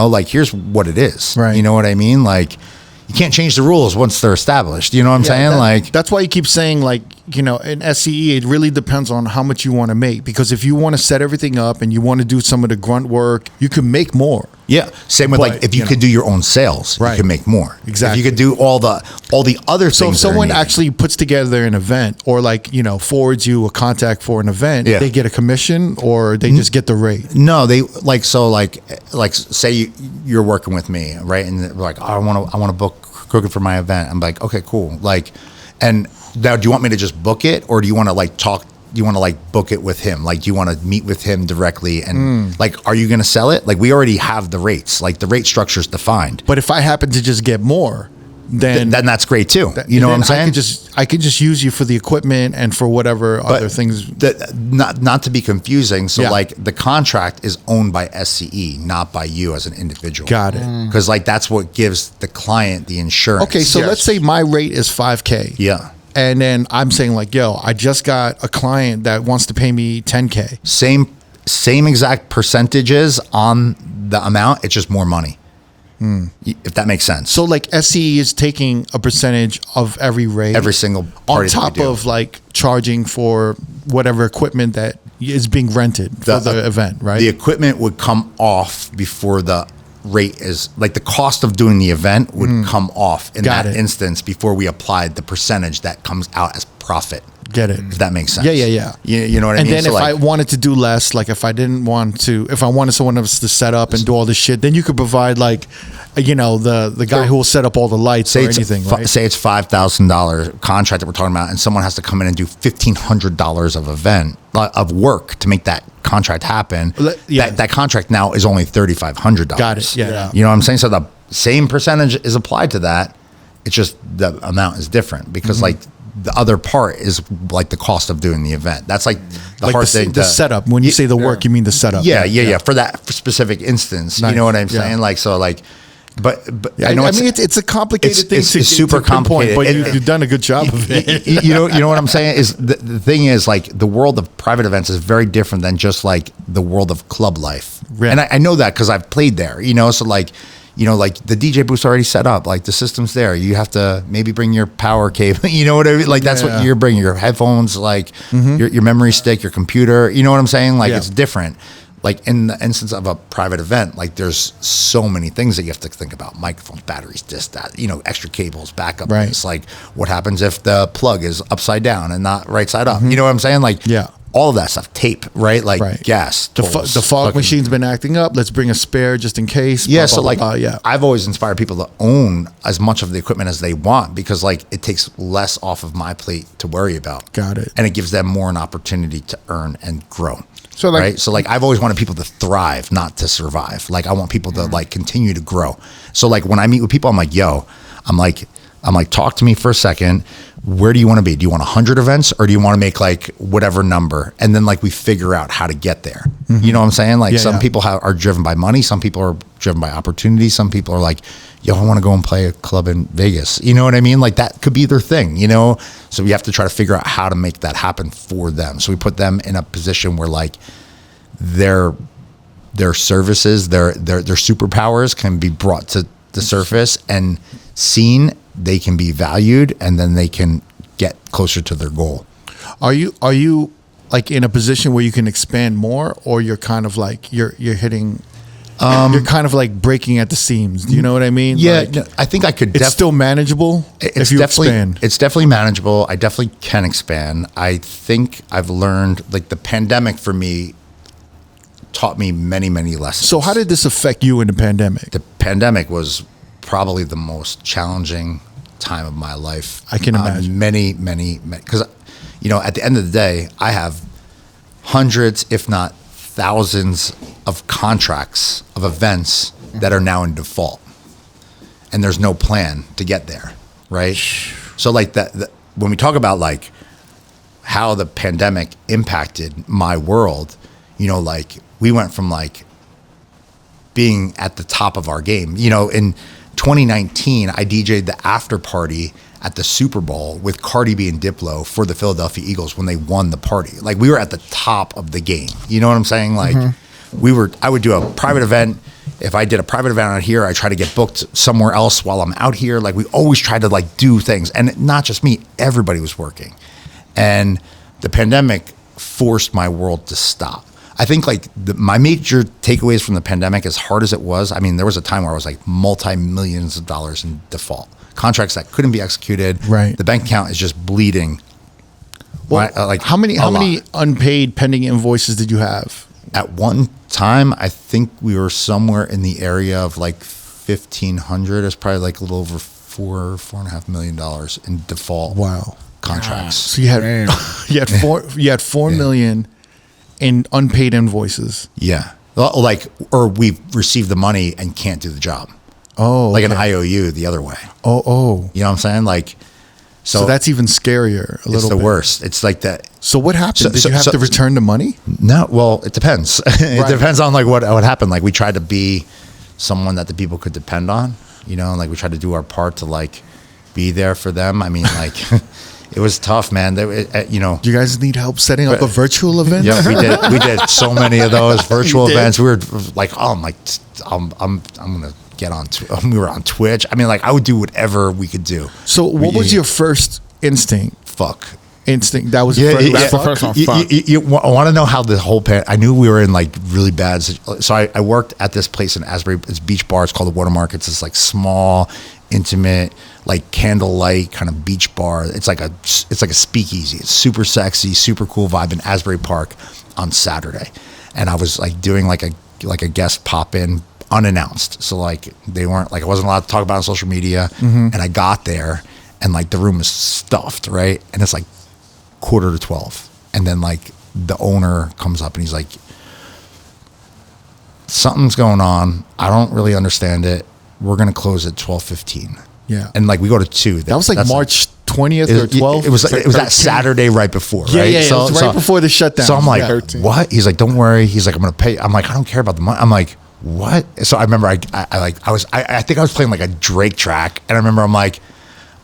Like here's what it is. Right. You know what I mean? Like you can't change the rules once they're established. You know what I'm saying? That's why you keep saying in SCE, it really depends on how much you want to make. Because if you want to set everything up and you want to do some of the grunt work, you can make more. Yeah. Same with But, like if you you could know. do your own sales, Right. you can make more. Exactly. If you could do all the other So if things. that are someone needed. actually puts together an event or forwards you a contact for an event, Yeah. they get a commission or they just get the rate. No, they like say you're working with me, right? And they're like, oh, I want to book Crooked for my event. I'm like, okay, cool. Like, and now do you want me to just book it, or do you want to like talk? Do you want to like book it with him? Like, do you want to meet with him directly? And like, are you going to sell it? Like, we already have the rates. Like, the rate structure is defined. But if I happen to just get more, then Then that's great too. You know what I'm saying? I could just use you for the equipment and for whatever other things. Not to be confusing. So Yeah. like the contract is owned by SCE, not by you as an individual. Got it. Because like that's what gives the client the insurance. Okay, so let's say my rate is $5K. Yeah. And then I'm saying like, yo, I just got a client that wants to pay me $10K. Same exact percentages on the amount. It's just more money. If that makes sense. So like SCE is taking a percentage of every rate. Every single on party that we top do. of like charging for whatever equipment that is being rented for the event, right? The equipment would come off before the rate is like the cost of doing the event would come off in Got that it. instance before we applied the percentage that comes out as profit. Get it. If that makes sense. Yeah. You know what I And mean? then So, if like, I wanted to do less, like if I wanted someone else to set up and do all this shit, then you could provide like, the guy who will set up all the lights or anything, right? Say it's $5,000 contract that we're talking about, and someone has to come in and do $1,500 of work to make that contract happen. Yeah. That contract now is only $3,500. Got it. Yeah. You know what I'm saying? So the same percentage is applied to that. It's just the amount is different because like the other part is like the cost of doing the event. That's like the hard thing. The setup. When you say the work, you mean the setup. Yeah. For that specific instance, Nice. you know what I'm Yeah. saying? Like, so like, but I know mean, it's a complicated thing. it's to super pinpoint, complicated. but you've done a good job of it. you know what I'm saying is the thing is like the world of private events is very different than just like the world of club life. Right. And I know that because I've played there, so like, like the DJ booth's already set up, like the system's there. You have to maybe bring your power cable, you know what I mean? Like that's what you're bringing, your headphones, like your memory stick, your computer, you know what I'm saying? Like it's different. Like in the instance of a private event, like there's so many things that you have to think about: microphones, batteries, this, that, extra cables, backup. Right. It's like what happens if the plug is upside down and not right side up? You know what I'm saying? Like all of that stuff, tape, right? Like gas. The tools, fog fucking- machine's been acting up. Let's bring a spare just in case. Yeah, blah, so blah, like blah, I've always inspired people to own as much of the equipment as they want because like it takes less off of my plate to worry about. Got it. And it gives them more an opportunity to earn and grow. So, like- right? So like I've always wanted people to thrive, not to survive. Like I want people to like continue to grow. So like when I meet with people, I'm like, I'm like, talk to me for a second. Where do you want to be? Do you want 100 events or do you want to make like whatever number? And then like we figure out how to get there. You know what I'm saying? Like some people are driven by money. Some people are driven by opportunity. Some people are like, I want to go and play a club in Vegas. You know what I mean? Like that could be their thing, So we have to try to figure out how to make that happen for them. So we put them in a position where like their services, their superpowers can be brought to the surface and seen. They can be valued, and then they can get closer to their goal. Are you like in a position where you can expand more, or you're kind of like you're hitting? You're kind of like breaking at the seams. Do you know what I mean? Yeah, Like, no, I think I could. it's still manageable if you expand. It's definitely manageable. I definitely can expand. I think I've learned like the pandemic for me taught me many, many lessons. So how did this affect you in the pandemic? The pandemic was probably the most challenging time of my life. I can imagine. Many, because, at the end of the day, I have hundreds, if not thousands of contracts of events that are now in default. And there's no plan to get there, right? So like that when we talk about like how the pandemic impacted my world, like we went from like being at the top of our game. In 2019, I DJ'd the after party at the Super Bowl with Cardi B and Diplo for the Philadelphia Eagles when they won the party. Like we were at the top of the game. You know what I'm saying? Like I would do a private event. If I did a private event out here, I try to get booked somewhere else while I'm out here. Like we always tried to like do things, and not just me, everybody was working. And the pandemic forced my world to stop. I think like my major takeaways from the pandemic, as hard as it was, I mean, there was a time where I was like multi-millions of dollars in default. Contracts that couldn't be executed. Right. The bank account is just bleeding. Well, Like how many unpaid pending invoices did you have? At one time, I think we were somewhere in the area of like 1,500. It's probably like a little over $4.5 million in default. Wow. Contracts. So you had you had 4 million in unpaid invoices. Yeah. Like, or we've received the money and can't do the job. Oh, Like an IOU the other way. Oh. You know what I'm saying? Like, So that's even scarier. it's the worst. It's like that. So what happened? Did So- you have so- to return the money? No, well, it depends. It Right. depends on like what happened. Like we tried to be someone that the people could depend on, like we tried to do our part to like be there for them. I mean, like it was tough, man. Do you guys need help setting up a virtual event? Yeah, we did so many of those virtual events. We were like, I'm gonna get on. We were on Twitch. I mean, like I would do whatever we could do. So what was your first instinct? Fuck. instinct. That was That's the first one. Fuck. You want to know how the whole I knew we were in like really bad. So I worked at this place in Asbury. It's beach bar. It's called the Watermark. It's this like small, intimate, like candlelight kind of beach bar. It's like a speakeasy. It's super sexy, super cool vibe in Asbury Park on Saturday. And I was like doing like a guest pop in unannounced. So like they weren't like I wasn't allowed to talk about it on social media. And I got there and like the room was stuffed, right? And it's like 11:45, and then like the owner comes up and he's like, something's going on, I don't really understand it, we're gonna close at 12:15. Yeah. And like we go to 2. That was like March 20th or 12th. It was that Saturday right before, right? Yeah, so, it was right before the shutdown. So I'm like, what? He's like, don't worry. He's like, I'm gonna pay. I'm like, I don't care about the money. I'm like, what? So I remember I think I was playing like a Drake track, and I remember I'm like,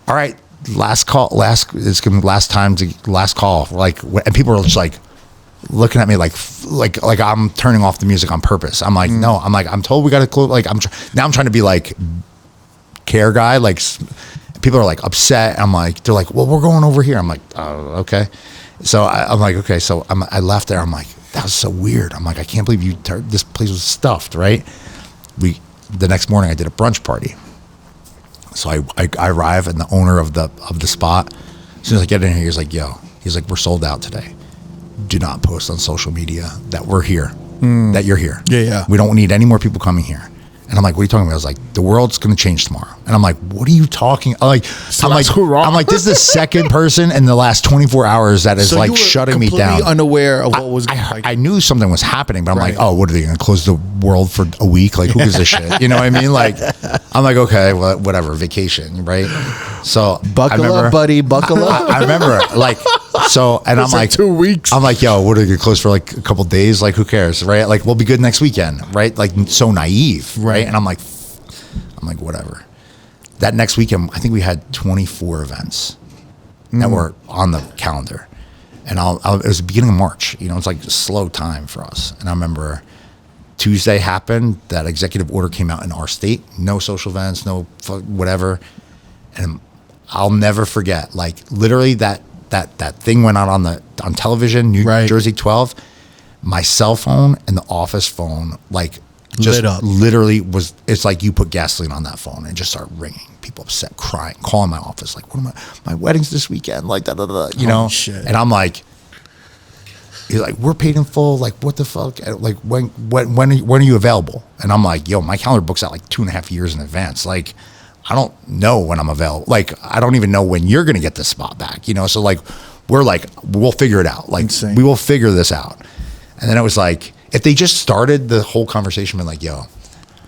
all right, last call, it's gonna be last call. Like, and people are just like looking at me like I'm turning off the music on purpose. I'm like, no, I'm told we got to close. Like now I'm trying to be like care guy. Like people are like upset. I'm like, they're like, well, we're going over here. I'm like, oh, okay. So I'm like, okay. So I left there. I'm like, that was so weird. I'm like, I can't believe this place was stuffed, right? The next morning I did a brunch party. So I arrive, and the owner of the spot, as soon as I get in here, he's like, we're sold out today. Do not post on social media that we're here, that you're here. Yeah. We don't need any more people coming here. And I'm like, what are you talking about? I was like, the world's going to change tomorrow. And I'm like, what are you talking? I'm like, this is the second person in the last 24 hours that is so like shutting me down. Completely unaware of what was going on. I knew something was happening, but I'm like, oh, what are they going to close the world for a week? Like, who gives a shit? You know what I mean? Like, I'm like, okay, well, whatever, vacation, right? So buckle up, buddy, buckle up. I remember, like, so, and I'm like 2 weeks. I'm like, yo, what are they going to close for like a couple days? Like, who cares, right? Like, we'll be good next weekend, right? Like, so naive, right? And I'm like, whatever. That next weekend, I think we had 24 events that were on the calendar. And it was the beginning of March. You know, it's like a slow time for us. And I remember Tuesday happened, that executive order came out in our state. No social events, no whatever. And I'll never forget, like, literally that thing went out on television, New Jersey 12. My cell phone and the office phone, like, just literally it's like you put gasoline on that phone and just start ringing. People upset, crying, calling my office, like, what am my wedding's this weekend, like you know? Shit. And I'm like, he's like, we're paid in full, like, what the fuck? Like, when are you available? And I'm like, yo, my calendar books out like 2.5 years in advance. Like, I don't know when I'm available. Like, I don't even know when you're gonna get this spot back, you know? So like, we're like, we'll figure it out. Like, insane. We will figure this out. And then it was like, if they just started the whole conversation with like, yo,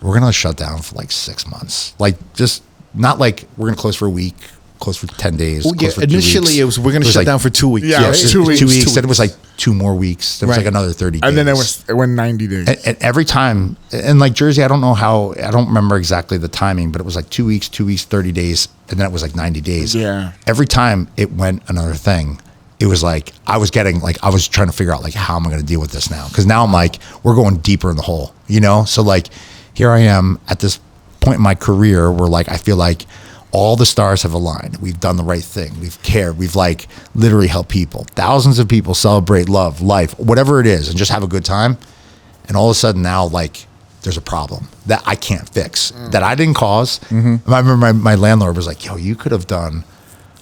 we're going to shut down for like 6 months. Like, just not like we're going to close for a week, close for 10 days. Well, close for initially, it was we're going to shut like, down for 2 weeks. Yeah, right? 2 weeks. 2 weeks. Then it was like 2 more weeks. Then it was like another 30 days. And then it went 90 days. And every time, and like Jersey, I don't remember exactly the timing, but it was like 2 weeks, 30 days. And then it was like 90 days. Yeah. Every time it went another thing. It was like, I was trying to figure out like, how am I going to deal with this now? Because now I'm like, we're going deeper in the hole, you know? So like, here I am at this point in my career where like, I feel like all the stars have aligned. We've done the right thing. We've cared. We've like literally helped people. Thousands of people celebrate love, life, whatever it is, and just have a good time. And all of a sudden now, like, there's a problem that I can't fix, that I didn't cause. Mm-hmm. I remember my landlord was like, yo, you could have done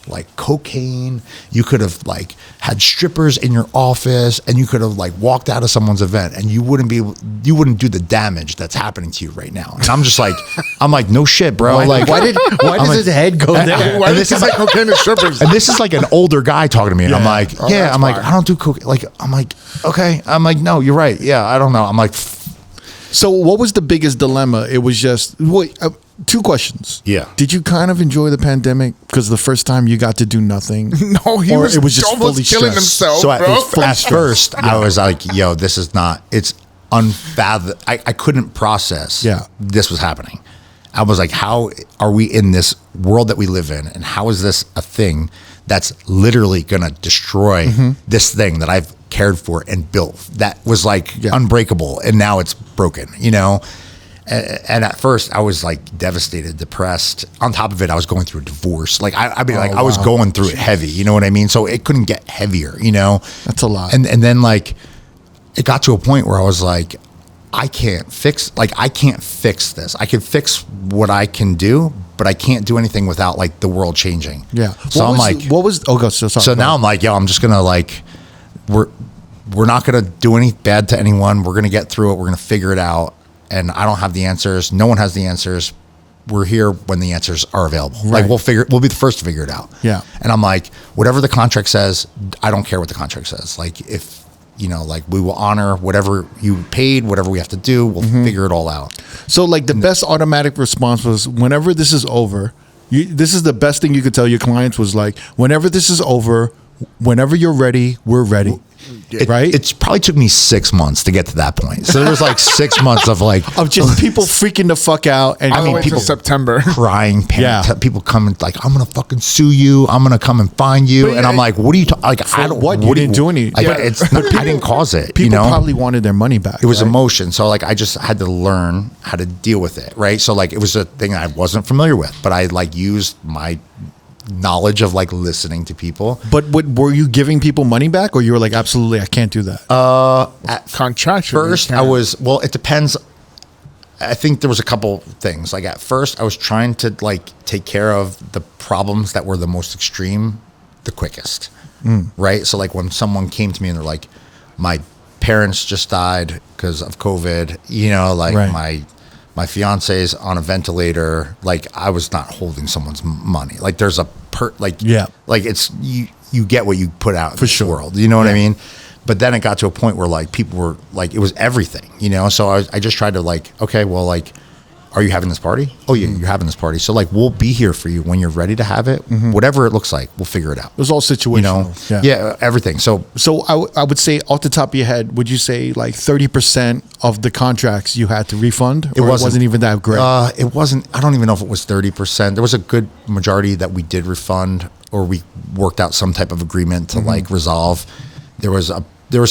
like cocaine, you could have like had strippers in your office, and you could have like walked out of someone's event, and you wouldn't do the damage that's happening to you right now. And I'm just like, no shit, bro. Why does his head go there? Why this is like cocaine and strippers? And this is like an older guy talking to me, and I'm like, I'm like, I don't do cocaine. Like, I'm like, okay. I'm like, no, you're right. Yeah, I don't know. I'm like, so what was the biggest dilemma? It was just two questions. Yeah. Did you kind of enjoy the pandemic because the first time you got to do nothing? No, it was just fully killing himself. So bro. at first, I was like, yo, this is not. It's unfathomable. I couldn't process. This was happening. I was like, how are we in this world that we live in, and how is this a thing that's literally going to destroy this thing that I've cared for and built that was like unbreakable, and now it's broken, you know? And at first, I was like devastated, depressed. On top of it, I was going through a divorce. Like I mean, like I was going through it heavy. You know what I mean? So it couldn't get heavier. You know, That's a lot. And then like it got to a point where I was like, I can't fix this. I can fix what I can do, but I can't do anything without like the world changing. Yeah. So I'm like, so now I'm like, yo, I'm just gonna like, we're not gonna do any bad to anyone. We're gonna get through it. We're gonna figure it out. And I don't have the answers. No one has the answers. We're here when the answers are available. Right. Like we'll be the first to figure it out. Yeah. And I'm like, whatever the contract says, I don't care what the contract says. Like if, you know, like we will honor whatever you paid, whatever we have to do, we'll figure it all out. So like the best automatic response was, whenever this is over, this is the best thing you could tell your clients was like, whenever this is over, whenever you're ready, we're ready. Right? It's probably took me 6 months to get to that point. So there was like 6 months of like Of just people freaking the fuck out. And I mean, people- people September. crying, panic, Yeah. people coming like, I'm gonna fucking sue you. I'm gonna come and find you. But and I'm like, what are you talking? Like, I don't. what? You didn't do any- Like, Yeah. it's not, I didn't cause it. people you know, probably wanted their money back. it was right? emotion. So like, I just had to learn how to deal with it. Right. So like, it was a thing I wasn't familiar with, but I like used my knowledge of like listening to people. But were you giving people money back, or you were like, absolutely, I can't do that? Contractually. First, I was, well, it depends. I think there was a couple things. Like at first, I was trying to like take care of the problems that were the most extreme, the quickest. Right. So like when someone came to me and they're like, my parents just died because of COVID, you know, like Right. my fiance's on a ventilator. Like I was not holding someone's money. Like there's a Yeah. like it's, you get what you put out in For this sure. world. You know what I Yeah. mean? But then it got to a point where like people were like, it was everything, you know? So I just tried to like, okay, well, like, are you having this party? Oh yeah, you're having this party. So like, we'll be here for you when you're ready to have it. Whatever it looks like, we'll figure it out. It was all situational. You know? Yeah, everything. So I would say off the top of your head, would you say like 30% of the contracts you had to refund? Or it wasn't even that great? it wasn't, I don't even know if it was 30%. There was a good majority that we did refund, or we worked out some type of agreement to like resolve. We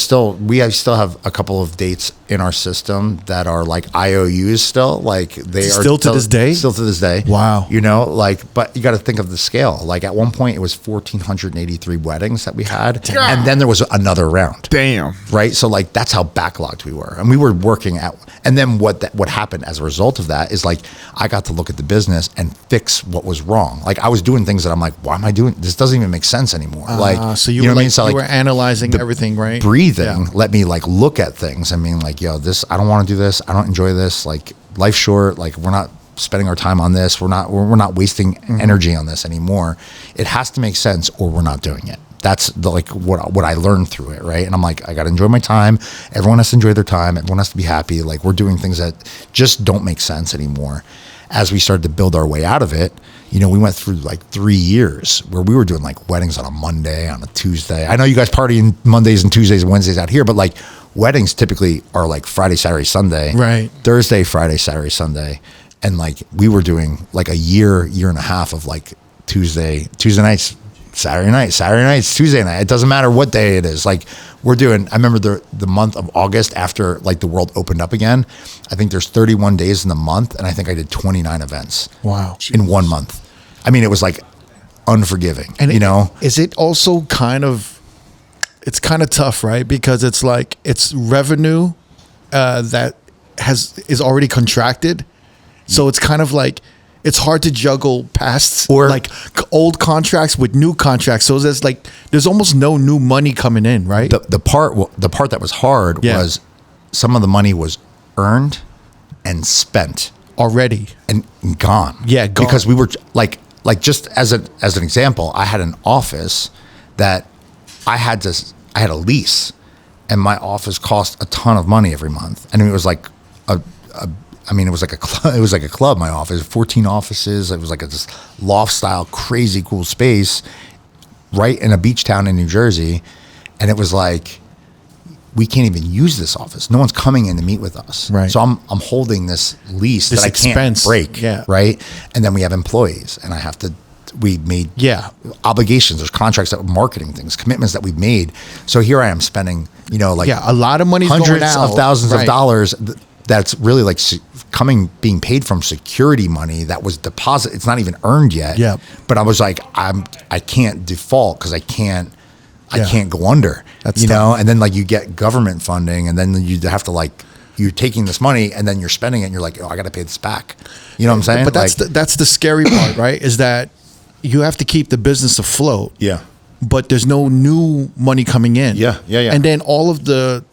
still have a couple of dates in our system that are like IOUs still. Like they are Still to this day? Still to this day. Wow. You know, like, but you got to think of the scale. Like at one point it was 1,483 weddings that we had. Damn. And then there was another round. Damn. Right. So like, that's how backlogged we were. And we were working at, and then what happened as a result of that is like, I got to look at the business and fix what was wrong. Like I was doing things that I'm like, why am I doing, this doesn't even make sense anymore. Like, so you know were what I mean? like, So you like, were analyzing everything, right? breathing Yeah. let me like look at things and being like, yo, this, I don't want to do this. I don't enjoy this. Like life's short. Like we're not spending our time on this. We're not wasting energy on this anymore. It has to make sense or we're not doing it. That's the, like what I learned through it. Right. And I'm like, I got to enjoy my time. Everyone has to enjoy their time. Everyone has to be happy. Like we're doing things that just don't make sense anymore. As we started to build our way out of it, you know, we went through like 3 years where we were doing like weddings on a Monday, on a Tuesday. I know you guys party Mondays and Tuesdays and Wednesdays out here, but like weddings typically are like Friday, Saturday, Sunday. Right. Thursday, Friday, Saturday, Sunday. And like we were doing like a year and a half of like Tuesday nights, Saturday nights, Tuesday night. It doesn't matter what day it is. Like we're doing, I remember the month of August after like the world opened up again, I think there's 31 days in the month. And I think I did 29 events. Wow. In 1 month. I mean, it was like unforgiving, and you know? Is it also it's kind of tough, right? Because it's like, it's revenue that is already contracted. So it's kind of like, it's hard to juggle past Or like old contracts with new contracts. So there's almost no new money coming in, right? The part that was hard was some of the money was earned and spent Already. and gone. Yeah, gone. Because we were like just as an example, I had an office that I had a lease, and my office cost a ton of money every month. And it was like it was like a club. My office, 14 offices. It was like this loft style, crazy cool space, right in a beach town in New Jersey. And it was like, we can't even use this office. No one's coming in to meet with us. Right. So I'm holding this lease This that I can't expense. break. Yeah. Right. And then we have employees, and we made obligations. There's contracts that marketing things, commitments that we've made. So here I am spending, you know, like a lot of money's hundreds going out. of thousands Right. of dollars. That's really like being paid from security money that was deposit. It's not even earned yet. Yeah. But I was like, I can't default because I can't go under. That's you tough. know. And then like you get government funding, and then you have to like you're taking this money and then you're spending it, and you're like, oh, I got to pay this back. You know what I'm saying? But like, that's the scary part, right? Is that you have to keep the business afloat. yeah. But there's no new money coming in. Yeah. And then all of the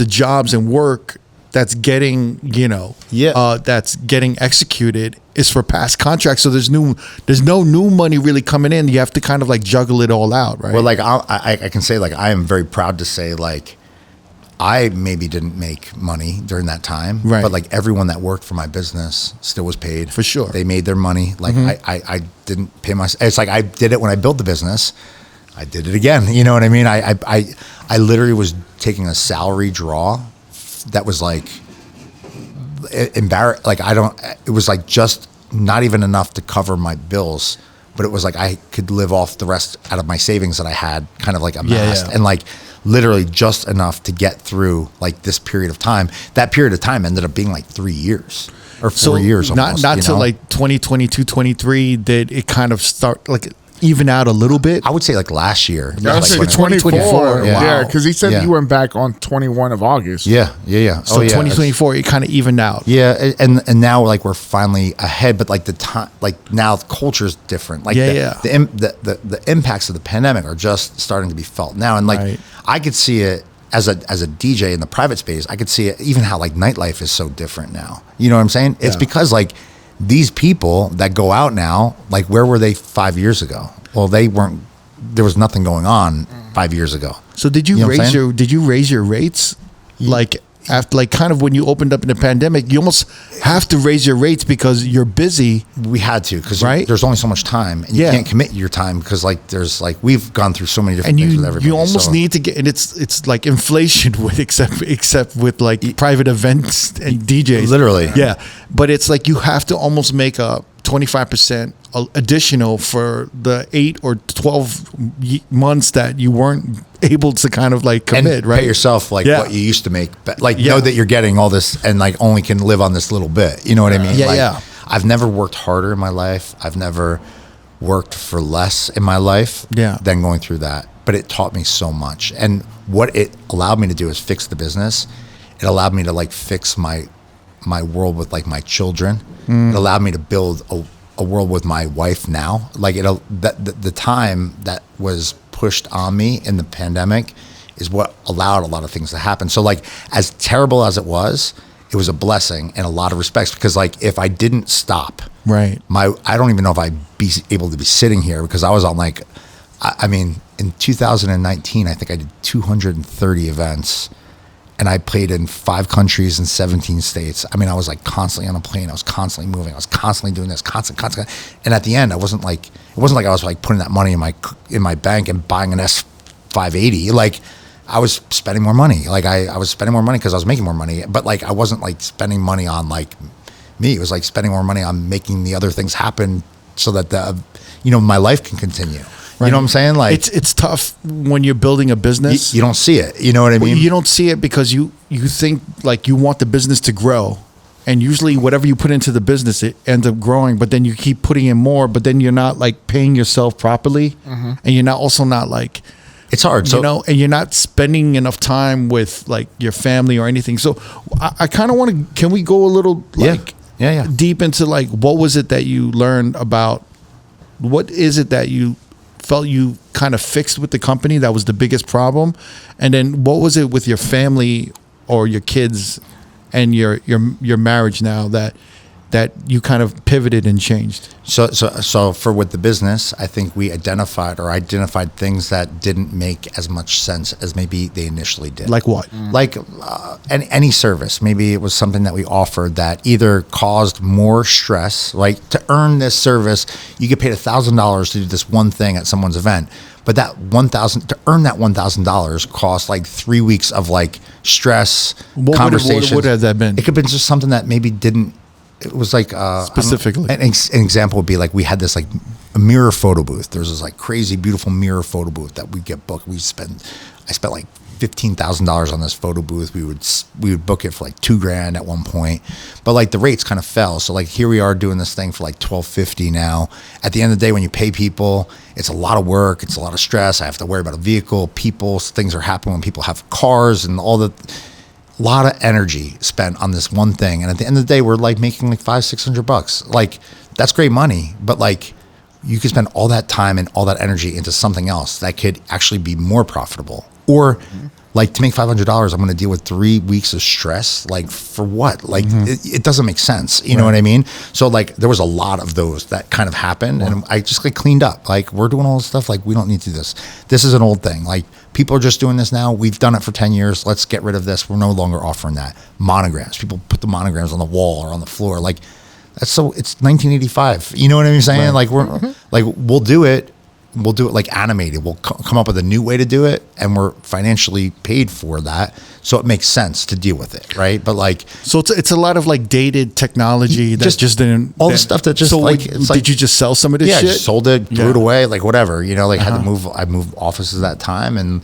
jobs and work that's getting, that's getting executed is for past contracts. So there's no new money really coming in. You have to kind of like juggle it all out, right? Well, like I can say, like I am very proud to say, like I maybe didn't make money during that time, right? But like everyone that worked for my business still was paid for sure. They made their money. Like I didn't pay my. It's like I did it when I built the business. I did it again. You know what I mean? I literally was taking a salary draw that was like embarrassed. Like it was like just not even enough to cover my bills, but it was like I could live off the rest out of my savings that I had kind of like amassed, and like literally just enough to get through like this period of time. That period of time ended up being like 3 years or 4 years almost. Not till like 2022, 23 did it kind of start like even out a little bit. I would say like last year. I would say like 2024. Yeah. Because he said Yeah. you went back on 21 of August. Yeah. So 2024 it kind of evened out. Yeah, and now like we're finally ahead, but like the time, like now the culture is different. Like the impacts of the pandemic are just starting to be felt now, and like Right. I could see it as a DJ in the private space. I could see it even how like nightlife is so different now. You know what I'm saying? It's because like these people that go out now, like where were they 5 years ago? Well, they weren't. There was nothing going on 5 years ago. So did you know what I'm raise your rates? Like after like kind of when you opened up in the pandemic, you almost have to raise your rates because you're busy. We had to because Right? there's only so much time, and you can't commit your time because like there's like we've gone through so many different And things with everybody. you almost so- need to get, and it's like inflation with except with like private events and DJs. Literally. Yeah. But it's like you have to almost make a 25% additional for the 8 or 12 months that you weren't able to kind of like commit, and right? pay yourself like what you used to make, but like Yeah. know that you're getting all this and like only can live on this little bit. You know what I mean? Yeah, like, yeah. I've never worked harder in my life. I've never worked for less in my life than going through that. But it taught me so much. And what it allowed me to do is fix the business. It allowed me to like fix my world with like my children. It allowed me to build a world with my wife now. Like the time that was pushed on me in the pandemic is what allowed a lot of things to happen. So like as terrible as it was a blessing in a lot of respects, because like if I didn't stop, Right. I don't even know if I'd be able to be sitting here, because I was on like, I mean, in 2019, I think I did 230 events. And I played in 5 countries and 17 states. I mean, I was like constantly on a plane. I was constantly moving. I was constantly doing this, constant. And at the end, it wasn't like I was like putting that money in my bank and buying an S580. Like I was spending more money. Like I was spending more money because I was making more money. But like I wasn't like spending money on like me. It was like spending more money on making the other things happen so that my life can continue. Right. You know what I'm saying? Like it's tough when you're building a business. You don't see it. You know what I mean? You don't see it because you think like you want the business to grow, and usually whatever you put into the business, it ends up growing. But then you keep putting in more, but then you're not like paying yourself properly, and you're not like. It's hard, and you're not spending enough time with like your family or anything. So I kind of want to. Can we go a little like deep into like what was it that you learned about? What is it that you felt you kind of fixed with the company that was the biggest problem, and then what was it with your family or your kids and your marriage now that you kind of pivoted and changed? So for with the business, I think we identified things that didn't make as much sense as maybe they initially did. Like what? Like any service. Maybe it was something that we offered that either caused more stress. Like to earn this service, you get paid $1,000 to do this one thing at someone's event. But that to earn that $1,000 cost like 3 weeks of like stress, conversations. What has that been? It could have been just something that maybe didn't. It was like specifically an example would be like we had this like a mirror photo booth. There's this like crazy beautiful mirror photo booth that we get booked. I spent like $15,000 on this photo booth. We would book it for like $2,000 at one point, but like the rates kind of fell. So like here we are doing this thing for like $1,250 now. At the end of the day, when you pay people, it's a lot of work. It's a lot of stress. I have to worry about a vehicle, people, things are happening when people have cars and all the, a lot of energy spent on this one thing. And at the end of the day, we're like making like $500-600. Like that's great money, but like you could spend all that time and all that energy into something else that could actually be more profitable. Or like to make $500, I'm going to deal with 3 weeks of stress. Like for what? Like it doesn't make sense. You know what I mean? So like there was a lot of those that kind of happened, and I just like cleaned up. Like we're doing all this stuff. Like we don't need to do this. This is an old thing. Like people are just doing this now. We've done it for 10 years. Let's get rid of this. We're no longer offering that. Monograms. People put the monograms on the wall or on the floor. Like that's so. It's 1985. You know what I'm saying? Like we're like we'll do it. We'll do it like animated. We'll come up with a new way to do it, and we're financially paid for that, so it makes sense to deal with it, right? But like, so it's a lot of like dated technology that just didn't all the stuff that just so like it's did you just sell some of this yeah, shit? I just sold it, threw it away, like whatever, you know, like had to move. I moved offices that time, and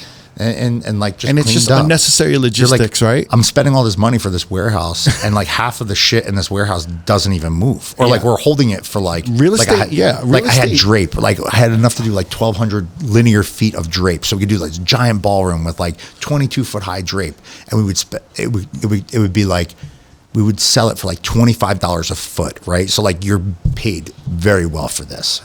like just and it's just up. unnecessary logistics, right? I'm spending all this money for this warehouse, and like half of the shit in this warehouse doesn't even move, or like we're holding it for like real estate. I had drape, like I had enough to do like 1,200 linear feet of drape, so we could do like this giant ballroom with like 22-foot high drape, and we would it would be like we would sell it for like $25 a foot, right? So like you're paid very well for this,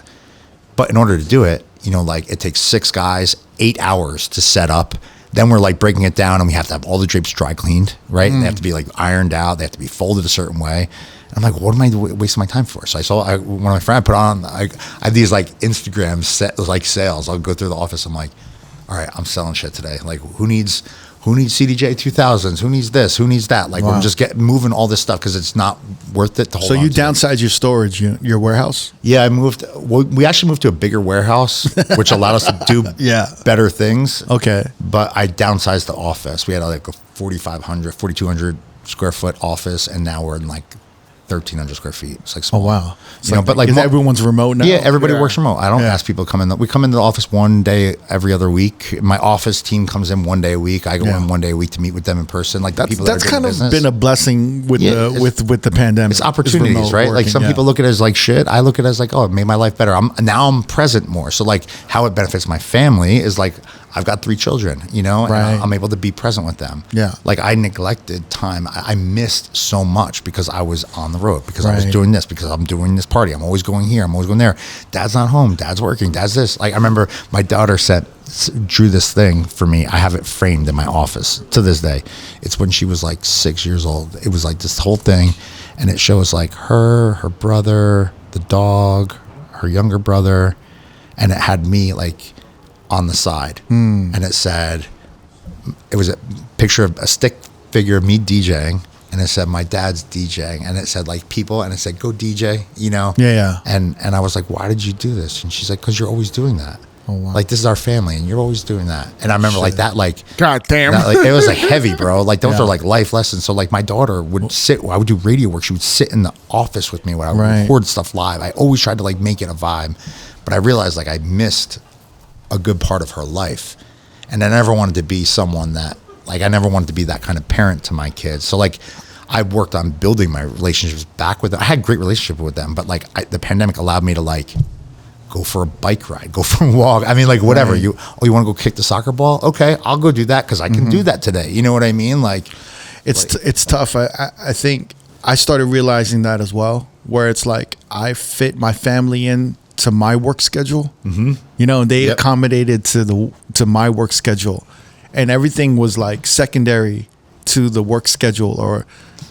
but in order to do it, you know, like it takes 6 guys, 8 hours to set up. Then we're like breaking it down, and we have to have all the drapes dry cleaned, right? And they have to be like ironed out. They have to be folded a certain way. And I'm like, what am I wasting my time for? So I saw one of my friends put on, I have these like Instagram like sales. I'll go through the office. I'm like, all right, I'm selling shit today. Like who needs CDJ 2000s? Who needs this? Who needs that? Like we're just moving all this stuff because it's not worth it to hold on. So you downsized your storage, your warehouse? Yeah, I moved. We actually moved to a bigger warehouse, which allowed us to do better things. Okay. But I downsized the office. We had like a 4,200 square foot office, and now we're in like 1,300 square feet. It's like small. Oh wow! You know, but like everyone's remote now. Yeah, everybody works remote. I don't ask people to come in. We come into the office one day every other week. My office team comes in 1 day a week. I go in 1 day a week to meet with them in person. Like the people that's that are kind of business. been a blessing with the pandemic. It's opportunities, right? Like some people look at it as like shit. I look at it as like, oh, it made my life better. I'm present more. So like how it benefits my family is like I've got 3 children, you know, and I'm able to be present with them. Yeah. Like I neglected time. I missed so much because I was on the road, because I was doing this, because I'm doing this party. I'm always going here. I'm always going there. Dad's not home. Dad's working. Dad's this. Like I remember my daughter drew this thing for me. I have it framed in my office to this day. It's when she was like 6 years old. It was like this whole thing. And it shows like her brother, the dog, her younger brother. And it had me like on the side, and it said, it was a picture of a stick figure of me DJing, and it said my dad's DJing, and it said like people, and it said go DJ, you know. And I was like, why did you do this? And she's like, because you're always doing that. Oh wow. Like this is our family, and you're always doing that. And I remember like that, like God damn, like it was like heavy, bro. Like those are like life lessons. So like my daughter would I would do radio work. She would sit in the office with me when I would record stuff live. I always tried to like make it a vibe, but I realized like I missed a good part of her life, and I never wanted to be someone that like I never wanted to be that kind of parent to my kids. So like I worked on building my relationships back with them. I had a great relationship with them, but like the pandemic allowed me to like go for a bike ride, go for a walk. I mean, like whatever you want to go kick the soccer ball? Okay, I'll go do that because I can do that today. You know what I mean? Like it's tough. I think I started realizing that as well, where it's like I fit my family in to my work schedule, you know, and they accommodated to my work schedule, and everything was like secondary to the work schedule or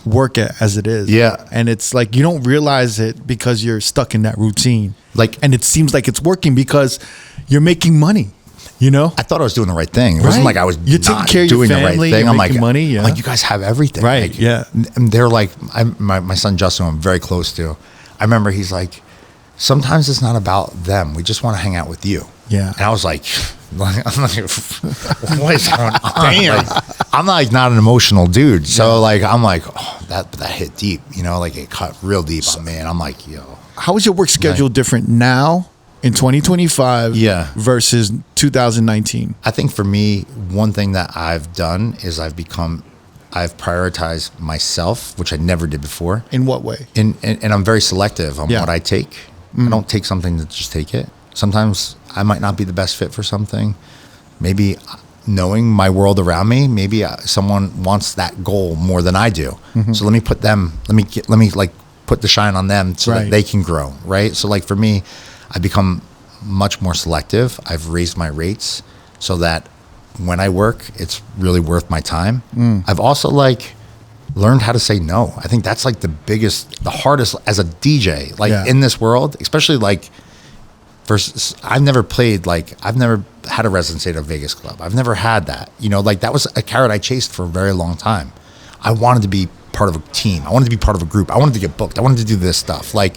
work as it is. Yeah. And it's like you don't realize it because you're stuck in that routine. Like, and it seems like it's working because you're making money. You know, I thought I was doing the right thing. It wasn't like I was not doing the right thing. I'm like, money. I'm like, you guys have everything, right? Like, yeah. And they're like, my son Justin, I'm very close to. I remember he's like, sometimes it's not about them. We just want to hang out with you. Yeah. And I was like, what is going on? Damn. Like, I'm like not an emotional dude. So like, I'm like, oh, that hit deep, you know, like it cut real deep on me. And I'm like, yo. How is your work schedule different now in 2025 Yeah. versus 2019? I think for me, one thing that I've done is I've prioritized myself, which I never did before. In what way? And I'm very selective on Yeah. what I take. I don't take something to just take it. Sometimes I might not be the best fit for something. Maybe knowing my world around me, maybe someone wants that goal more than I do. So let me put the shine on them so Right. that they can grow, right? So like for me, I become much more selective. I've raised my rates so that when I work, it's really worth my time. I've also like learned how to say no. I think that's like the hardest as a DJ, like Yeah. in this world, especially like I've never had a residency at a Vegas club. I've never had that, like that was a carrot I chased for a very long time. I wanted to be part of a team. I wanted to be part of a group. I wanted to get booked. I wanted to do this stuff. Like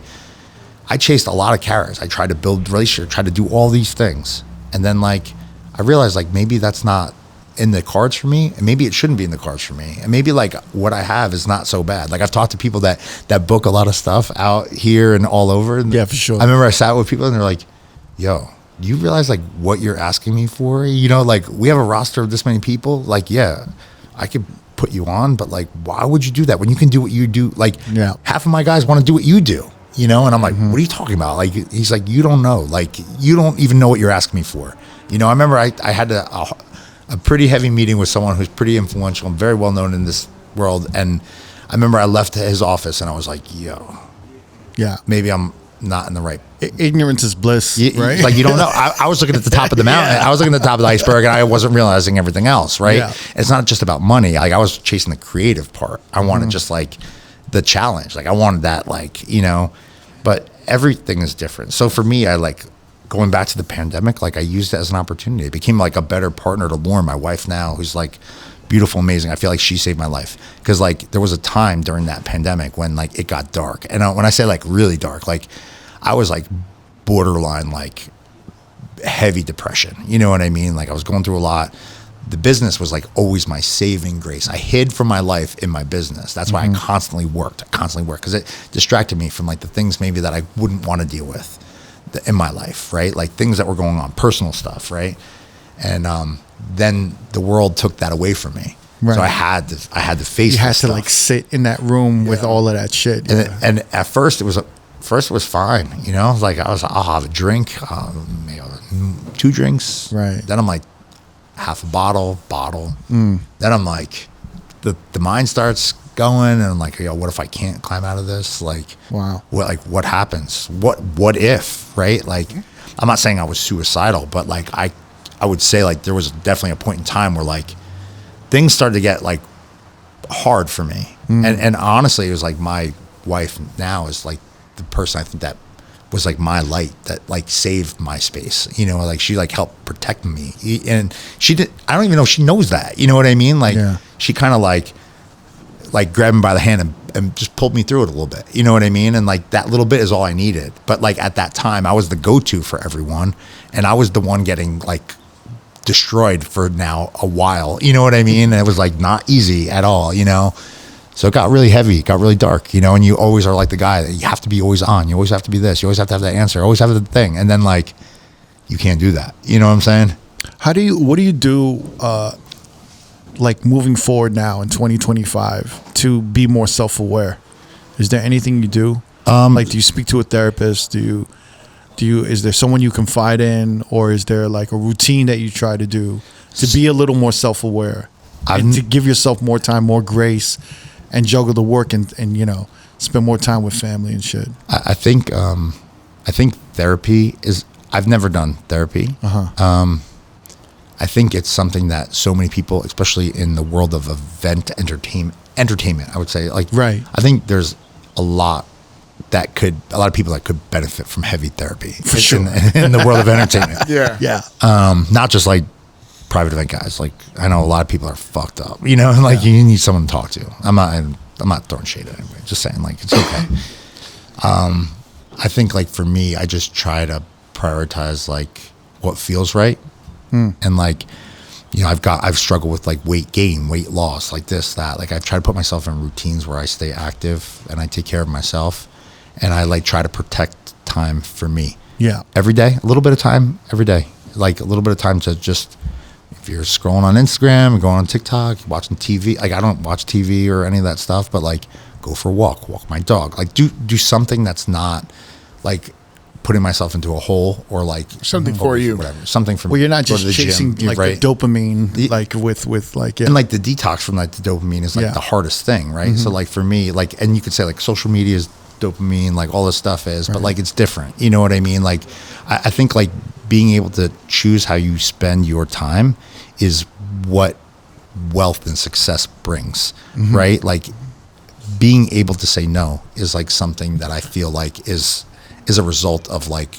I chased a lot of carrots. I tried to build relationships, tried to do all these things. And then like, I realized like maybe that's not in the cards for me, and maybe it shouldn't be in the cards for me. And maybe like what I have is not so bad. Like I've talked to people that book a lot of stuff out here and all over. And Yeah, for sure. I remember I sat with people and they're like, yo, do you realize like what you're asking me for? Like we have a roster of this many people. Like, yeah, I could put you on, but like, why would you do that when you can do what you do? Like Yeah. half of my guys want to do what you do, and I'm like, what are you talking about? Like, he's like, you don't know, like, you don't even know what you're asking me for. I remember I had a pretty heavy meeting with someone who's pretty influential and very well known in this world. And I remember I left his office and I was like, yo, Yeah. maybe I'm not in the right. Ignorance is bliss, right? Like, you don't know. I was looking at the top of the mountain. Yeah. I was looking at the top of the iceberg and I wasn't realizing everything else, right? Yeah. It's not just about money. Like I was chasing the creative part. I wanted just like the challenge. Like I wanted that, like, but everything is different. So for me, I like going back to the pandemic, like I used it as an opportunity. It became like a better partner to Lauren, my wife now, who's like beautiful, amazing. I feel like she saved my life because like there was a time during that pandemic when like it got dark. And when I say like really dark, like I was like borderline like heavy depression. You know what I mean? Like I was going through a lot. The business was like always my saving grace. I hid from my life in my business. That's why I constantly worked because it distracted me from like the things maybe that I wouldn't want to deal with in my life, right? Like things that were going on, personal stuff, right? And then the world took that away from me. Right. So I had to face. You had this to stuff. like sit in that room with all of that shit. And at first it was fine, Like I'll have a drink, maybe 2 drinks, Right. Then I'm like half a bottle. Then I'm like, the mind starts going, and I'm like, yo, what if I can't climb out of this? Like, Wow. what happens? What if, right? Like, I'm not saying I was suicidal, but like I would say like there was definitely a point in time where like things started to get like hard for me, and honestly, it was like my wife now is like the person I think that was like my light that like saved my space, like she like helped protect me, and I don't even know if she knows that, you know what I mean? Like she kind of like grabbed me by the hand and just pulled me through it a little bit, you know what I mean? And like that little bit is all I needed. But like at that time I was the go-to for everyone, and I was the one getting like destroyed for now a while, you know what I mean? And it was like not easy at all, So it got really heavy, it got really dark, and you always are like the guy that you have to be always on. You always have to be this. You always have to have that answer. Always have the thing. And then like, you can't do that. You know what I'm saying? What do you do, like moving forward now in 2025 to be more self-aware? Is there anything you do? Like, do you speak to a therapist? Is there someone you confide in, or is there like a routine that you try to do to be a little more self-aware and to give yourself more time, more grace, and juggle the work and spend more time with family and shit? I think therapy is. I've never done therapy. I think it's something that so many people, especially in the world of event entertainment, I would say, like, right. I think there's a lot of people that could benefit from heavy therapy For sure. in the world of entertainment. Yeah. Not just like private event guys. Like I know a lot of people are fucked up, and like you need someone to talk to. I'm not throwing shade at anybody. Just saying like it's okay. I think like for me, I just try to prioritize like what feels right, and like I've struggled with like weight gain, weight loss, like this, that. Like I've tried to put myself in routines where I stay active and I take care of myself, and I like try to protect time for me. Yeah. Every day, a little bit of time every day. Like a little bit of time to just, if you're scrolling on Instagram, going on TikTok, watching TV. Like I don't watch TV or any of that stuff, but like go for a walk my dog. Like do something that's not like putting myself into a hole or like something for you. Whatever. Something for Well, you're not go to just the chasing gym, like right? the dopamine, like with like, And like the detox from like the dopamine is like the hardest thing, right? So like for me, like, and you could say like social media is dopamine, like all this stuff is, but like it's different. You know what I mean? Like I think like being able to choose how you spend your time is what wealth and success brings, right? Like being able to say no is like something that I feel like is a result of like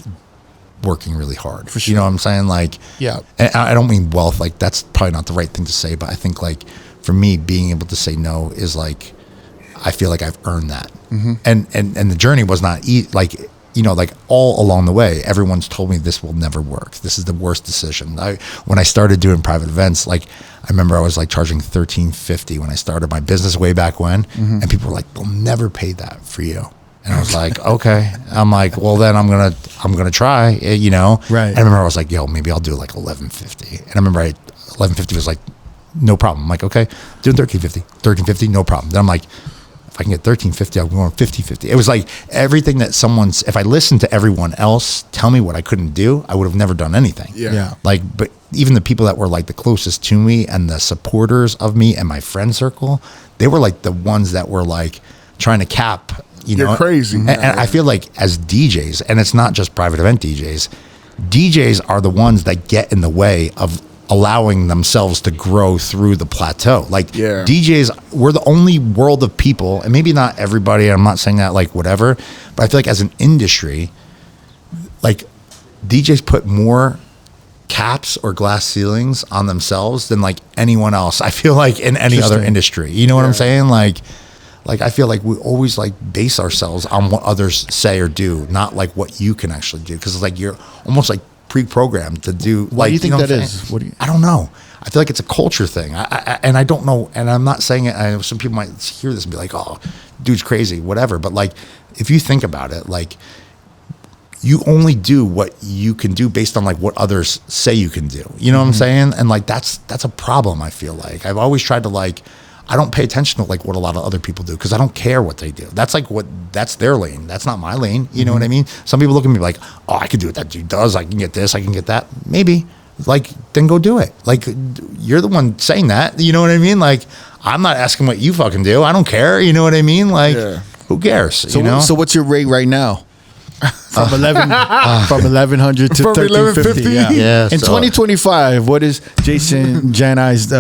working really hard. For sure. You know what I'm saying? Like, Yeah. and I don't mean wealth, like that's probably not the right thing to say, but I think like for me, being able to say no is like, I feel like I've earned that. And the journey was not like, you know, like all along the way, everyone's told me this will never work. This is the worst decision. When I started doing private events, like I remember I was like charging $13.50 when I started my business way back when, and people were like, they'll never pay that for you. And I was like, okay. I'm like, well then I'm gonna try, you know? Right. And I remember I was like, yo, maybe I'll do like $11.50. And I remember $11.50 was like, no problem. I'm like, okay, doing $13.50, no problem. Then I'm like, if I can get $13.50, I'm going $50.50. It was like everything that if I listened to everyone else tell me what I couldn't do, I would have never done anything. Yeah. Like, but even the people that were like the closest to me and the supporters of me and my friend circle, they were like the ones that were like trying to cap, you know. You're crazy. And I feel like as DJs, and it's not just private event DJs are the ones that get in the way of allowing themselves to grow through the plateau. Like DJs, we're the only world of people, and maybe not everybody, I'm not saying that like whatever, but I feel like as an industry, like DJs put more caps or glass ceilings on themselves than like anyone else, I feel like, in any other industry. You know what I'm saying? Like I feel like we always like base ourselves on what others say or do, not like what you can actually do. Because it's like you're almost like pre-programmed to do. Why do you think know that what I'm is? saying? I don't know. I feel like it's a culture thing. And I don't know. And I'm not saying it. I know some people might hear this and be like, "Oh, dude's crazy," whatever. But like, if you think about it, like you only do what you can do based on like what others say you can do. You know what I'm saying? And like that's a problem. I feel like I've always tried to like. I don't pay attention to like what a lot of other people do because I don't care what they do. That's like that's their lane. That's not my lane. You know what I mean? Some people look at me like, oh, I can do what that dude does. I can get this. I can get that. Maybe. Like, then go do it. Like, you're the one saying that. You know what I mean? Like, I'm not asking what you fucking do. I don't care. You know what I mean? Like, who cares? So, you know? So what's your rate right now? From 1100 to From 1350. 1150? Yeah, In so- 2025, what is Jason JANI's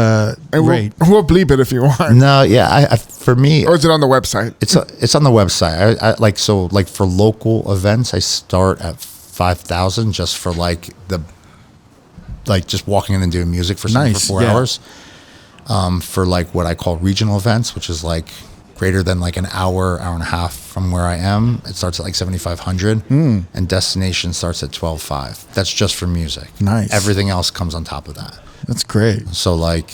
rate? We'll bleep it if you want. No, yeah. I for me, Or is it on the website? it's on the website. I like, so like for local events, I start at 5,000 just for like just walking in and doing music for something Nice, for 4 yeah. hours. For like what I call regional events, which is like greater than like an hour and a half from where I am, it starts at like 7,500, and destination starts at 12,500. That's just for music. Nice. Everything else comes on top of that. That's great. So like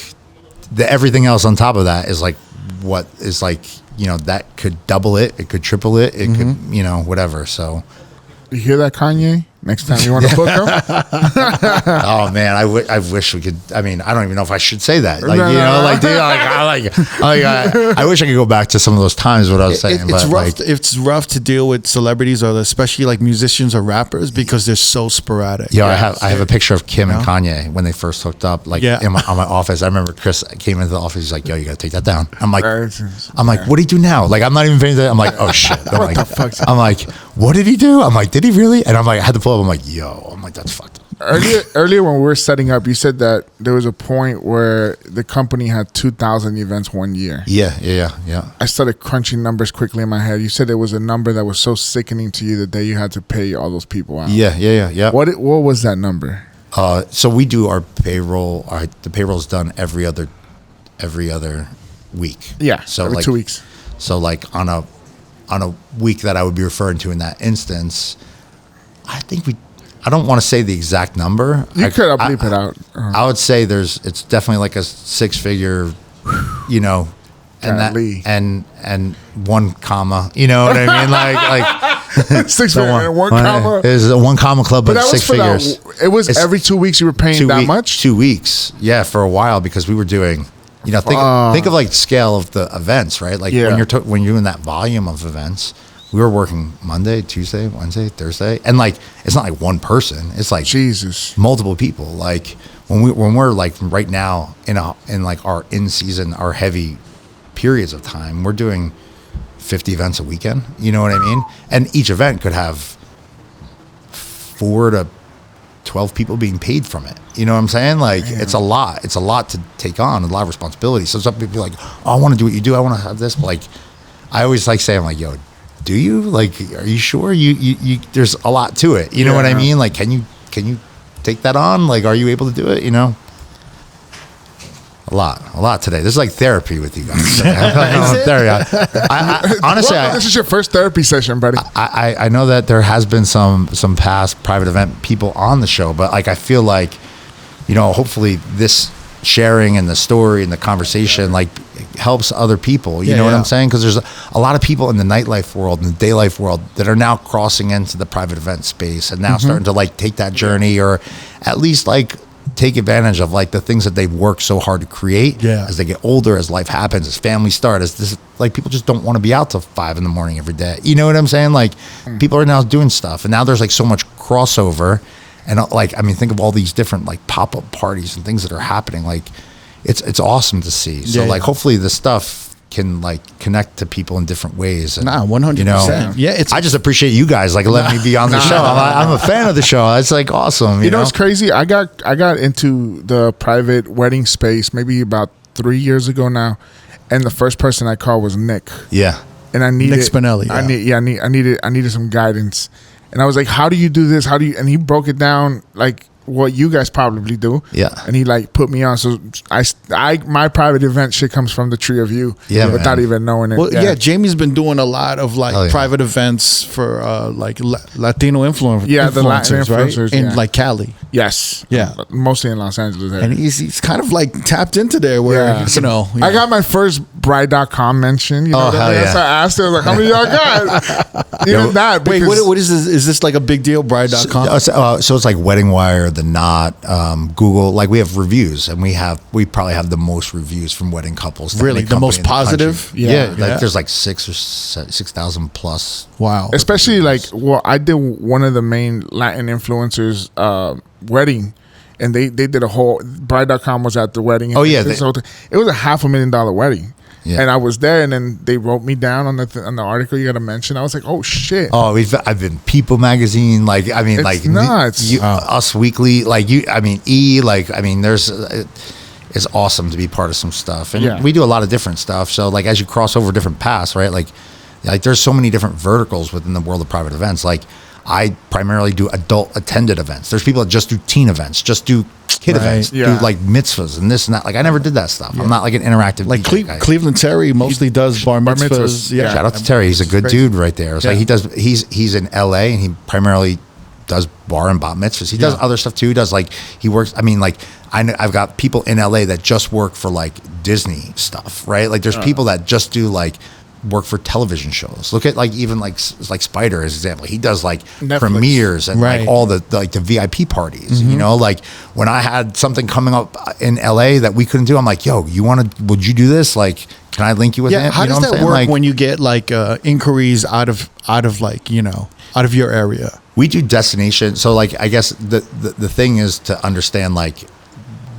everything else on top of that is like what is like, you know, that could double it, it could triple it, it could, you know, whatever. So You hear that, Kanye? Next time you want to book him? oh man, I wish we could. I mean, I don't even know if I should say that. Like, No, you no, know, no. like, dude, I wish I could go back to some of those times. What I was saying, It's but rough. like, It's rough to deal with celebrities, or especially like musicians or rappers, because they're so sporadic. yo, I have a picture of Kim and know? Kanye when they first hooked up, like Yeah. on my office. I remember Chris came into the office. He's like, "Yo, you gotta take that down." I'm like, Right. what do you do now? Like, I'm not even paying attention. I'm like, oh shit. I'm like, what did he do? I'm like, did he really? And I'm like, I had to pull up. I'm like, yo. I'm like, that's fucked up. Earlier when we were setting up, you said that there was a point where the company had 2,000 events one year. Yeah. I started crunching numbers quickly in my head. You said it was a number that was so sickening to you that you had to pay all those people out. Yeah. What was that number? So we do our payroll. The payroll's done every other week. Yeah, So every like 2 weeks. So like on a week that I would be referring to in that instance, I think I don't want to say the exact number. You could bleep it out. I would say it's definitely like a 6-figure, you know, Golly. and 1 comma. You know what I mean? Like 6 figures, 1 comma. It was a 1 comma club, but that 6 was figures. It was every 2 weeks you were paying that much? 2 weeks. Yeah, for a while, because we were doing, you know, think of like scale of the events, right? Like when you're doing that volume of events, we were working Monday, Tuesday, Wednesday, Thursday, and like it's not like one person. It's like Jesus, multiple people. Like when we're like right now in like our in season, our heavy periods of time, we're doing 50 events a weekend. You know what I mean? And each event could have 4 to 12 people being paid from it. You know what I'm saying? Like it's a lot. It's a lot to take on, a lot of responsibility. So some people are like, oh, I want to do what you do. I want to have this. But like, I always like saying like, yo, do you like, are you sure you there's a lot to it. You know what I mean? Like, can you take that on? Like, are you able to do it? You know? A lot today. This is like therapy with you guys. I honestly, this is your first therapy session, buddy. I know that there has been some past private event people on the show, but like I feel like, you know, hopefully this sharing and the story and the conversation like helps other people. You know what I'm saying? Because there's a lot of people in the nightlife world and the day life world that are now crossing into the private event space and now starting to like take that journey, or at least like take advantage of like the things that they've worked so hard to create as they get older, as life happens, as families start, as this, like people just don't want to be out till 5 a.m. every day. You know what I'm saying? Like people are now doing stuff, and now there's like so much crossover, and like, I mean, think of all these different like pop-up parties and things that are happening. Like it's awesome to see. So like hopefully this stuff can like connect to people in different ways. And, 100%. You know, yeah, I just appreciate you guys like letting me be on the show. I'm a fan of the show. It's like awesome. You know what's crazy? I got into the private wedding space maybe about 3 years ago now, and the first person I called was Nick. Yeah, and I needed Nick Spinelli. I needed some guidance, and I was like, "How do you do this? How do you?" And he broke it down like what you guys probably do. Yeah. And he like put me on. So I my private event shit comes from the three of you. Yeah, without even knowing it. Well, Jamie's been doing a lot of like private events for like Latino influencers. Yeah, the Latin influencers, right? In like Cali. Yes. Yeah. Mostly in Los Angeles area. And he's kind of like tapped into there where, you know. I got my first bride.com mention. You know what I mean? So I asked her, like, how many y'all got? Even that. Wait, what is this? Is this like a big deal, bride.com? So it's like Wedding Wire, The Knot, Google. Like we have reviews, and we probably have the most reviews from wedding couples. Really? The most positive? Yeah. Like there's like 6,000 plus. Wow. Especially like, well, I did one of the main Latin influencers wedding, and they did a whole bride.com was at the wedding. Oh yeah, it was a $500,000 wedding. Yeah. And I was there, and then they wrote me down on the article you got to mention. I was like, oh shit. Oh, I've been People Magazine, like I mean, it's like nuts. Us Weekly, like you. I mean, like I mean, there's. It's awesome to be part of some stuff, and we do a lot of different stuff. So like as you cross over different paths, right? Like there's so many different verticals within the world of private events. Like I primarily do adult attended events. There's people that just do teen events, just do kid events, do like mitzvahs and this and that. Like I never did that stuff. I'm not like an interactive like DJ Cleveland Terry mostly does bar mitzvahs. Yeah, shout out to Terry. He's a good dude right there. It's like he does. He's in LA, and he primarily does bar and bat mitzvahs. He does other stuff too. He does like he works. I mean, like I've got people in LA that just work for like Disney stuff, right? Like there's people that just do like work for television shows. Look at like even like Spider as an example. He does like Netflix premieres and like all the like the VIP parties. You know, like when I had something coming up in LA that we couldn't do, I'm like, yo, would you do this? Like, can I link you with him? How does that work like, when you get like inquiries out of like, you know, out of your area? We do destination. So like I guess the thing is to understand like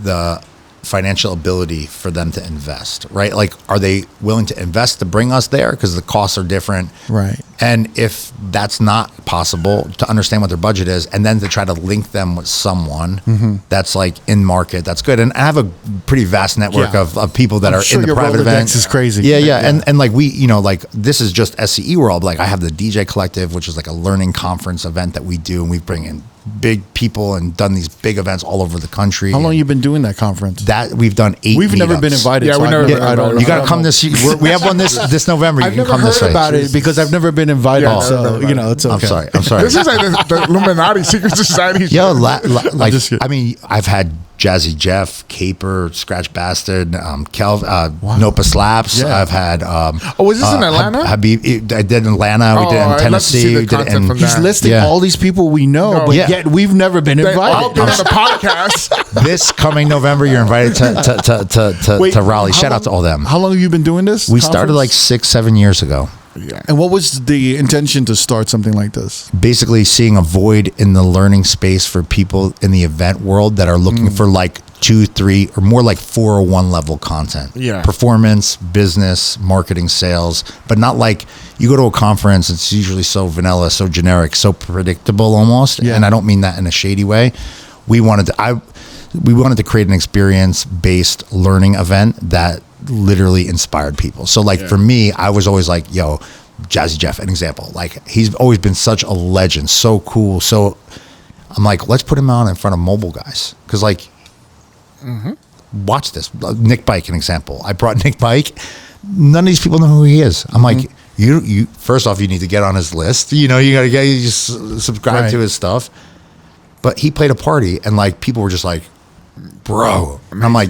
the financial ability for them to invest, right? Like, are they willing to invest to bring us there? Because the costs are different. Right. And if that's not possible, to understand what their budget is, and then to try to link them with someone that's like in market, that's good. And I have a pretty vast network of people that are in the private events. Is crazy. Yeah. And like we, you know, like this is just SCE world. Like I have the DJ Collective, which is like a learning conference event that we do, and we bring in big people and done these big events all over the country. How long have you been doing that conference? That we've done 8 We've never been invited. Yeah, we never been invited. You got to come this year. We have one this November. You I've can never come heard this way. about it because I've never been invited. So you know, it's okay. I'm sorry. This is like the Illuminati secret society. Yo, like I mean, I've had Jazzy Jeff, Caper, Scratch Bastard, Nopa Slaps. Yeah. I've had. was this in Atlanta? Habib, I did in Atlanta. We did in I'd love to see Tennessee. the We did it content in. from He's that. listing Yeah. all these people we know, No. but Yeah. yet we've never been They all invited. been on the podcast. This coming November, you're invited to Raleigh. how Shout out to all them. How long have you been doing this? We started like conference? 6-7 years ago. Yeah. And what was the intention to start something like this? Basically seeing a void in the learning space for people in the event world that are looking for like 2, 3, or more like 401 level content. Yeah. Performance, business, marketing, sales, but not like you go to a conference, it's usually so vanilla, so generic, so predictable almost. Yeah. And I don't mean that in a shady way. We wanted to create an experience-based learning event that literally inspired people. So like for me, I was always like, yo, Jazzy Jeff, an example. Like he's always been such a legend, so cool. So I'm like, let's put him on in front of mobile guys. Cause like, watch this. Nick Bike, an example. I brought Nick Bike. None of these people know who he is. I'm like, you first off, you need to get on his list. You know, you just subscribe Right. to his stuff. But he played a party and like people were just like, bro. And I'm like,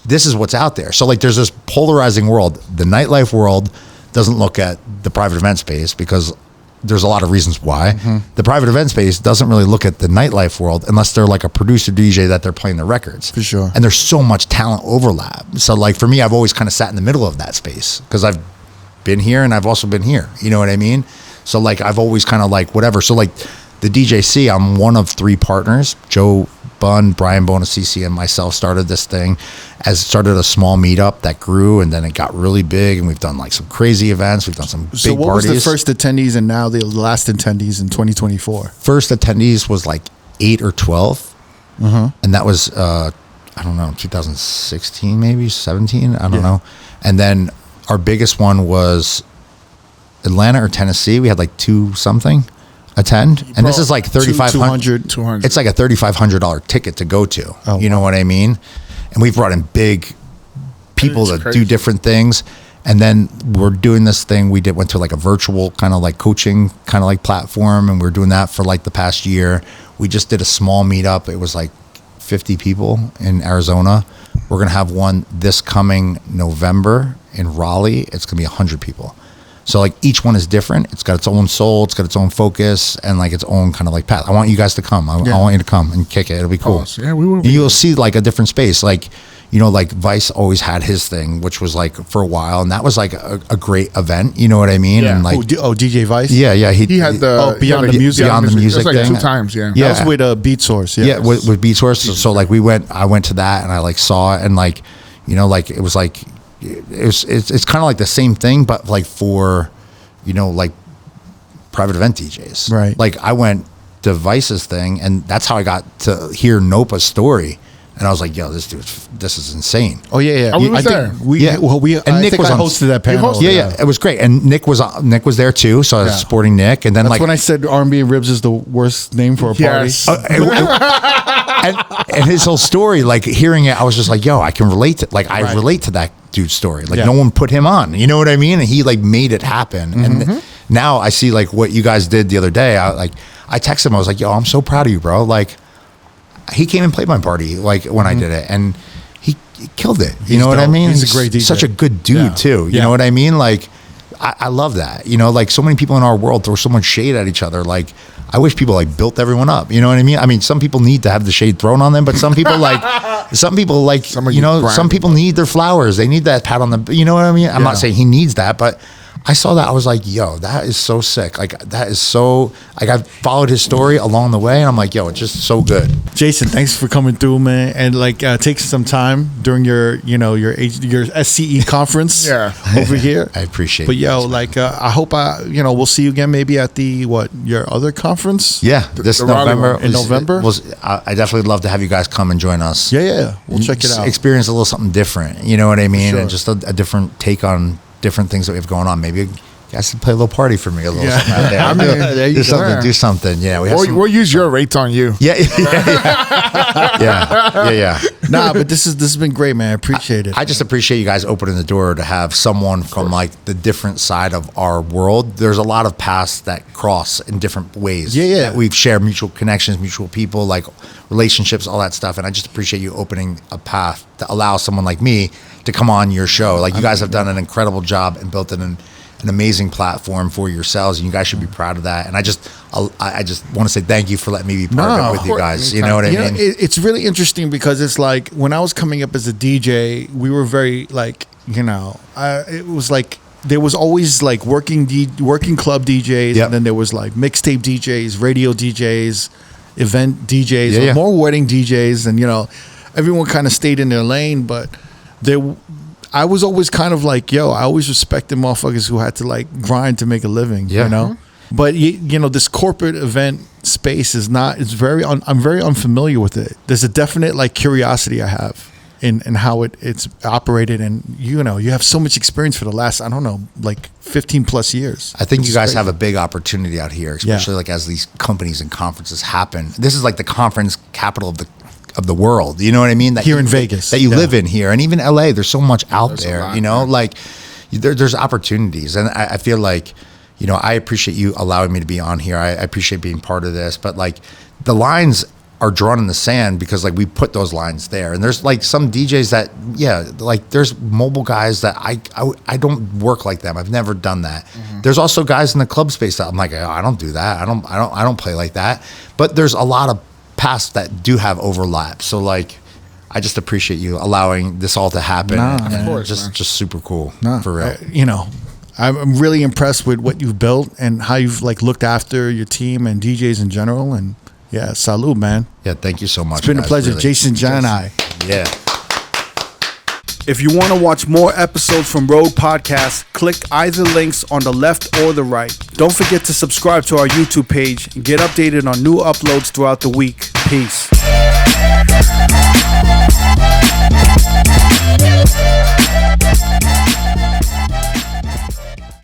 this is what's out there. So like there's this polarizing world. The nightlife world doesn't look at the private event space because there's a lot of reasons why. The private event space doesn't really look at the nightlife world unless they're like a producer DJ that they're playing their records. For sure. And there's so much talent overlap. So like for me, I've always kind of sat in the middle of that space because I've been here and I've also been here. You know what I mean? So like I've always kind of like whatever. So like the DJC, I'm one of 3 partners. Joe Bunn, Brian Bonacisi, and myself started this thing. Started a small meetup that grew, and then it got really big, and we've done like some crazy events. We've done some big So what parties. was the first attendees and now the last attendees in 2024? First attendees was like 8 or 12, and that was I don't know, 2016 maybe 17. I don't know. And then our biggest one was Atlanta or Tennessee. We had like 2 something attend, and this is like 3,500. 200. It's like a $3,500 ticket to go to. Oh, you know what I mean? And we've brought in big people It's that crazy. do different things. And then we're doing this thing. Went to like a virtual kind of like coaching kind of like platform, and we're doing that for like the past year. We just did a small meetup. It was like 50 people in Arizona. We're gonna have one this coming November in Raleigh. It's gonna be 100 people. So like each one is different. It's got its own soul. It's got its own focus and like its own kind of like path. I want you guys to come. I want you to come and kick it. It'll be cool. Awesome. Yeah, we will be. You'll see like a different space. Like, you know, like Vice always had his thing, which was like for a while, and that was like a great event. You know what I mean? Yeah. And like, DJ Vice? yeah, He had the Beyond the Music. Beyond the Music It was like thing. 2 times. Yeah. Yeah. That was with Beat Source. yeah, with Beat Source. So like I went to that and I like saw it, and like, you know, like it was like it's kind of like the same thing, but like for, you know, like private event DJs. Right. Like I went to Vice's thing, and that's how I got to hear Nopa's story. And I was like, yo, this is insane. Oh yeah. Oh, we was there. And Nick was I on- hosted that panel. Yeah, it was great. And Nick was there too, so I was Yeah. supporting Nick. And then That's like when I said R&B and Ribs is the worst name for a Yes. party. and his whole story, like hearing it, I was just like, yo, I can relate to, like, I Right. relate to that dude's story. Like Yeah. no one put him on, you know what I mean? And he like made it happen. And now I see like what you guys did the other day. I texted him, I was like, yo, I'm so proud of you, bro. Like he came and played my party, like when I did it, and he killed it. You He's know what I dope. mean? He's a great DJ. Such a good dude Yeah. too. You Yeah. know what I mean? Like, I love that. You know, like so many people in our world throw so much shade at each other. Like, I wish people like built everyone up. You know what I mean? I mean, some people need to have the shade thrown on them, but some people like, some Some you know, grind. some people need their flowers. They need that pat on the, you know what I mean? I'm Yeah. not saying he needs that, but I saw that. I was like, yo, that is so sick. Like, that is so, like, I followed his story along the way, and I'm like, yo, it's just so good. Jason, thanks for coming through, man, and like taking some time during your SCE conference Yeah. over here. I appreciate But it. yo, like I hope we'll see you again maybe at your other conference. Yeah, this the Raleigh November. one. In November? I definitely love to have you guys come and join us. Yeah. We'll check it out. Experience a little something different. You know what I mean? Sure. And just a different take on different things that we have going on. Maybe guys can play a little party for me, a little Yeah. something out there. I mean, there you do go. something. Do something. Yeah, we have some, We'll use your rates on you. yeah. Nah, but this has been great, man. I appreciate it. I just appreciate you guys opening the door to have someone from like the different side of our world. There's a lot of paths that cross in different ways. Yeah. That we've shared mutual connections, mutual people, like relationships, all that stuff. And I just appreciate you opening a path to allow someone like me to come on your show. Like you guys have done an incredible job and built an amazing platform for yourselves, and you guys should be proud of that. And I just want to say thank you for letting me be part of it with you guys. You know what I mean? It's really interesting because it's like when I was coming up as a DJ, we were very like, it was like there was always like working club DJs, Yep. and then there was like mixtape DJs, radio DJs, event DJs, Yeah, yeah. more wedding DJs, and everyone kind of stayed in their lane, but I was always kind of like, I always respected motherfuckers who had to like grind to make a living, Yeah. But this corporate event space is not. It's I'm very unfamiliar with it. There's a definite like curiosity I have in how it's operated, and you have so much experience for the last 15 plus years. I think Which you is guys crazy. have a big opportunity out here, especially like as these companies and conferences happen. This is like the conference capital of the world. You know what I mean? Here in Vegas. that you Yeah. live in here, and even LA. There's so much out There's a there. lot, Like there's opportunities, and I feel like I appreciate you allowing me to be on here. I appreciate being part of this, but like the lines are drawn in the sand because like we put those lines there, and there's like some DJs that like there's mobile guys that I don't work like them. I've never done that. There's also guys in the club space that I'm like, I don't do that. I don't play like that. But there's a lot of paths that do have overlap. So like I just appreciate you allowing this all to happen. Nah, And man. Of course, just man. just super cool. For real. I'm really impressed with what you've built and how you've like looked after your team and DJs in general. And salute, man. Yeah, thank you so much. It's been a guys, pleasure, really. Jason, John, and I. Yeah. If you want to watch more episodes from R.O.A.D Podcast, click either links on the left or the right. Don't forget to subscribe to our YouTube page and get updated on new uploads throughout the week. Peace.